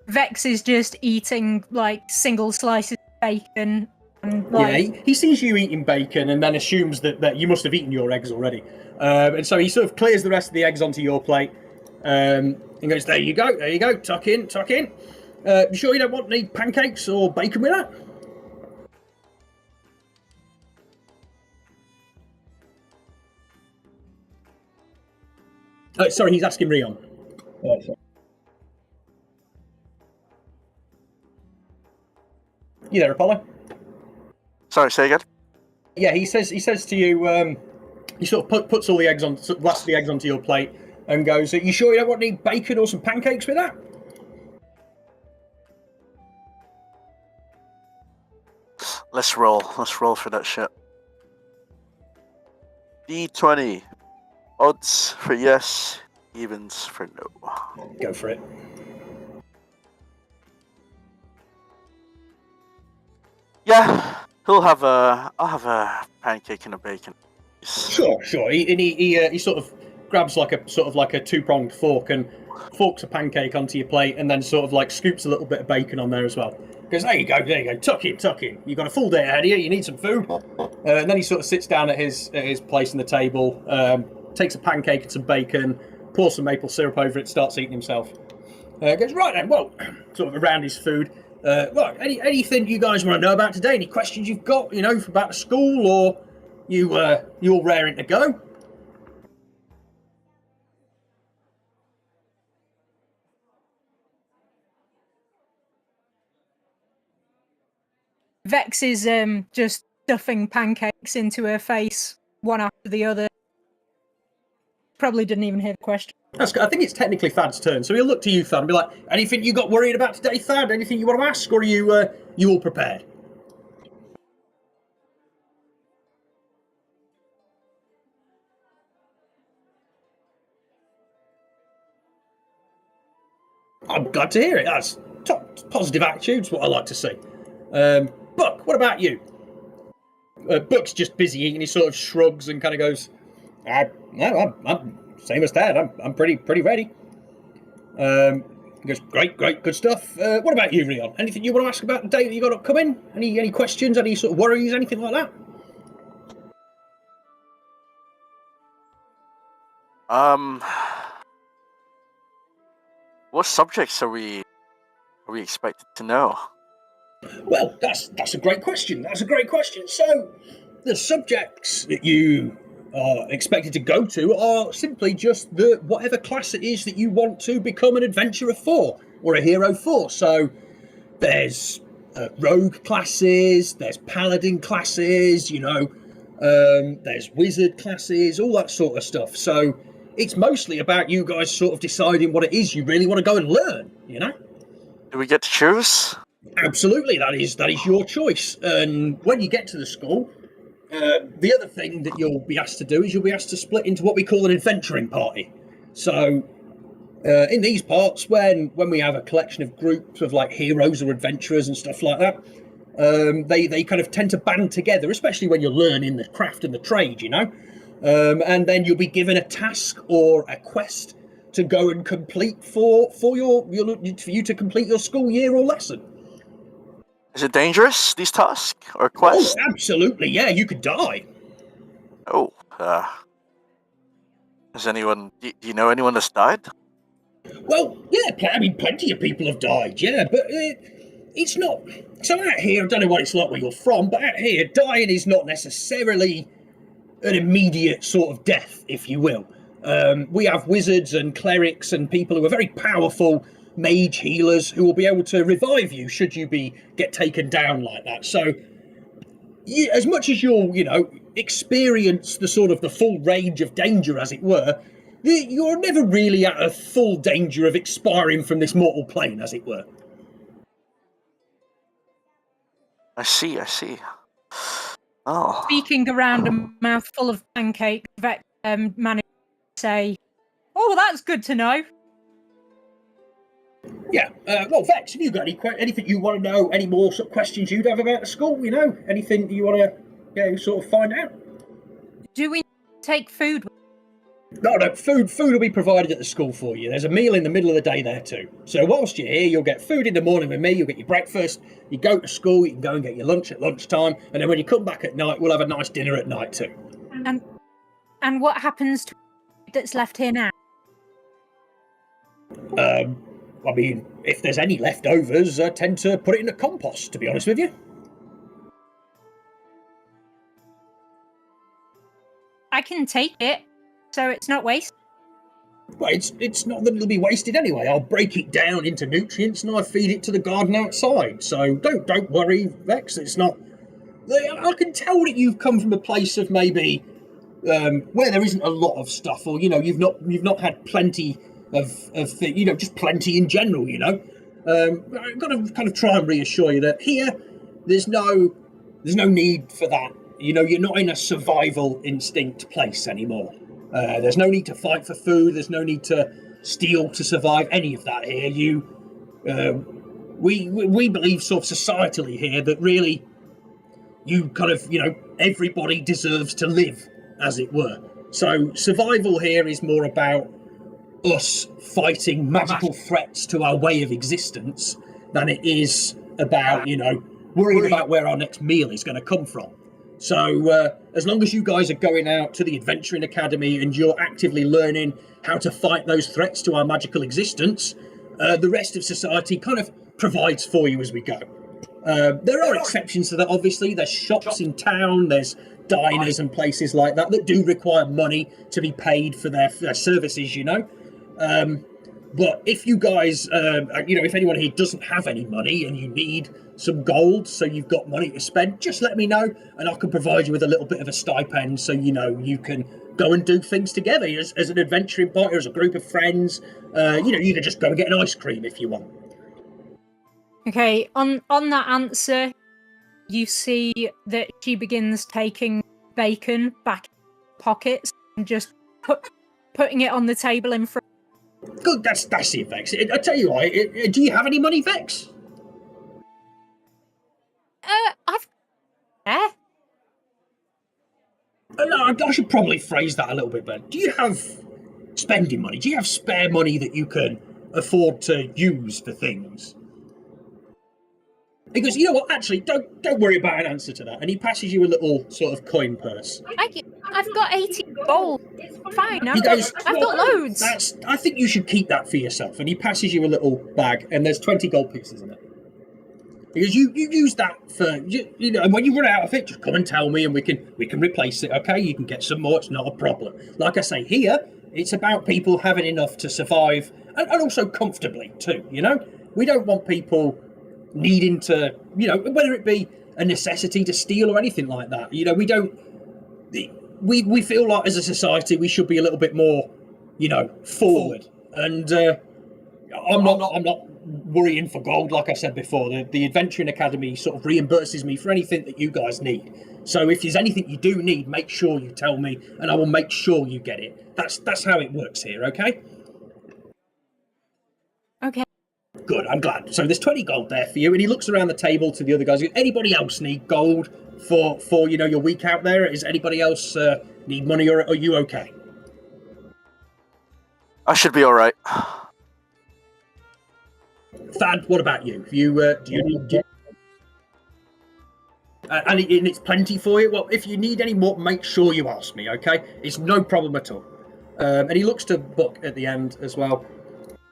Vex is just eating, like, single slices of bacon. And, Yeah, he sees you eating bacon and then assumes that you must have eaten your eggs already. And so he sort of clears the rest of the eggs onto your plate, He goes, there you go, tuck in. You sure you don't want any pancakes or bacon with that? Sorry, he's asking Rion. Sorry. You there, Apollo? Sorry, say again? Yeah, he says to you, he sort of puts all the eggs on, blasts the eggs onto your plate, and goes, you sure you don't want any bacon or some pancakes with that? Let's roll for that shit. D20. Odds for yes, evens for no. Go for it. Yeah, I'll have a pancake and a bacon. Sure. He sort of grabs like a two-pronged fork and forks a pancake onto your plate, and then sort of like scoops a little bit of bacon on there as well. Goes, there you go, tuck in. You've got a full day ahead of you. You need some food. And then he sort of sits down at his place in the table, takes a pancake and some bacon, pours some maple syrup over it, starts eating himself. Goes, right then. Well, sort of around his food. Right, anything you guys want to know about today? Any questions you've got, about the school, or you all raring to go? Vex is just stuffing pancakes into her face, one after the other. Probably didn't even hear the question. I think it's technically Thad's turn, so he'll look to you, Thad, and be like, anything you got worried about today, Thad? Anything you want to ask, or are you all prepared? I'm glad to hear it. That's positive attitude's what I like to see. Buck, what about you? Buck's just busy eating. He sort of shrugs and kind of goes, "No, I'm same as Dad. I'm pretty ready." He goes, "Great, good stuff. What about you, Rion? Anything you want to ask about the day that you got upcoming? Any questions? Any sort of worries? Anything like that?" What subjects are we expected to know? Well, that's a great question. So, the subjects that you are expected to go to are simply just whatever class it is that you want to become an adventurer for, or a hero for. So, there's rogue classes, there's paladin classes, there's wizard classes, all that sort of stuff. So, it's mostly about you guys sort of deciding what it is you really want to go and learn, Do we get to choose? Absolutely, that is your choice. And when you get to the school, the other thing that you'll be asked to do is you'll be asked to split into what we call an adventuring party. So, in these parts, when we have a collection of groups of like heroes or adventurers and stuff like that, they kind of tend to band together, especially when you're learning the craft and the trade, and then you'll be given a task or a quest to go and complete for you to complete your school year or lesson. Is it dangerous, these tasks or quests? Oh, absolutely, yeah, you could die. Oh, has anyone? Do you know anyone that's died? Well, yeah, I mean, plenty of people have died, yeah, but it's not. So out here, I don't know what it's like where you're from, but out here, dying is not necessarily an immediate sort of death, if you will. We have wizards and clerics and people who are very powerful mage healers who will be able to revive you should you get taken down like that. So, as much as you'll, experience the sort of the full range of danger, as it were, you're never really at a full danger of expiring from this mortal plane, as it were. I see. Oh. Speaking around a mouthful of pancake, Vex managed to say, "Oh, well, that's good to know." Yeah. Well, Vex, have you got anything you want to know? Any more sort of questions you'd have about the school? Anything you want to sort of find out? Do we take food? No. Food will be provided at the school for you. There's a meal in the middle of the day there too. So whilst you're here, you'll get food in the morning with me. You'll get your breakfast. You go to school. You can go and get your lunch at lunchtime. And then when you come back at night, we'll have a nice dinner at night too. And what happens to that's left here now? I mean, if there's any leftovers, I tend to put it in the compost, to be honest with you. I can take it, so it's not waste. Well, it's not that it'll be wasted anyway. I'll break it down into nutrients and I feed it to the garden outside. So don't worry, Vex. It's not. I can tell that you've come from a place of maybe where there isn't a lot of stuff, or you've not had plenty of just plenty in general. I've got to kind of try and reassure you that here there's no need for that. You're not in a survival instinct place anymore. There's no need to fight for food. There's no need to steal to survive. Any of that here. We believe sort of societally here that really you kind of everybody deserves to live, as it were. So survival here is more about us fighting magical threats to our way of existence than it is about worrying about where our next meal is going to come from. So as long as you guys are going out to the Adventuring Academy and you're actively learning how to fight those threats to our magical existence, the rest of society kind of provides for you as we go. There are exceptions to that, obviously. There's shops in town, there's diners and places like that do require money to be paid for their services, But if you guys, if anyone here doesn't have any money and you need some gold so you've got money to spend, just let me know and I can provide you with a little bit of a stipend so you can go and do things together as an adventuring party or as a group of friends. You can just go and get an ice cream if you want. Okay, on that answer, you see that she begins taking bacon back in her pockets and just putting it on the table in front. Good, that's it, Vex. I tell you what, do you have any money, Vex? Yeah. I should probably phrase that a little bit better. Do you have spending money? Do you have spare money that you can afford to use for things? He goes, you know what, actually, don't worry about an answer to that. And he passes you a little sort of coin purse. I've got 80 gold. It's fine. I've got loads. I think you should keep that for yourself. And he passes you a little bag, and there's 20 gold pieces in it. Because you use that for, and when you run out of it, just come and tell me, and we can replace it, okay? You can get some more, it's not a problem. Like I say, here, it's about people having enough to survive, and also comfortably, too, We don't want people needing to, whether it be a necessity to steal or anything like that. We don't. We feel like as a society we should be a little bit more, forward. And I'm not worrying for gold, like I said before. The Adventuring Academy sort of reimburses me for anything that you guys need. So if there's anything you do need, make sure you tell me, and I will make sure you get it. That's how it works here, okay? Okay. Good, I'm glad. So there's 20 gold there for you, and he looks around the table to the other guys. Anybody else need gold for your week out there? Is anybody else need money, or are you okay? I should be all right. Thad, what about you? Do you need? And it's plenty for you. Well, if you need any more, make sure you ask me. Okay, it's no problem at all. And he looks to Buck at the end as well.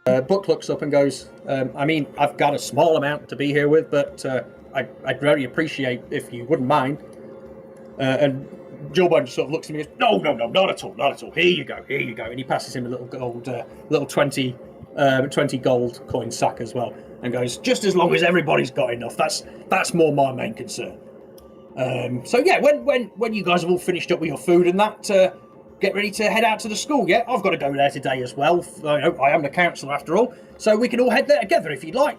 Buck looks up and goes, I've got a small amount to be here with, but I'd very appreciate if you wouldn't mind. And Jawbone just sort of looks at me and goes, no, not at all. Here you go. And he passes him a little gold, little 20 gold coin sack as well, and goes, just as long as everybody's got enough, that's more my main concern. So yeah, when you guys have all finished up with your food and that, get ready to head out to the school, yeah? I've got to go there today as well. I am the counsellor after all, so we can all head there together if you'd like.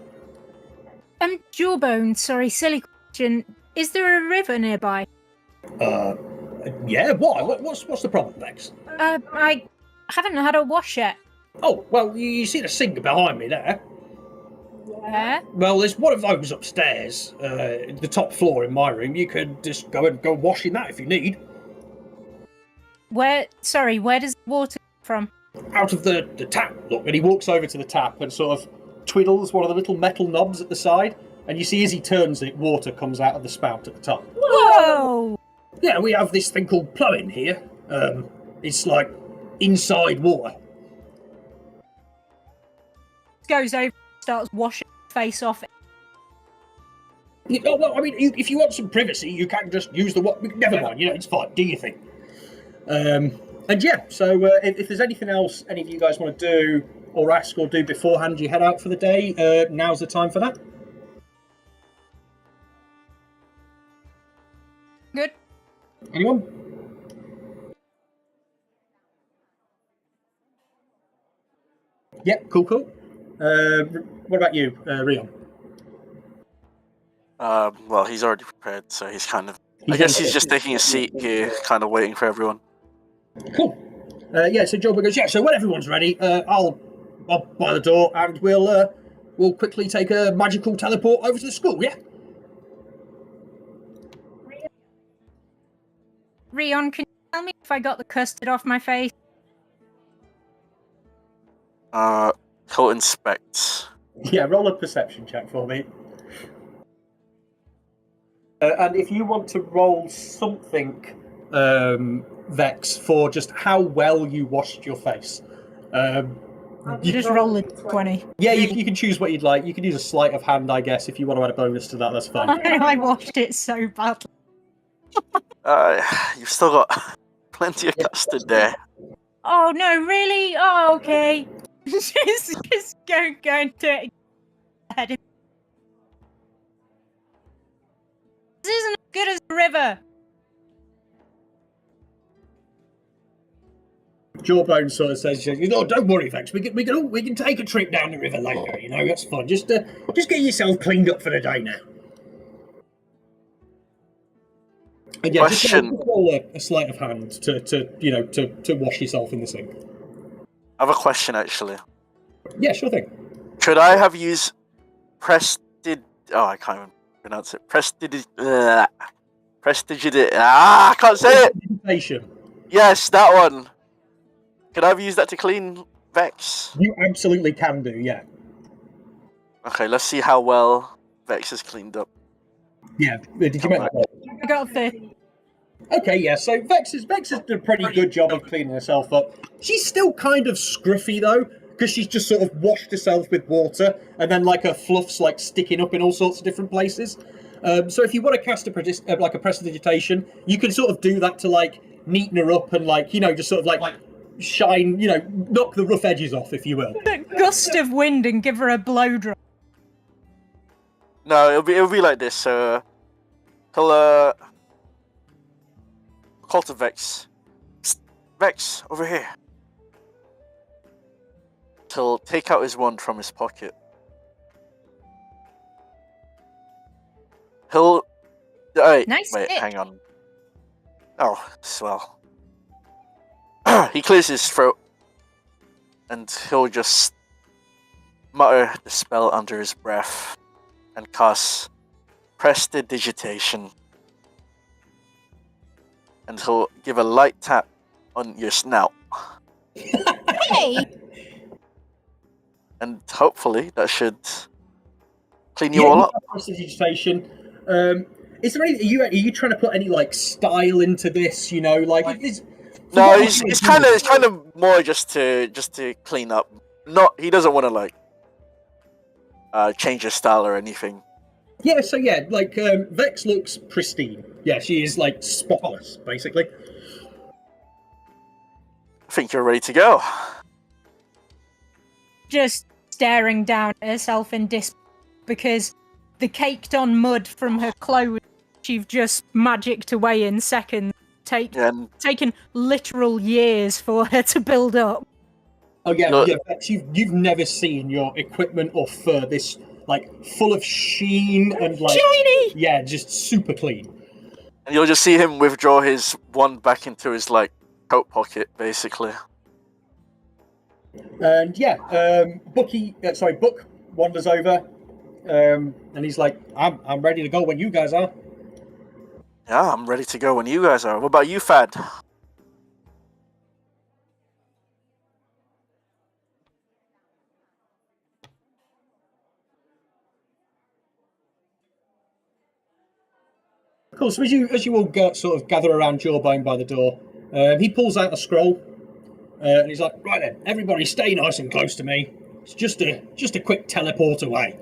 Jawbone, sorry, silly question. Is there a river nearby? Yeah, why? What's the problem, Vex? I haven't had a wash yet. Oh, well, you see the sink behind me there? Yeah? Well, there's one of those upstairs, the top floor in my room. You could just go wash in that if you need. Where does water come from? Out of the tap, look. And he walks over to the tap and sort of twiddles one of the little metal knobs at the side, and you see as he turns it, water comes out of the spout at the top. Whoa! Yeah, we have this thing called plumbing here. It's like inside water. goes over, starts washing his face off. Well, I mean, if you want some privacy, you can just use the what. Never mind, it's fine. Do your thing. And yeah, so if there's anything else any of you guys want to do or ask or do beforehand you head out for the day, now's the time for that. Good. Anyone? Yeah, cool. What about you, Rion? Well, he's already prepared, so he's kind of... I guess he's just taking a seat here, kind of waiting for everyone. Cool. Yeah, so Joe goes, yeah, so when everyone's ready, I'll by the door and we'll quickly take a magical teleport over to the school, yeah? Rion, can you tell me if I got the custard off my face? He'll inspect. Yeah, roll a perception check for me. And if you want to roll something, Vex, for just how well you washed your face. You just roll a 20. Yeah, you can choose what you'd like. You can use a sleight of hand, I guess, if you want to add a bonus to that, that's fine. I washed it so badly. You've still got plenty of custard there. Oh, no, really? Oh, okay. just going to head in. This isn't as good as the river. Jawbone sort of says, don't worry, Vex. We can take a trip down the river later. That's fun. Just get yourself cleaned up for the day now. And yeah, Question. just roll a sleight of hand to wash yourself in the sink. I have a question, actually. Yeah, sure thing. Could I have used I can't even pronounce it. I can't say it! Prestidigitation. Yes, that one. Could I have used that to clean Vex? You absolutely can do, yeah. Okay, let's see how well Vex is cleaned up. Yeah, did you make that? I got 30. Okay, yeah, so Vex has done a pretty good job of cleaning herself up. She's still kind of scruffy, though, because she's just sort of washed herself with water, and then, her fluff's, sticking up in all sorts of different places. So if you want to cast a prestidigitation, you can sort of do that to, neaten her up and, just sort of, shine, knock the rough edges off, if you will. A gust of wind and give her a blow dry. No, it'll be like this. So he'll call to Vex. Psst, Vex, over here. He'll take out his wand from his pocket. He'll wait, Nice hit. hang on. Oh, swell. He clears his throat, and he'll just mutter the spell under his breath and cast Prestidigitation. And he'll give a light tap on your snout. Hey! And hopefully that should clean you all up. Prestidigitation. Is there any? Are you trying to put any style into this? No, it's kind of more just to clean up. He doesn't want to change his style or anything. Yeah, so Vex looks pristine. Yeah, she is spotless, basically. I think you're ready to go. Just staring down at herself in disbelief because the caked on mud from her clothes you've just magicked away in seconds. Taken literal years for her to build up. Oh yeah, Vex, you've never seen your equipment or fur this full of sheen and shiny. Yeah, just super clean. And you'll just see him withdraw his wand back into his coat pocket, basically. And yeah, Book wanders over, and he's like, "I'm ready to go when you guys are." Yeah, I'm ready to go when you guys are. What about you, Fad? Cool. So as you all sort of gather around Jawbone by the door, he pulls out a scroll, and he's like, "Right then, everybody, stay nice and close to me. It's just a quick teleport away.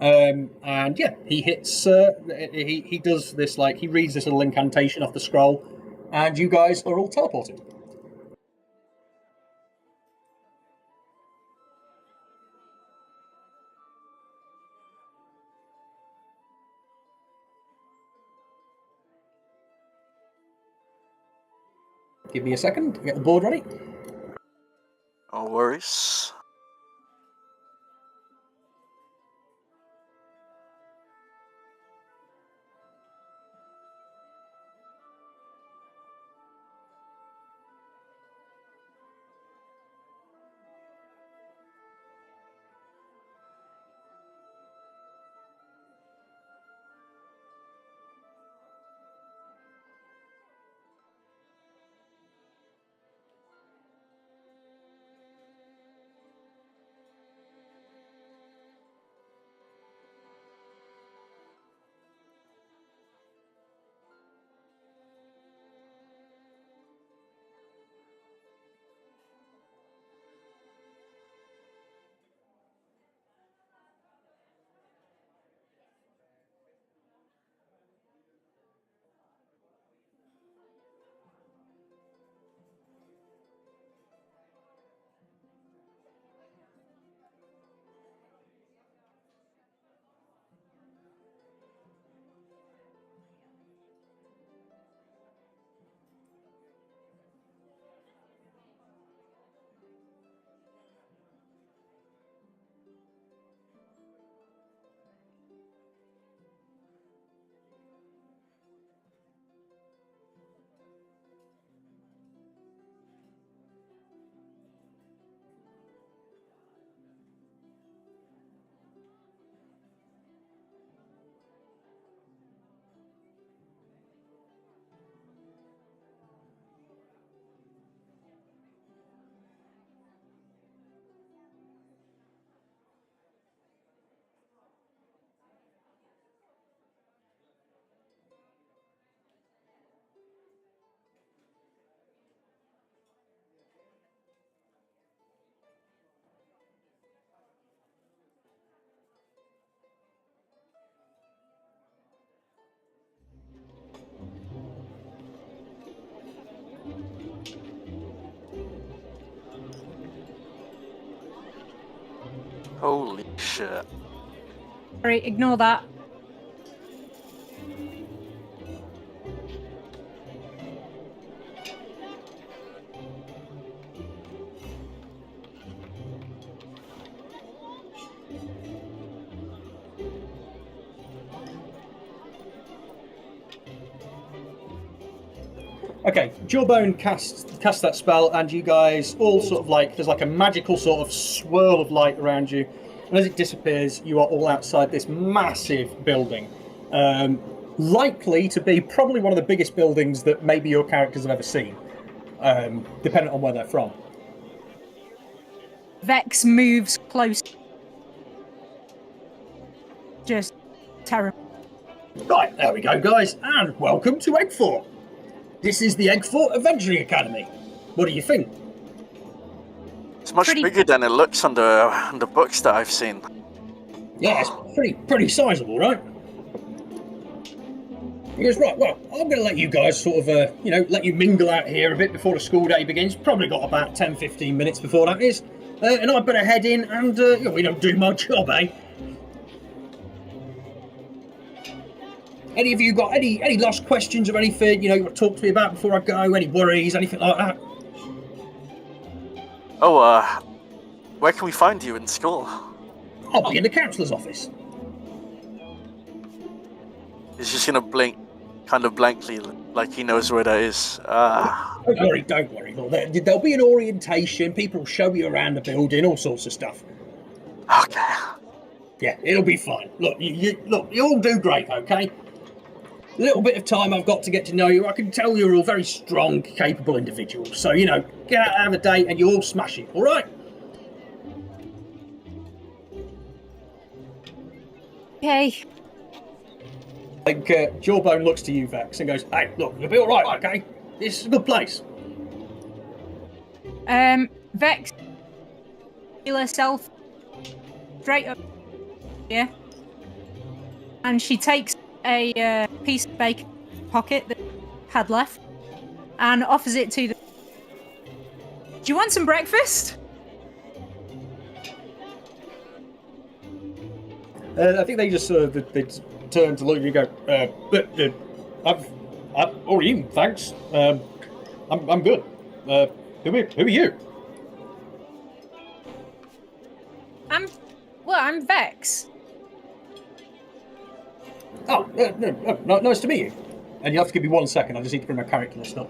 And yeah, he hits. He does this, like, he reads this little incantation off the scroll, and you guys are all teleported. Give me a second to get the board ready. No worries. Holy shit. Sorry, ignore that. Okay, Jawbone casts that spell, and you guys all sort of, like, there's like a magical sort of swirl of light around you, and as it disappears, you are all outside this massive building. Likely to be probably one of the biggest buildings that maybe your characters have ever seen, depending on where they're from. Vex moves close. Just terrible. Right, there we go, guys, and welcome to Aguefort. This is the Aguefort Adventuring Academy. What do you think? It's much bigger than it looks on the books that I've seen. Yeah, it's pretty sizable, right? He goes, right, well, I'm going to let you guys sort of, let you mingle out here a bit before the school day begins. Probably got about 10-15 minutes before that is. And I better head in and, we don't do my job, eh? Any of you got any last questions or anything, you want to talk to me about before I go? Any worries, anything like that? Oh, where can we find you in school? I'll be in the counsellor's office. He's just gonna blink, kind of blankly, like he knows where that is. Don't worry. Well, there'll be an orientation. People will show you around the building, all sorts of stuff. Okay. Yeah, it'll be fine. Look, you all do great, okay? Little bit of time I've got to get to know you. I can tell you're all very strong, capable individuals. So, get out and have a day and you all smash it, all right? Okay. Like, Jawbone looks to you, Vex, and goes, hey, look, you'll be all right, okay? This is a good place. Vex, heal herself straight up here, and she takes a piece of bacon pocket that had left and offers it to them. Do you want some breakfast? I think they just they turn to look at you and go, I've already eaten, thanks. I'm good. Who are you? I'm Vex. Oh, no, nice to meet you. And you have to give me 1 second. I just need to bring my character list up.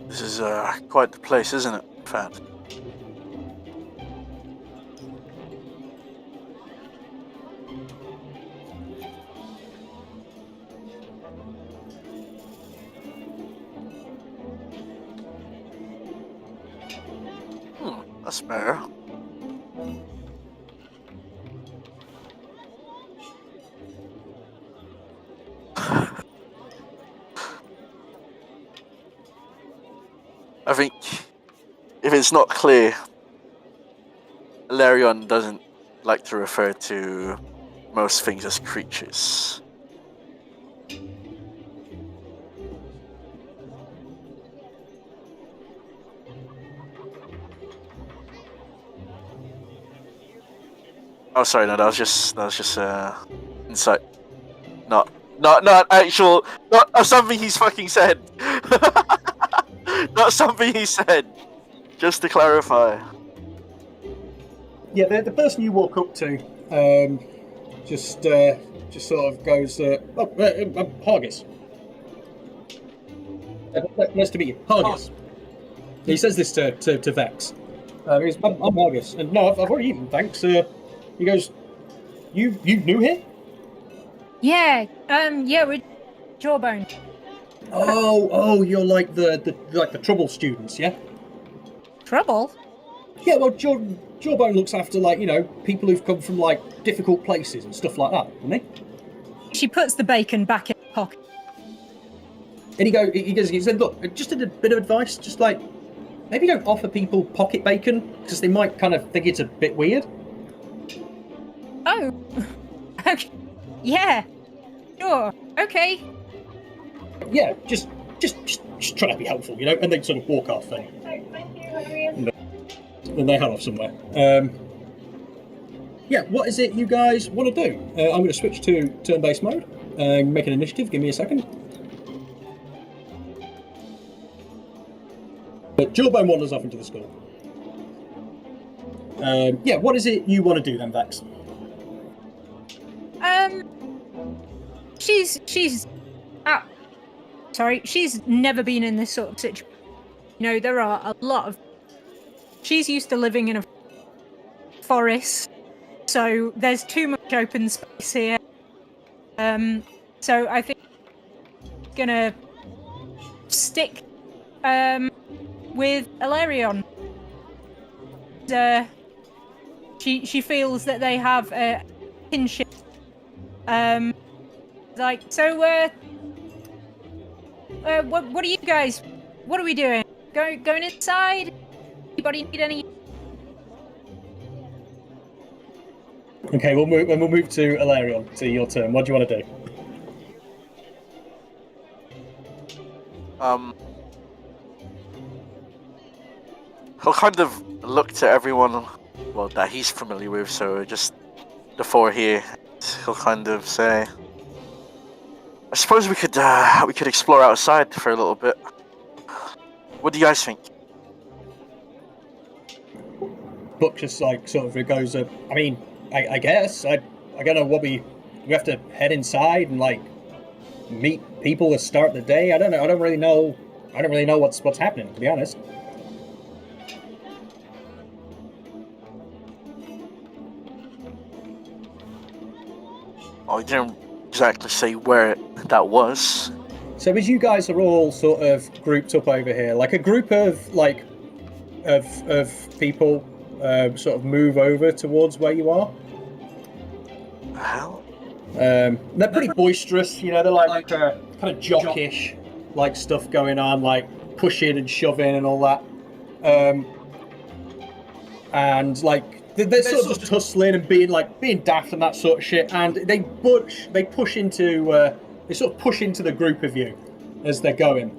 This is quite the place, isn't it, Fat? That's better. I think if it's not clear, Larion doesn't like to refer to most things as creatures. Oh, sorry, no, that was just insight, not actual, not something he's fucking said. Not something he said. Just to clarify. Yeah, the person you walk up to, just sort of goes, I'm Hargis. Nice to meet you, Hargis. He says this to Vex. He goes, I'm Hargis, and no, I've already eaten, thanks. He goes, you new here? Yeah, we're Jawbone. Oh, you're like the trouble students, yeah? Trouble? Yeah, well, Jawbone looks after, like, you know, people who've come from, like, difficult places and stuff like that, doesn't he? She puts the bacon back in her pocket. And he said, look, just a bit of advice, just like, maybe don't offer people pocket bacon, because they might kind of think it's a bit weird. Oh, okay. Yeah, sure, okay. Yeah, just try to be helpful, you know, and they sort of walk off and they head off somewhere. Yeah, what is it you guys want to do? I'm going to switch to turn-based mode and make an initiative. Give me a second. Jawbone wanders off into the school. Yeah, what is it you want to do then, Vex? She's never been in this sort of situation. You know, there are a lot of... She's used to living in a forest, so there's too much open space here. So I think I'm gonna stick with Ilarion. She feels that they have a kinship. Like, so what are you guys? What are we doing? Going inside? Anybody need any? Okay, we'll move to Ilarion. To your turn. What do you want to do? He'll kind of look to everyone, well, that he's familiar with. So just before he'll kind of say, I suppose we could explore outside for a little bit. What do you guys think? Buck just like sort of goes. I mean, I guess I don't know what we have to head inside and like meet people to start the day. I don't know. I don't really know what's happening, to be honest. Oh, he didn't exactly say where that was. So as you guys are all sort of grouped up over here, like a group of of people sort of move over towards where you are. The hell? They're pretty boisterous, you know. They're like kind of jockish, like stuff going on, like pushing and shoving and all that. And like they're sort of just tussling and being daft and that sort of shit. And they push into they sort of push into the group of you as they're going.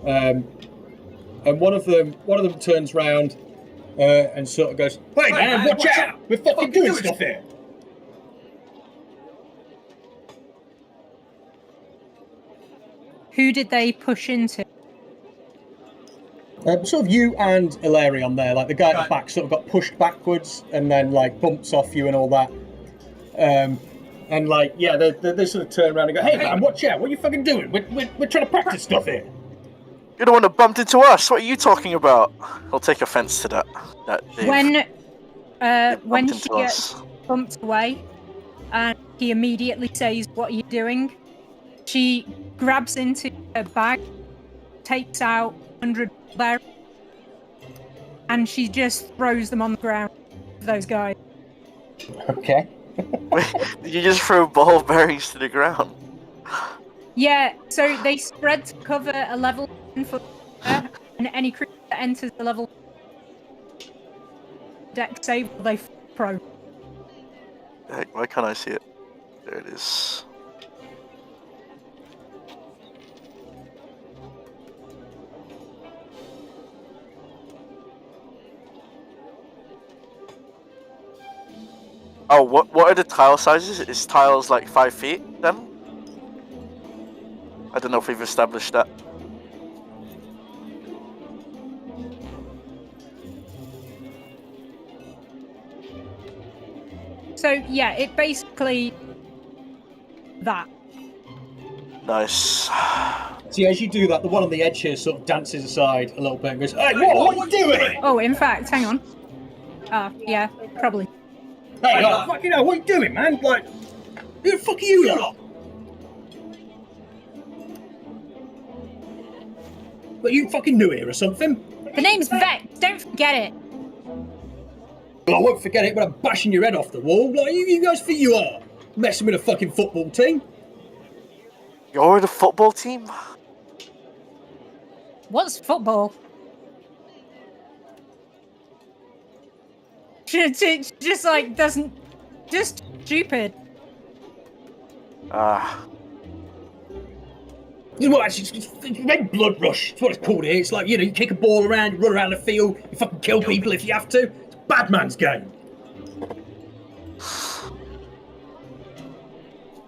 And one of them turns round and sort of goes, "Hey man, watch out! We're fucking doing stuff here." Who did they push into? Sort of you and Ilarion there, like the guy at the back sort of got pushed backwards and then like bumps off you and all that. And like, yeah, they sort of turn around and go, "Hey man, watch out! What are you fucking doing? We're trying to practice stuff here." You're the one that bumped into us. What are you talking about? I'll take offense to that. When she gets bumped away, and he immediately says, "What are you doing?" She grabs into her bag, takes out 100 berries, and she just throws them on the ground for those guys. Okay. Wait, did you just throw ball berries to the ground? Yeah, so they spread to cover a level 1 foot, and any creature that enters the level deck save, they pro. Heck, why can't I see it? There it is. Oh, what are the tile sizes? Is tiles like 5 feet then? I don't know if we've established that. So yeah, it basically that. Nice. See, as you do that, the one on the edge here sort of dances aside a little bit and goes, "Hey, what are you doing?" Oh, in fact, hang on. Yeah, probably. "Hey, fucking hell, what are you doing, man? Like, who the fuck are you lot? But you fucking new here or something?" The name's Vex. Don't forget it. "Well, I won't forget it when I'm bashing your head off the wall. Like, you guys think you are? Messing with a fucking football team?" You're the football team? What's football? Just like doesn't. Just stupid. You know what, it's red blood rush. That's what it's called here. It's like, you know, you kick a ball around, you run around the field, you fucking kill people if you have to. It's a bad man's game.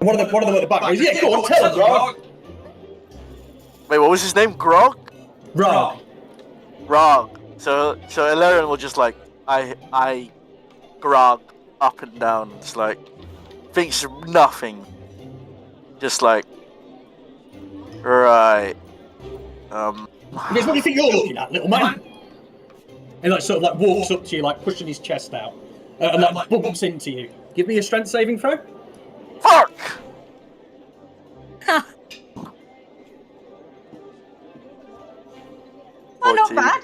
One of them at the back goes, "Yeah, go on, tell him, Grog." Wait, what was his name? Grog? Grog. Grog. So Ilarion will just like, I grog up and down. It's like, thinks nothing. Just like, right. He goes, "What do you think you're looking at, little man?" And like sort of like walks up to you, like pushing his chest out, and like bumps into you. Give me a strength saving throw. Fuck! Oh, not bad.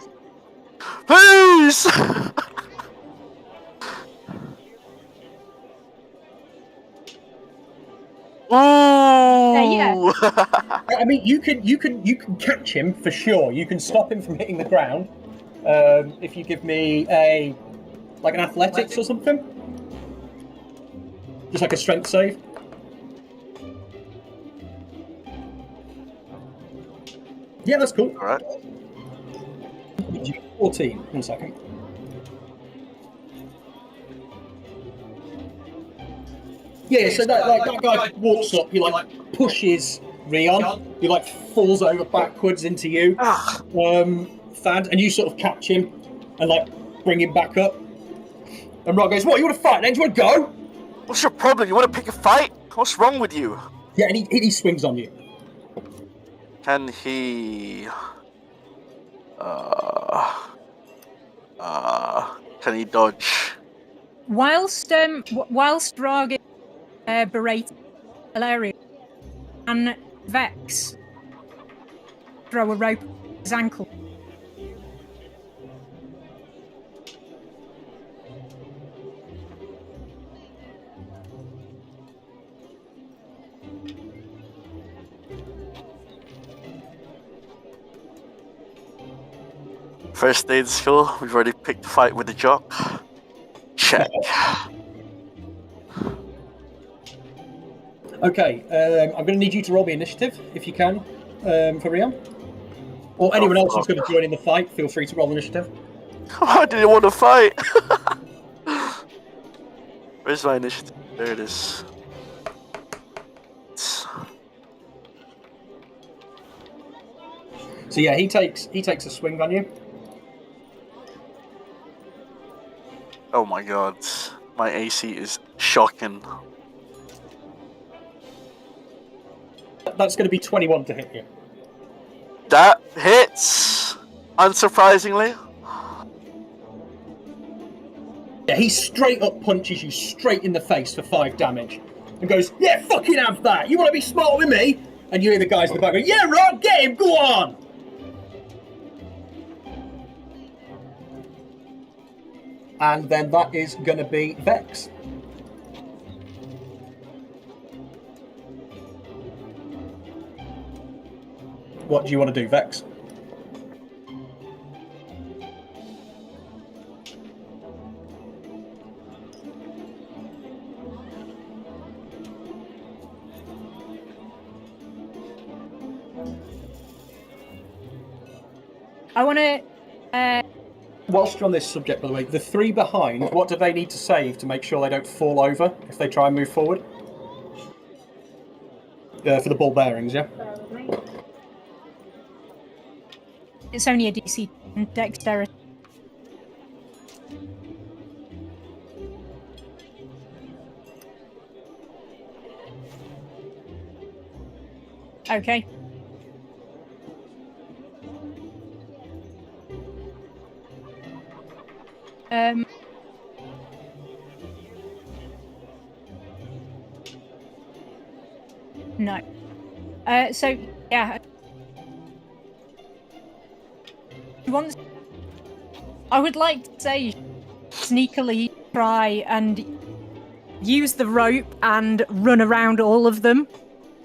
Please! Yeah. Ooh! I mean, you can catch him for sure. You can stop him from hitting the ground if you give me an athletics or something, just like a strength save. Yeah, that's cool. Alright. 14. 1 second. Yeah, so that guy walks up, he like pushes Rion, he like falls over backwards into you, Thad, and you sort of catch him and like bring him back up. And Rod goes, "What, you want to fight then? Do you want to go?" What's your problem? You want to pick a fight? What's wrong with you? Yeah, and he swings on you. Can he... can he dodge? Whilst Rog is berate Hilarion, and Vex throw a rope around his ankle. First aid skill, we've already picked a fight with the jock. Check. Okay, I'm going to need you to roll me initiative, if you can, for Rion. Or anyone else who's going to join in the fight, feel free to roll initiative. I didn't want to fight. Where's my initiative? There it is. So yeah, he takes a swing on you. Oh my god, my AC is shocking. That's going to be 21 to hit you. That hits, unsurprisingly. Yeah, he straight up punches you straight in the face for 5 damage. And goes, yeah, fucking have that. You want to be smart with me? And you hear the guys in the back go, yeah, right, get him, go on. And then that is going to be Vex. What do you want to do, Vex? I want to. Whilst you're on this subject, by the way, the 3 behind, what do they need to save to make sure they don't fall over if they try and move forward? For the ball bearings, yeah? It's only a DC dexterity. Okay. No. So yeah. I would like to say sneakily try and use the rope and run around all of them,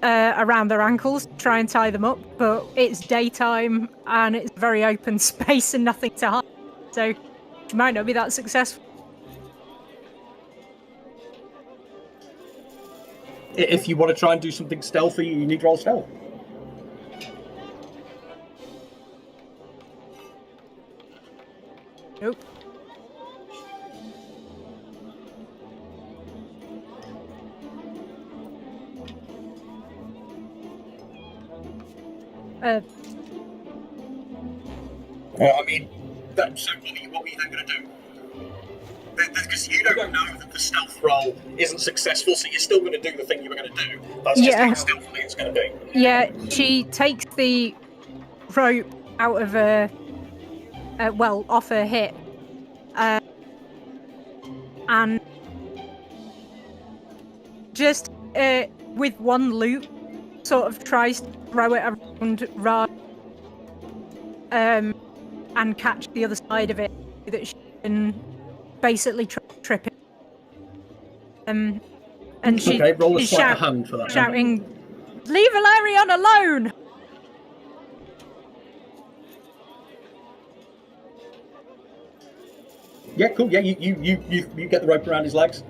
around their ankles, try and tie them up, but it's daytime and it's very open space and nothing to hide, so it might not be that successful. If you want to try and do something stealthy, you need to roll stealth. Nope. I mean, so what were you then going to do? Because you don't know that the stealth roll isn't successful, so you're still going to do the thing you were going to do. That's just how stealthily it's going to be. Yeah, she takes the rope out of her, off her hip, and just with one loop, sort of tries to throw it around Rod, and catch the other side of it, that she can basically trip it. And she roll a is sleight of hand for that. shouting, "Leave Hilarion alone!" Yeah, cool. Yeah, you get the rope around his legs.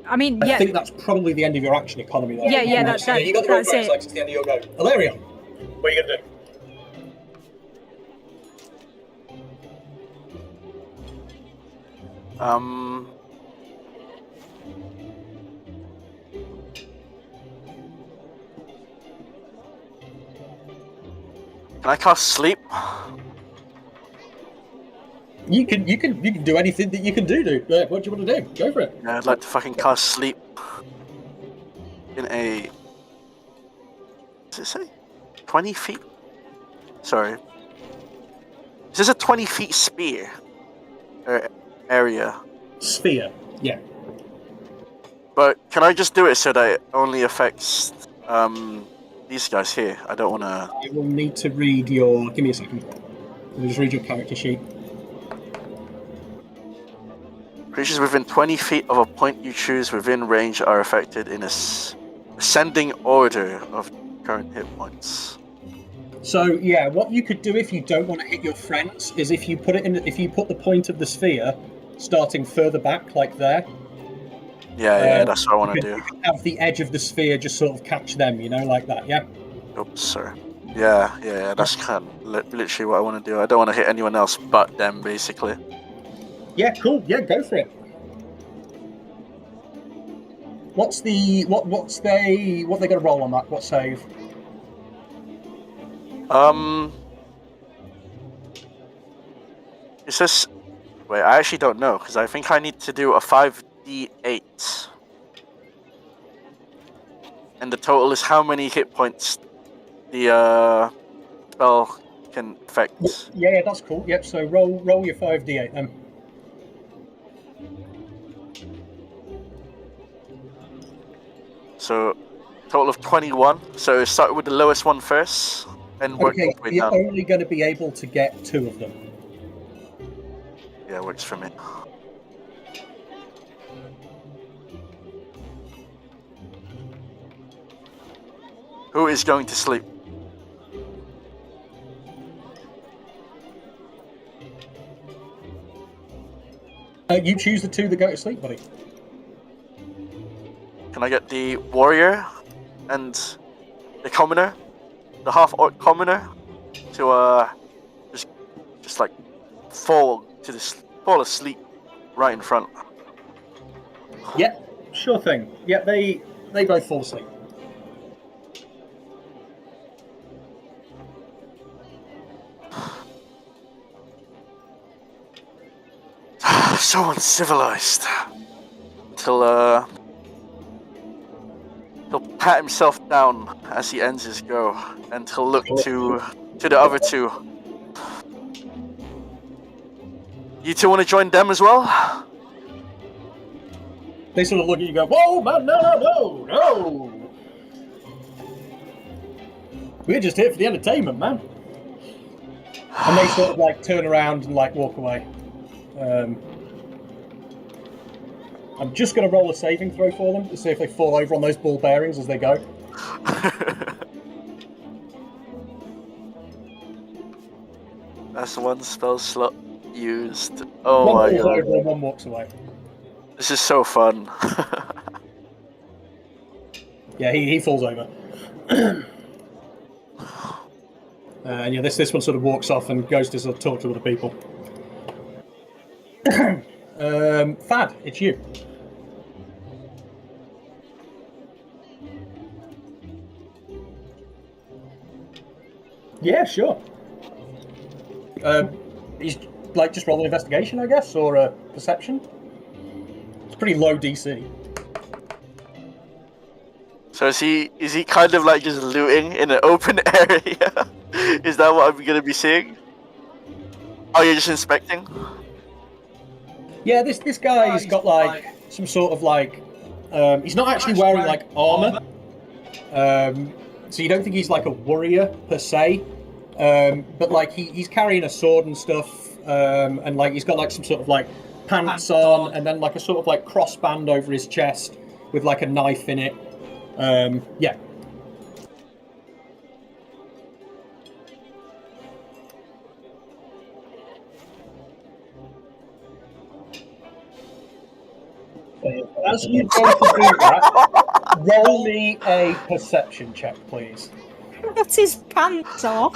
I mean, yeah. I think that's probably the end of your action economy. Though. Yeah, that's you got the rope that's around his it. legs. It's the end of your go. Hilarion, what are you going to do? Can I cast sleep? You can do anything that you can do, dude. What do you want to do? Go for it. Yeah, I'd like to fucking cast sleep. In a... What does it say? 20 feet? Sorry. Is this a 20 feet spear area? Sphere. Yeah. But can I just do it so that it only affects these guys here? I don't want to. I will need to read your. Give me a second. Let me just read your character sheet. Creatures within 20 feet of a point you choose within range are affected in a ascending order of current hit points. So yeah, what you could do if you don't want to hit your friends is if you put the point of the sphere starting further back, like there. Yeah, that's what I want to do. You can have the edge of the sphere just sort of catch them, like that. Yeah. Oops, sorry. Yeah. That's kind of literally what I want to do. I don't want to hit anyone else but them, basically. Yeah, cool. Yeah, go for it. What they got to roll on that? What save? Is this? Wait, I actually don't know because I think I need to do a 5d8, and the total is how many hit points the spell can affect. Yeah, that's cool. Yep. So roll your 5d8 then. So, total of 21. So start with the lowest one first, and work Okay, your way you're down. only going to be able to get 2 of them. Yeah, works for me. Who is going to sleep? You choose the 2 that go to sleep, buddy. Can I get the warrior and the commoner, the half-orc commoner, to just like fall asleep right in front? Yeah, sure thing. Yeah, they both fall asleep. So uncivilized. Till he'll pat himself down as he ends his go, and he'll look to the other 2. You 2 want to join them as well? They sort of look at you and go, "Whoa, man, no! We're just here for the entertainment, man." And they sort of like turn around and like walk away. I'm just going to roll a saving throw for them to see if they fall over on those ball bearings as they go. That's one spell slot used. Oh One my falls god. over and one walks away. This is so fun. Yeah, he falls over. And yeah, this one sort of walks off and goes to sort of talk to other people. Fad, it's you. Yeah, sure. He's like just roll an investigation, I guess, or a perception. It's pretty low DC. So is he kind of like just looting in an open area? Is that what I'm gonna be seeing? Oh, you're just inspecting? Yeah, this guy's got like some sort of like he's not actually wearing like armor. So you don't think he's like a warrior per se. But like he's carrying a sword and stuff, and like he's got like some sort of like pants on, and then like a sort of like crossband over his chest with like a knife in it. Yeah. As you go to do that, roll me a perception check, please. Got his pants off.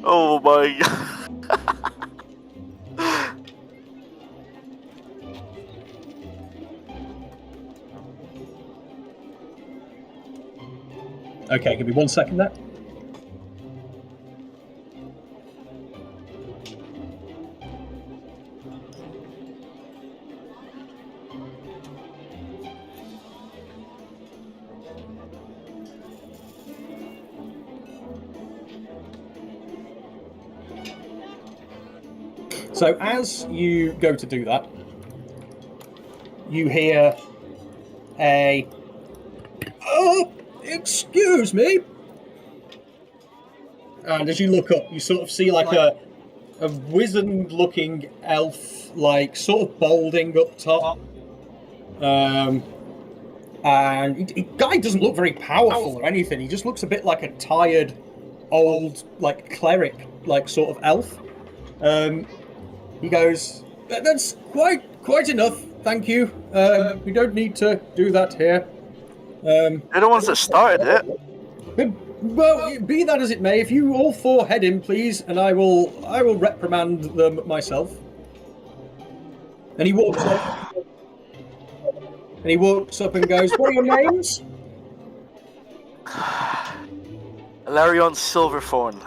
Oh my god. Okay, give me 1 second there. So as you go to do that, you hear a... Oh, excuse me. And as you look up, you sort of see like a wizened-looking elf, like sort of balding up top. And guy doesn't look very powerful or anything. He just looks a bit like a tired, old, like cleric, like sort of elf. He goes, "That's quite enough, thank you. We don't need to do that here." They're the ones that started it. Well, be that as it may, if you all four head in, please, and I will reprimand them myself. And he walks up. And he walks up and goes, "What are your names?" Larion Silverthorn.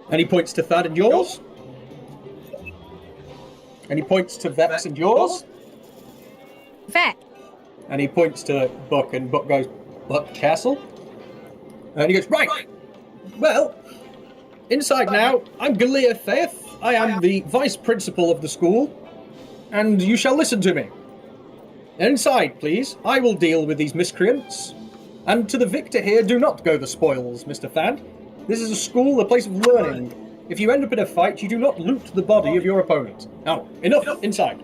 And he points to Thad, "And yours?" And he points to Vex, "And yours?" Vet. And he points to Buck, and Buck goes, "Buck Castle?" And he goes, "Right. Well, inside now, I'm Galia Faith. I am the vice principal of the school, and you shall listen to me. Inside, please. I will deal with these miscreants. And to the victor here, do not go the spoils, Mr. Thad. This is a school, a place of learning. If you end up in a fight, you do not loot the body of your opponent. Now, enough. Inside."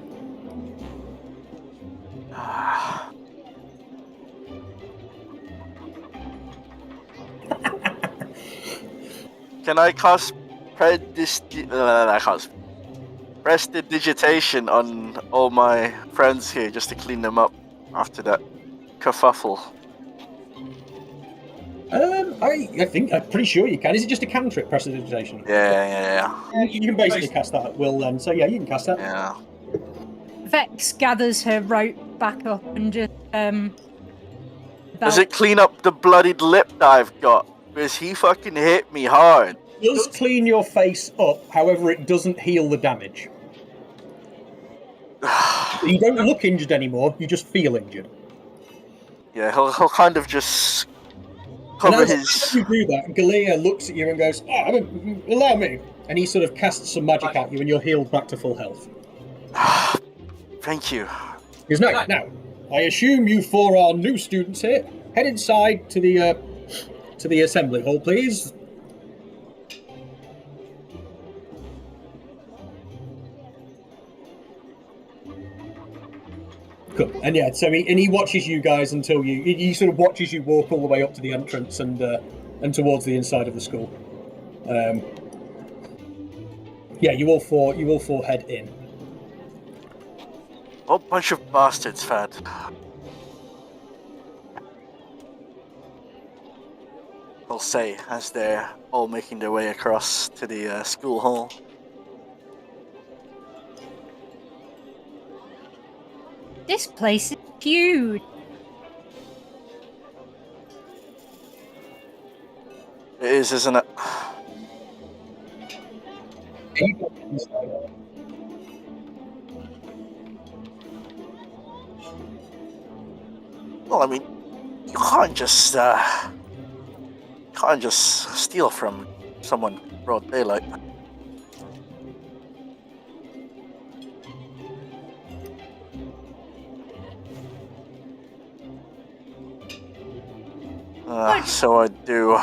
Can I cast prestidigitation on all my friends here just to clean them up after that kerfuffle? I'm pretty sure you can. Is it just a cantrip, prestidigitation? Yeah. You can basically cast that at will then. So yeah, you can cast that. Yeah. Vex gathers her rope back up and just Does it clean up the bloodied lip that I've got? Because he fucking hit me hard. It does clean your face up, however, it doesn't heal the damage. You don't look injured anymore, you just feel injured. Yeah, he'll kind of just cover and his... as you do that, Galia looks at you and goes, "Allow me." And he sort of casts some magic at you and you're healed back to full health. Thank you. He goes, now, I assume you four are new students here. Head inside to the assembly hall, please. Cool. And yeah, so he watches you guys until he sort of watches you walk all the way up to the entrance and towards the inside of the school. Yeah, you all four head in. Oh, bunch of bastards, Fad. I'll say as they're all making their way across to the school hall. This place is huge. It is, isn't it? Well, I mean, you can't just steal from someone broad daylight. So I do.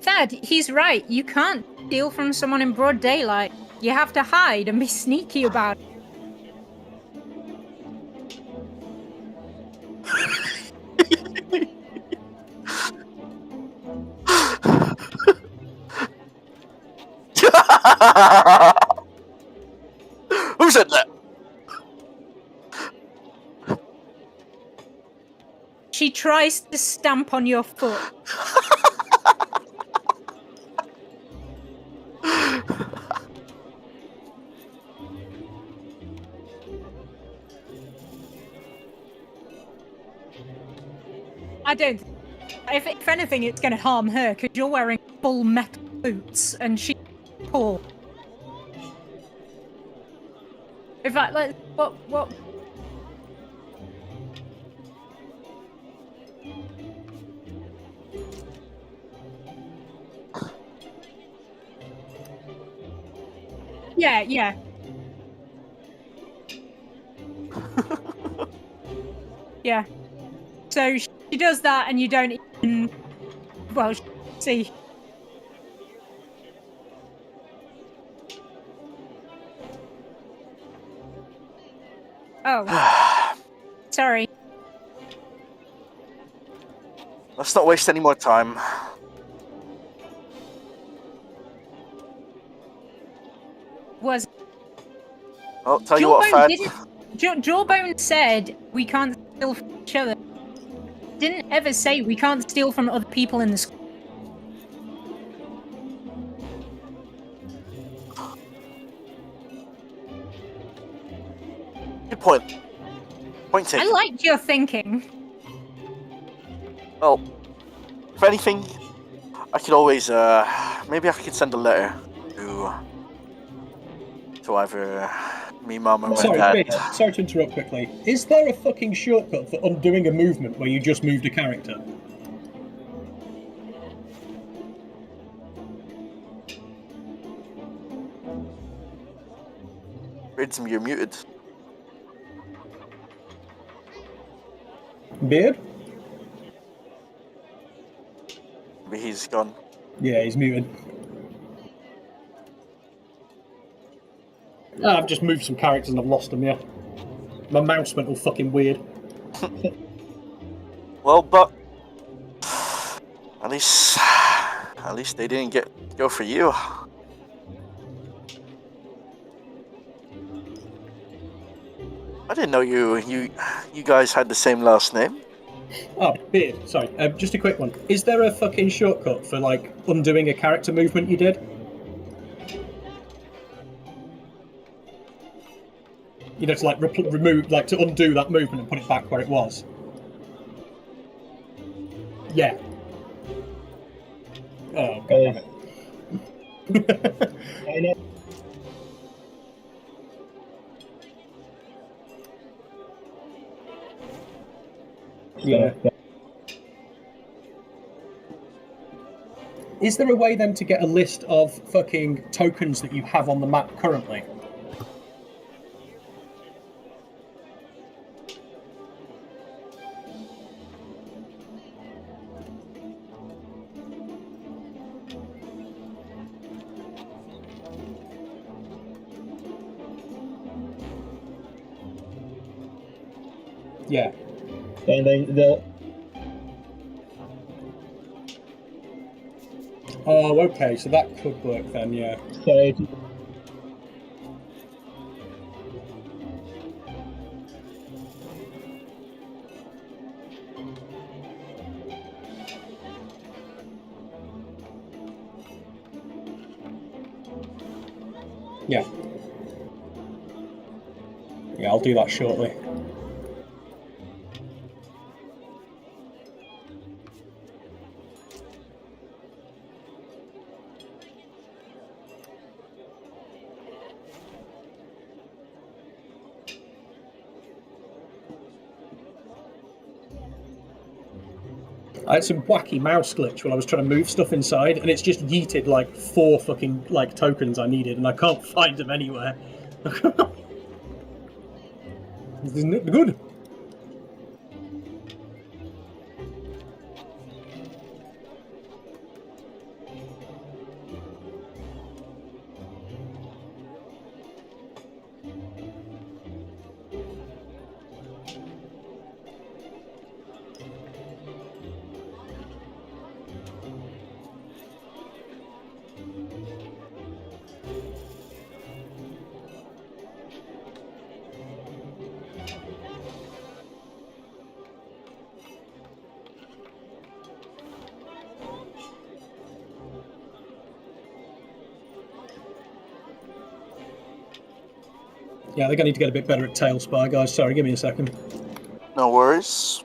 Thad, he's right. You can't steal from someone in broad daylight. You have to hide and be sneaky about it. Who said that? She tries to stamp on your foot. I don't. If anything, it's going to harm her because you're wearing full metal boots and she's poor. In fact, like, what? Yeah. Yeah. So she does that, and you don't even. Well, see. Oh, sorry. Let's not waste any more time. Was Well, tell you what, Fad. Jawbone said we can't steal from each other. Didn't ever say we can't steal from other people in the school. Good point. Point I taken. liked your thinking. Well, if anything, I could always, maybe I could send a letter to either me, mum, or my Sorry, dad. Beard, sorry to interrupt quickly. Is there a fucking shortcut for undoing a movement where you just moved a character? Ridsum, you're muted. Beard? Maybe he's gone. Yeah, he's muted. I've just moved some characters and I've lost them, yeah. My mouse went all fucking weird. Well, but at least they didn't go for you. I didn't know you guys had the same last name. Oh, Beard, sorry. Just a quick one. Is there a fucking shortcut for, like, undoing a character movement you did? You know, to, like, remove, like, to undo that movement and put it back where it was? Yeah. Oh, god damn it. I know. Yeah. Is there a way then to get a list of fucking tokens that you have on the map currently? Yeah. And they'll. Oh, okay, so that could work then, yeah. So. Yeah. Yeah, I'll do that shortly. I had some wacky mouse glitch when I was trying to move stuff inside, and it's just yeeted like 4 fucking like tokens I needed, and I can't find them anywhere. Isn't it good? Yeah, I think I need to get a bit better at TaleSpire, guys. Sorry, give me a second. No worries.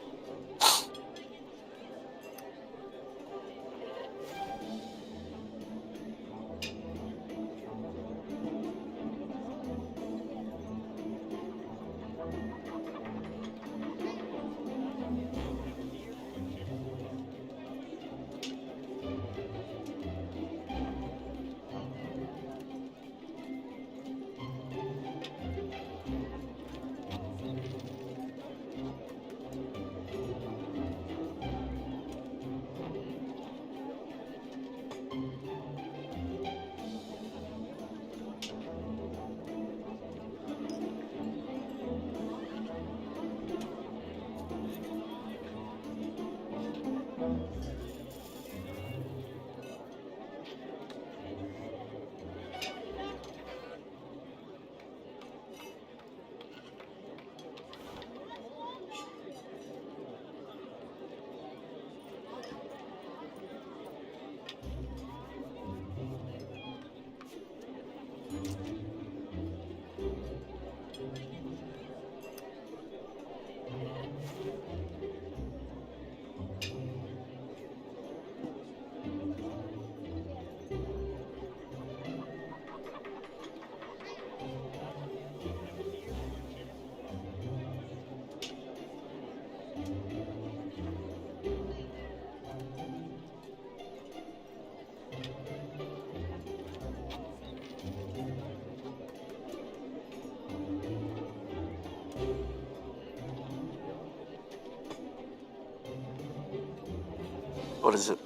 What is it?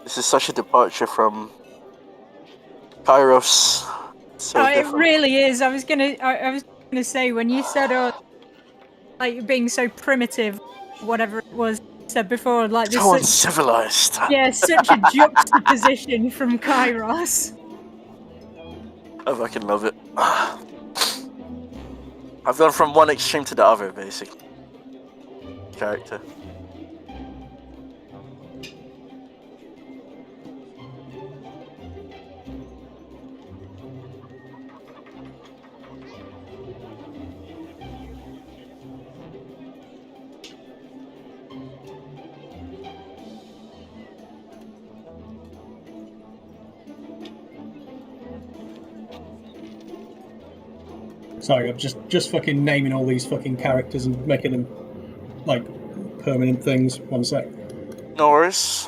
This is such a departure from Kairos. So Oh, it different. really is. I was gonna say when you said, "Oh, like being so primitive," whatever it was you said before, like this. So uncivilized. Yeah, such a juxtaposition from Kairos. I fucking love it. I've gone from one extreme to the other, basically. Character. Sorry, I'm just fucking naming all these fucking characters and making them like permanent things. One sec. No worries.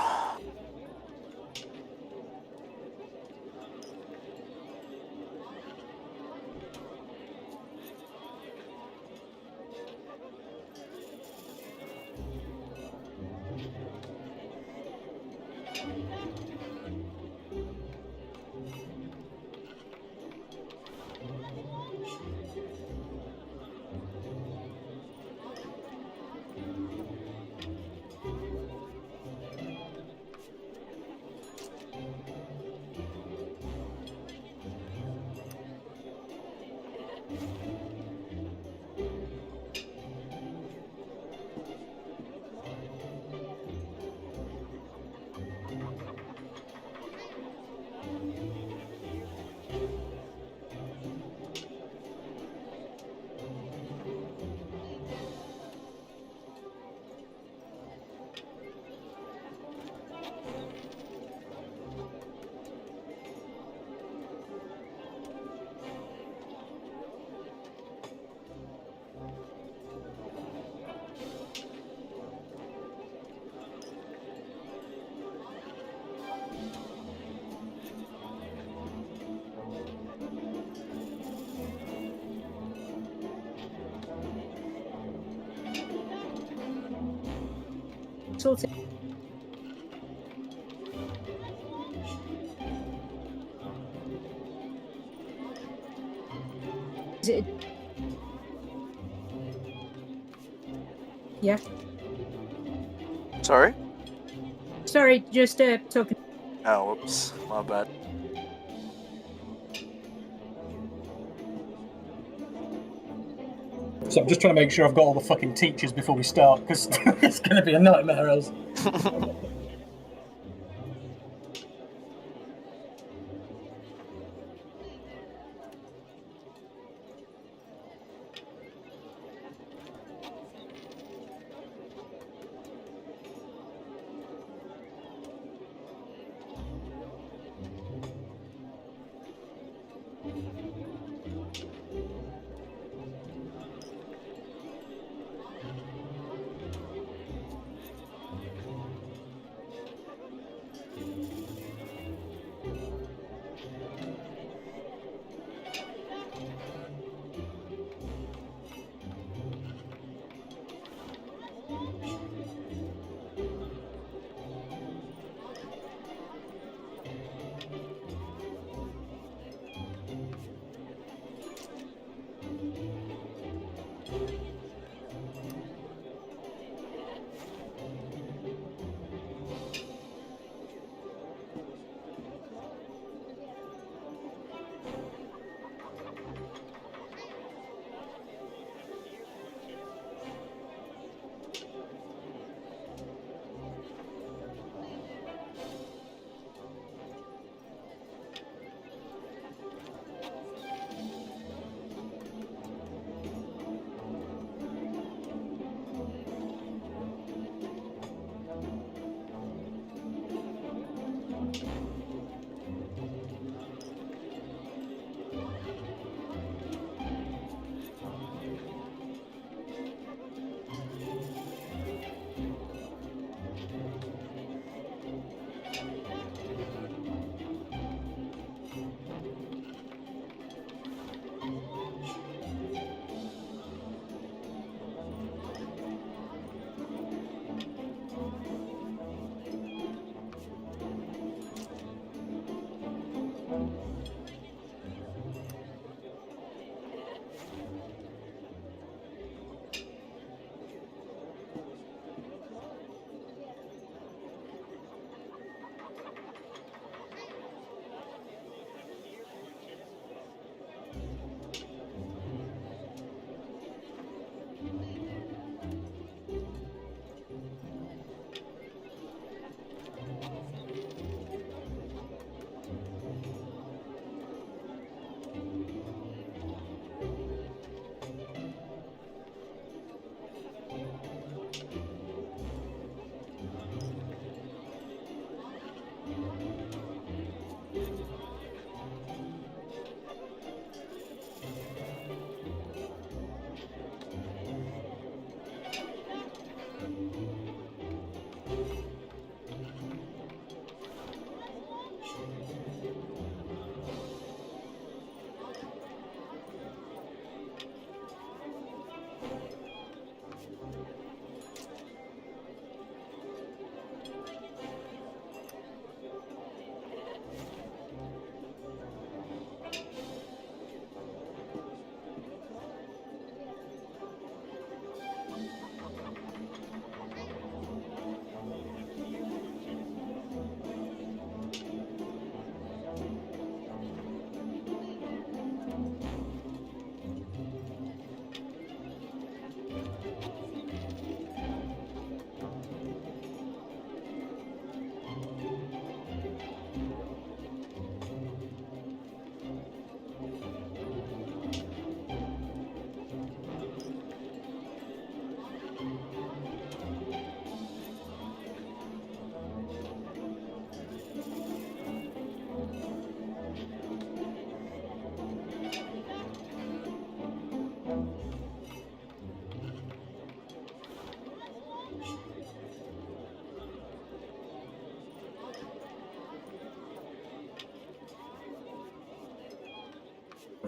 Sort of. Is it? Yeah. Sorry? Sorry, just talking. Oh, whoops. My bad. So I'm just trying to make sure I've got all the fucking teachers before we start, because it's going to be a nightmare else.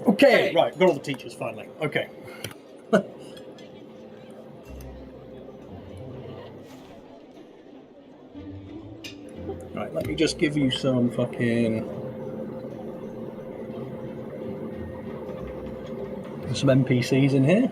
Okay, right, got all the teachers finally. Okay. Right, let me just give you some NPCs in here.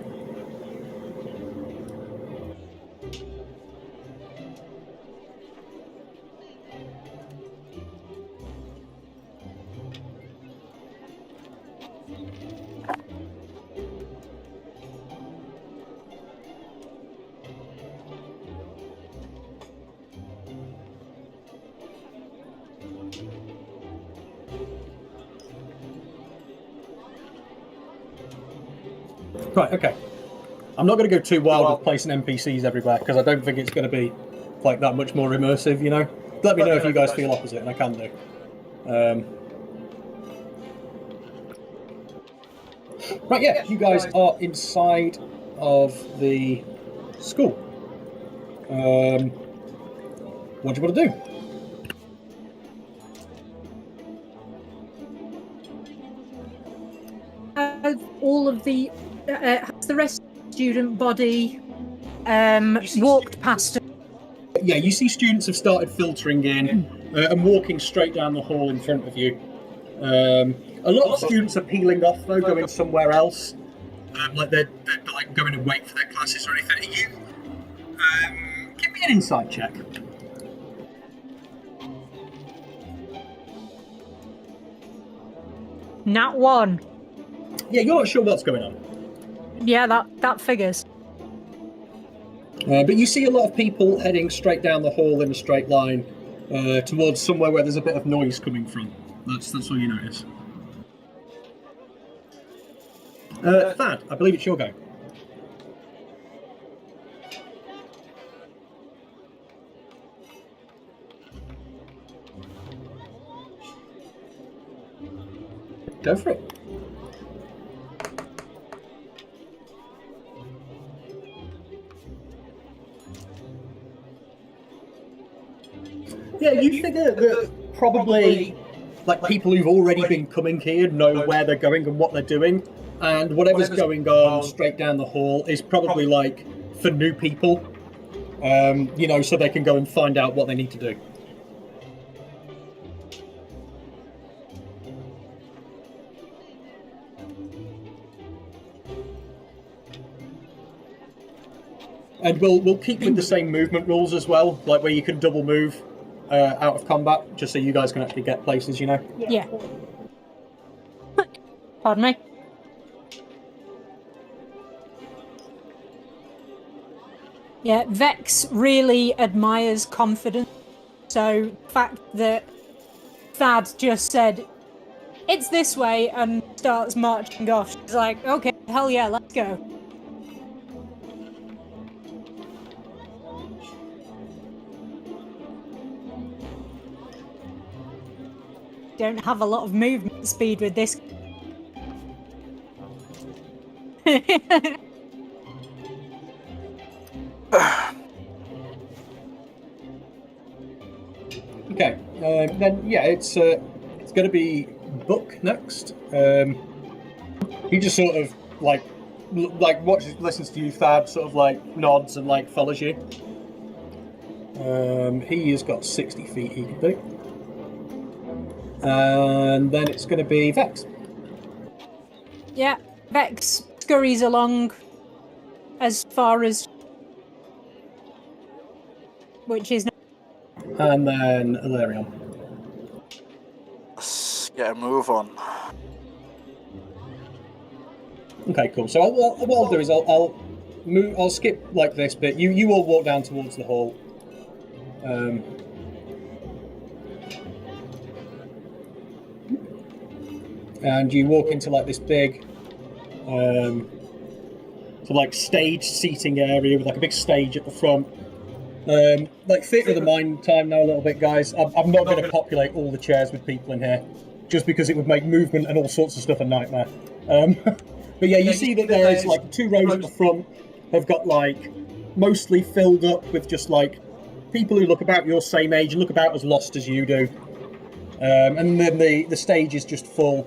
Right, okay. I'm not going to go too wild with placing NPCs everywhere because I don't think it's going to be like that much more immersive, you know? Let me know if you guys feel opposite, and I can do. Right, yeah, you guys are inside of the school. What do you want to do? All of the has the rest of the student body walked past. Yeah, you see students have started filtering in and walking straight down the hall in front of you. A lot of students are peeling off though, going somewhere else. Like they're like going to wait for their classes or anything. Are you? Give me an insight check. Nat 1. Yeah, you're not sure what's going on. Yeah, that figures. But you see a lot of people heading straight down the hall in a straight line towards somewhere where there's a bit of noise coming from. That's all you notice. Thad, I believe it's your go. Go for it. Yeah, you figure that probably like people who've already been coming here know where they're going and what they're doing, and whatever's going on straight down the hall is probably like for new people, you know, so they can go and find out what they need to do. And we'll keep with the same movement rules as well, like where you can double move out of combat, just so you guys can actually get places, you know? Yeah. Pardon me. Yeah, Vex really admires confidence. So the fact that Thad just said, it's this way, and starts marching off, she's like, okay, hell yeah, let's go. Don't have a lot of movement speed with this. Okay, then yeah, it's going to be Book next. He just sort of like watches, listens to you, Thad, sort of like nods and like follows you. He has got 60 feet he can do. And then it's going to be Vex. Yeah, Vex scurries along as far as, which is. And then Ilarion. Let's get a move on. Okay, cool. So what I'll do is I'll move. I'll skip like this bit. You all walk down towards the hall. And you walk into like this big, like stage seating area with like a big stage at the front. Like theatre of the mind time now a little bit, guys. I'm not going to populate all the chairs with people in here, just because it would make movement and all sorts of stuff a nightmare. But yeah, you see that there is like 2 rows at the front have got like mostly filled up with just like people who look about your same age and look about as lost as you do. And then the stage is just full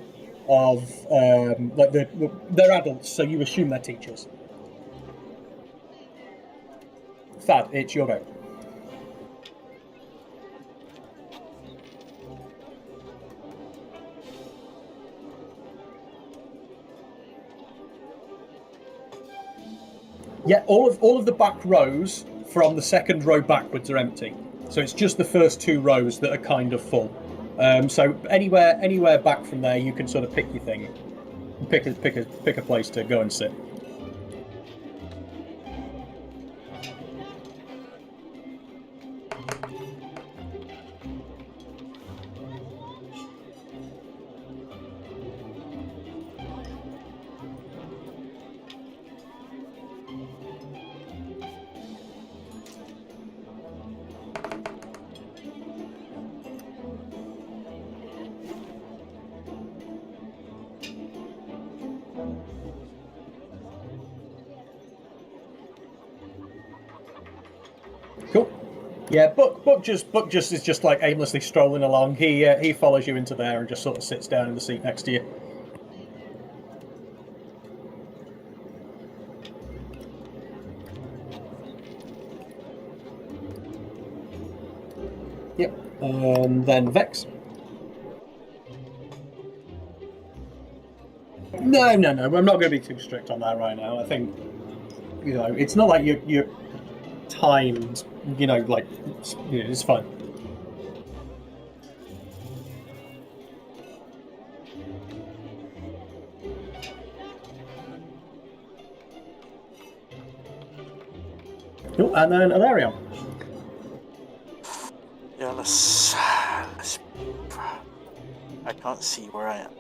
of they're adults, so you assume they're teachers. Thad, it's your go. Yeah, all of the back rows from the second row backwards are empty. So it's just the first 2 rows that are kind of full. So anywhere back from there, you can sort of pick your thing, pick a place to go and sit. Cool. Yeah, Buck just is just like aimlessly strolling along. He follows you into there and just sort of sits down in the seat next to you. Yep. Then Vex. No. I'm not going to be too strict on that right now. I think, it's not like you're timed. It's fine. Cool. And then Alarion. Yeah, let's. I can't see where I am.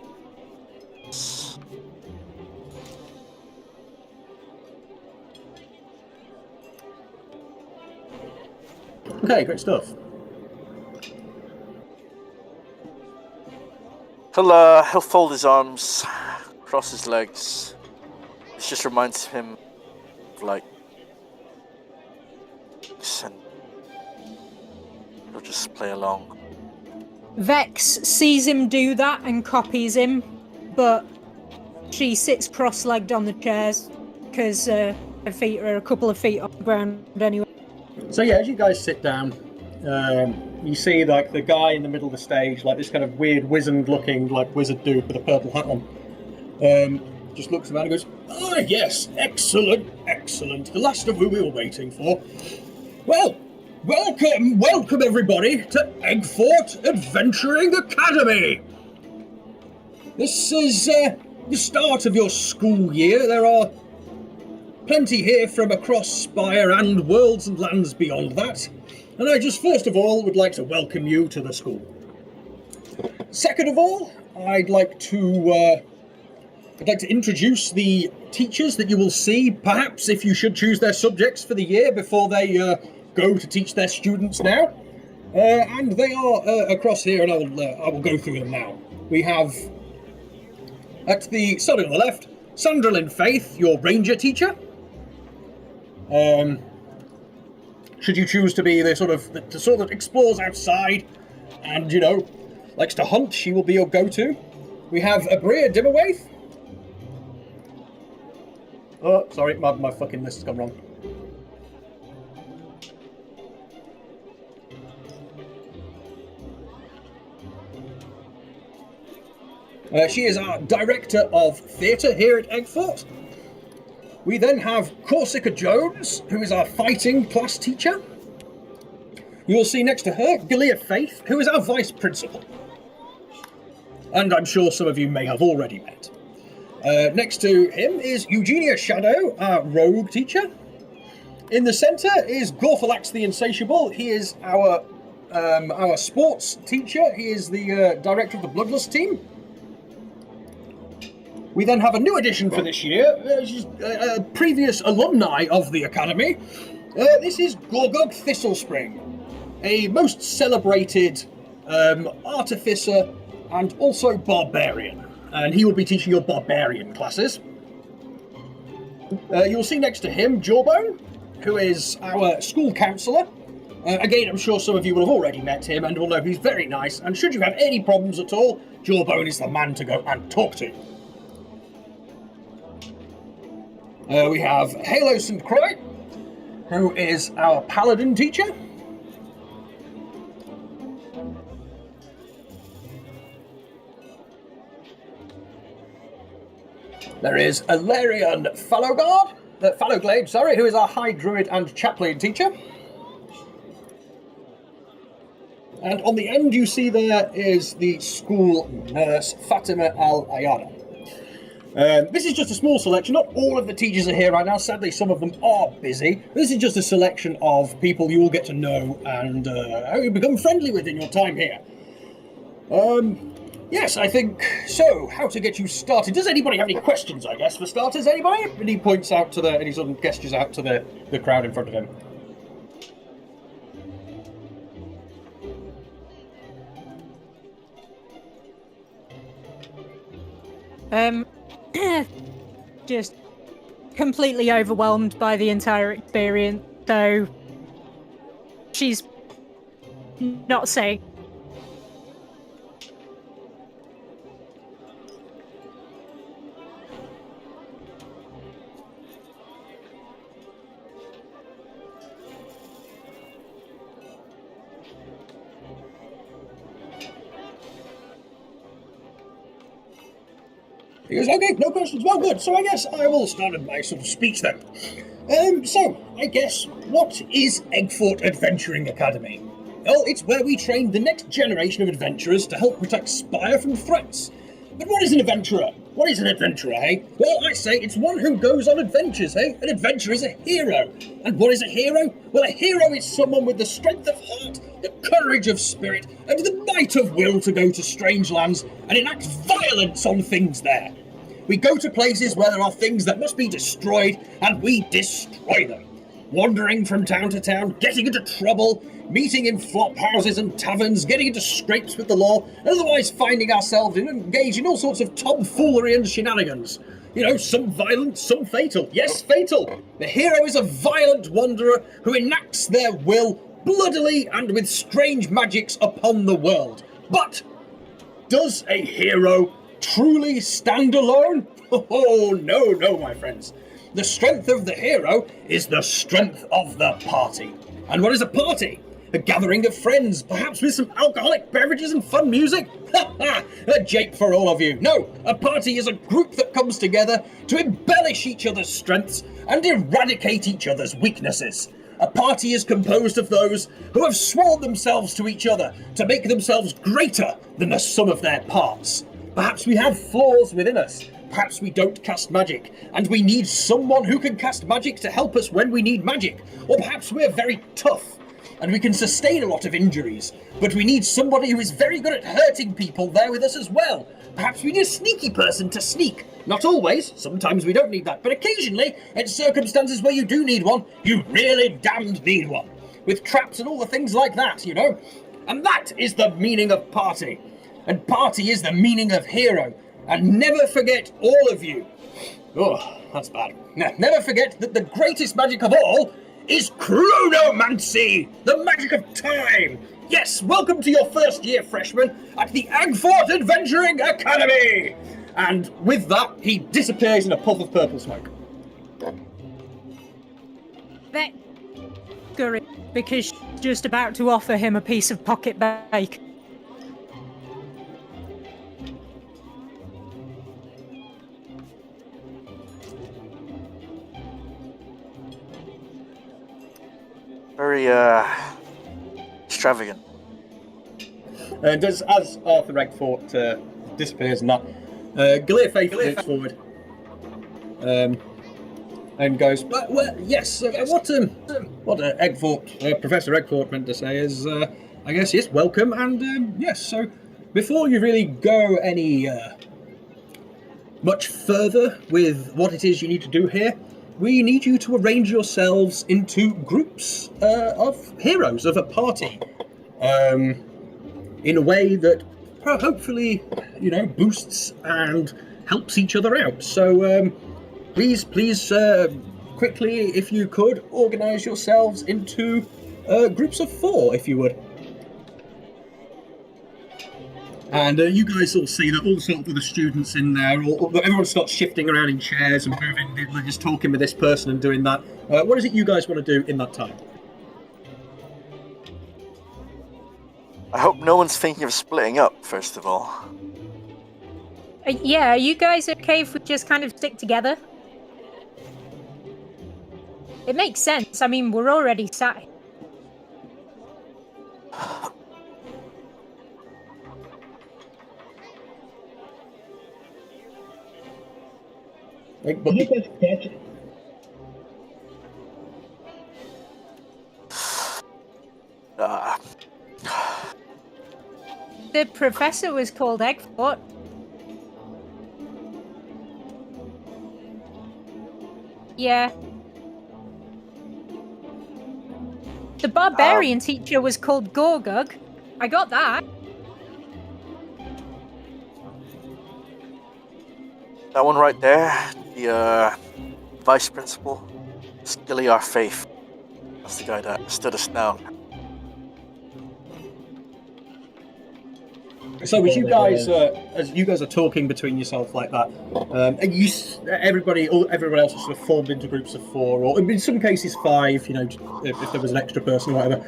Okay, great stuff. He'll fold his arms, cross his legs. It just reminds him of and he'll just play along. Vex sees him do that and copies him, but she sits cross-legged on the chairs because her feet are a couple of feet off the ground anyway. So yeah, as you guys sit down, you see like the guy in the middle of the stage, like this kind of weird wizened-looking like wizard dude with a purple hat on. Just looks around and goes, "Ah, yes, excellent. The last of who we were waiting for. Well, welcome everybody to Aguefort Adventuring Academy. This is the start of your school year. There are plenty here from across Spire and worlds and lands beyond that. And I just first of all would like to welcome you to the school. Second of all, I'd like to introduce the teachers that you will see, perhaps if you should choose their subjects for the year before they go to teach their students now. And they are across here, and I will go through them now. We have, starting on the left, Sandralyn Faith, your ranger teacher. Should you choose to be the sort that explores outside and, likes to hunt, she will be your go-to. We have Abria Dimmerwaith. Oh, sorry, my fucking list has gone wrong. She is our Director of Theatre here at Aguefort. We then have Corsica Jones, who is our Fighting class teacher. You will see next to her, Galia Faith, who is our Vice Principal. And I'm sure some of you may have already met. Next to him is Eugenia Shadow, our Rogue teacher. In the centre is Gorfalax the Insatiable. He is our sports teacher. He is the director of the Bloodlust team. We then have a new addition for this year, a previous alumni of the Academy. This is Gorgog Thistlespring, a most celebrated artificer and also barbarian. And he will be teaching your barbarian classes. You'll see next to him Jawbone, who is our school counsellor. Again, I'm sure some of you will have already met him and will know he's very nice. And should you have any problems at all, Jawbone is the man to go and talk to. We have Halo St. Croix, who is our paladin teacher. There is Alarion Fallowglade, who is our high druid and chaplain teacher. And on the end you see there is the school nurse, Fatima Al-Ayada. This is just a small selection. Not all of the teachers are here right now. Sadly, some of them are busy. This is just a selection of people you will get to know and how you become friendly with in your time here. Yes, I think so. How to get you started? Does anybody have any questions, I guess, for starters? Anybody? And he points out to and he sort of gestures out to the crowd in front of him. Just completely overwhelmed by the entire experience, though she's not saying. He goes, okay, no questions, well good, so I guess I will start with my sort of speech then. So, I guess, what is Aguefort Adventuring Academy? Well, it's where we train the next generation of adventurers to help protect Spire from threats. But what is an adventurer? What is an adventurer, hey? Well, I say it's one who goes on adventures, hey? An adventurer is a hero. And what is a hero? Well, a hero is someone with the strength of heart, the courage of spirit, and the might of will to go to strange lands and enact violence on things there. We go to places where there are things that must be destroyed, and we destroy them. Wandering from town to town, getting into trouble, meeting in flop houses and taverns, getting into scrapes with the law, and otherwise finding ourselves engaged in all sorts of tomfoolery and shenanigans. You know, some violent, some fatal. Yes, fatal. The hero is a violent wanderer who enacts their will bloodily and with strange magics upon the world. But does a hero truly stand alone? Oh, no, my friends. The strength of the hero is the strength of the party. And what is a party? A gathering of friends, perhaps with some alcoholic beverages and fun music? Ha ha! A jape for all of you. No, a party is a group that comes together to embellish each other's strengths and eradicate each other's weaknesses. A party is composed of those who have sworn themselves to each other to make themselves greater than the sum of their parts. Perhaps we have flaws within us. Perhaps we don't cast magic, and we need someone who can cast magic to help us when we need magic. Or perhaps we're very tough, and we can sustain a lot of injuries, but we need somebody who is very good at hurting people there with us as well. Perhaps we need a sneaky person to sneak. Not always, sometimes we don't need that, but occasionally, in circumstances where you do need one, you really damned need one. With traps and all the things like that, you know? And that is the meaning of party. And party is the meaning of hero. And never forget, all of you. Oh, that's bad. Now, never forget that the greatest magic of all is chronomancy, the magic of time. Yes, welcome to your first year freshmen at the Aguefort Adventuring Academy. And with that, he disappears in a puff of purple smoke. That Gurry, because she's just about to offer him a piece of pocket bacon. Very, extravagant. And as Arthur Aguefort disappears and that, Galia Faith moves forward and goes, well, yes, what Professor Aguefort meant to say is, I guess, yes, welcome, and yes, so before you really go any much further with what it is you need to do here, we need you to arrange yourselves into groups of heroes, of a party, in a way that hopefully, you know, boosts and helps each other out. So please, quickly, if you could, organise yourselves into groups of 4, if you would. And you guys all see that all sorts of the students in there, everyone starts shifting around in chairs and moving, they're just talking with this person and doing that. What is it you guys want to do in that time? I hope no one's thinking of splitting up, first of all. Yeah, are you guys okay if we just kind of stick together? It makes sense. I mean, we're already sat here. But you guys catch The professor was called Aguefort. Yeah. The barbarian teacher was called Gorgug. I got that. That one right there, the vice principal, Skilliar Faith. That's the guy that stood us down. So as you guys are talking between yourselves like that, and everyone else is sort of formed into groups of 4, or in some cases 5. You know, if there was an extra person or whatever.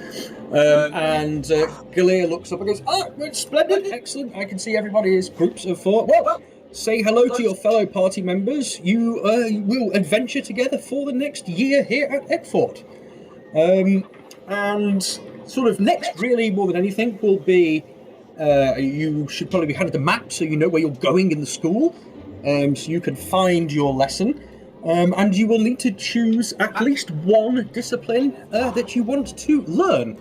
And Galea looks up and goes, "Ah, splendid, excellent. I can see everybody is groups of 4. Well, say hello to your fellow party members. You will adventure together for the next year here at Aguefort. And sort of next, really, more than anything, will be." You should probably be handed a map so you know where you're going in the school, so you can find your lesson. And you will need to choose at least one discipline that you want to learn,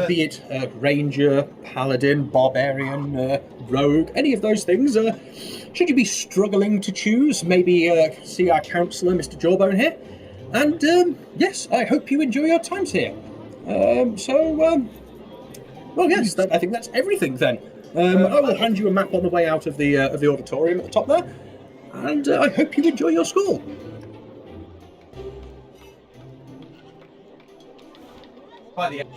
be it ranger, paladin, barbarian, rogue, any of those things. Should you be struggling to choose, maybe see our counsellor, Mr. Jawbone here. And yes, I hope you enjoy your times here. Well, yes, I think that's everything then. I will hand you a map on the way out of the auditorium at the top there, and I hope you enjoy your school. By the end.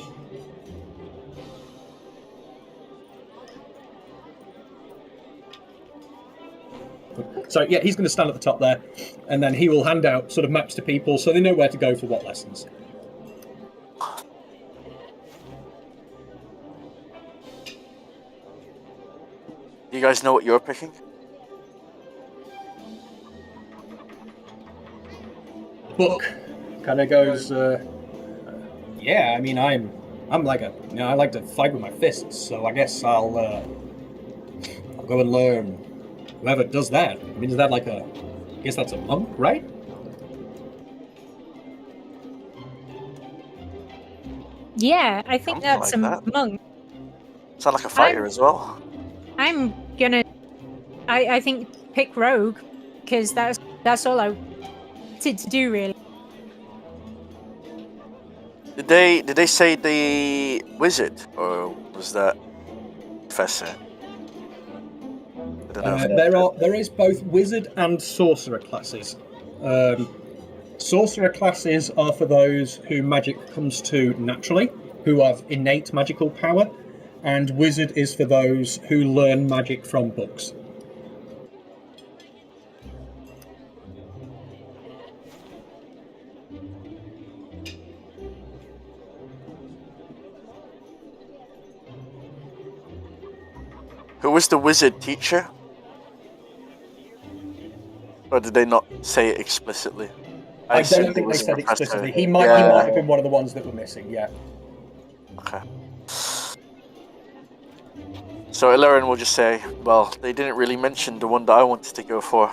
So yeah, he's going to stand at the top there, and then he will hand out sort of maps to people so they know where to go for what lessons. You guys know what you're picking? Book kind of goes, yeah, I mean, I'm like I like to fight with my fists, so I guess I'll go and learn whoever does that. I mean, is that like I guess that's a monk, right? Yeah, I think Something that's like a monk. Sound like a fighter as well. I'm gonna, I think pick rogue, because that's all I wanted to do really. Did they say the wizard, or was that professor? I don't know. There is both wizard and sorcerer classes. Sorcerer classes are for those who magic comes to naturally, who have innate magical power, and wizard is for those who learn magic from books. Who was the wizard teacher? Or did they not say it explicitly? I don't think they said explicitly. He might have been one of the ones that were missing, yeah. Okay. So Ilarion will just say, well, they didn't really mention the one that I wanted to go for.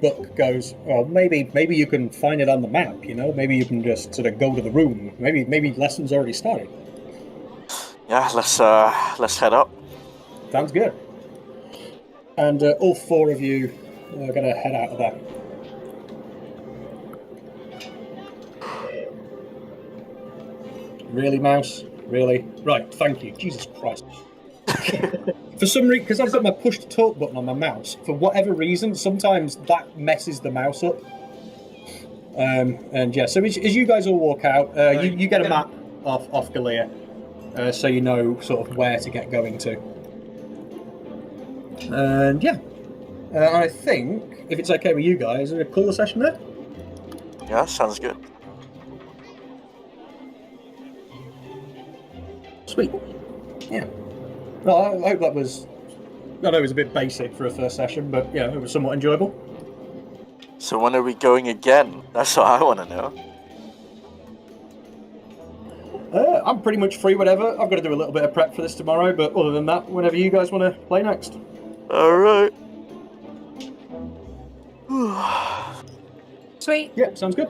Book goes, well, maybe you can find it on the map, you know? Maybe you can just sort of go to the room. Maybe lessons already started. Yeah, let's head up. Sounds good. And all 4 of you are going to head out of there. Really, Mouse? Really? Right, thank you. Jesus Christ. For some reason, because I've got my push to talk button on my mouse, for whatever reason, sometimes that messes the mouse up. And yeah, so as you guys all walk out, you get a map off Galea. so you know sort of where to get going to. And yeah, I think if it's okay with you guys, we'll call the session there. Yeah, sounds good. Sweet. Yeah. Well, I hope that was. I know it was a bit basic for a first session, but yeah, it was somewhat enjoyable. So when are we going again? That's what I want to know. I'm pretty much free whenever. I've got to do a little bit of prep for this tomorrow, but other than that, whenever you guys want to play next. Alright. Sweet. Yeah, sounds good.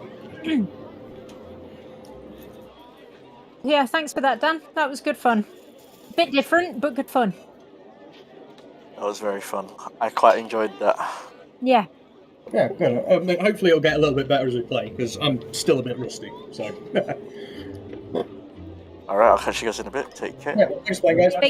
Yeah, thanks for that, Dan. That was good fun. Bit different, but good fun. That was very fun. I quite enjoyed that. Yeah. Yeah, good. Hopefully it'll get a little bit better as we play, because I'm still a bit rusty, so... Alright, I'll catch you guys in a bit. Take care. Yeah, thanks for playing, guys. Take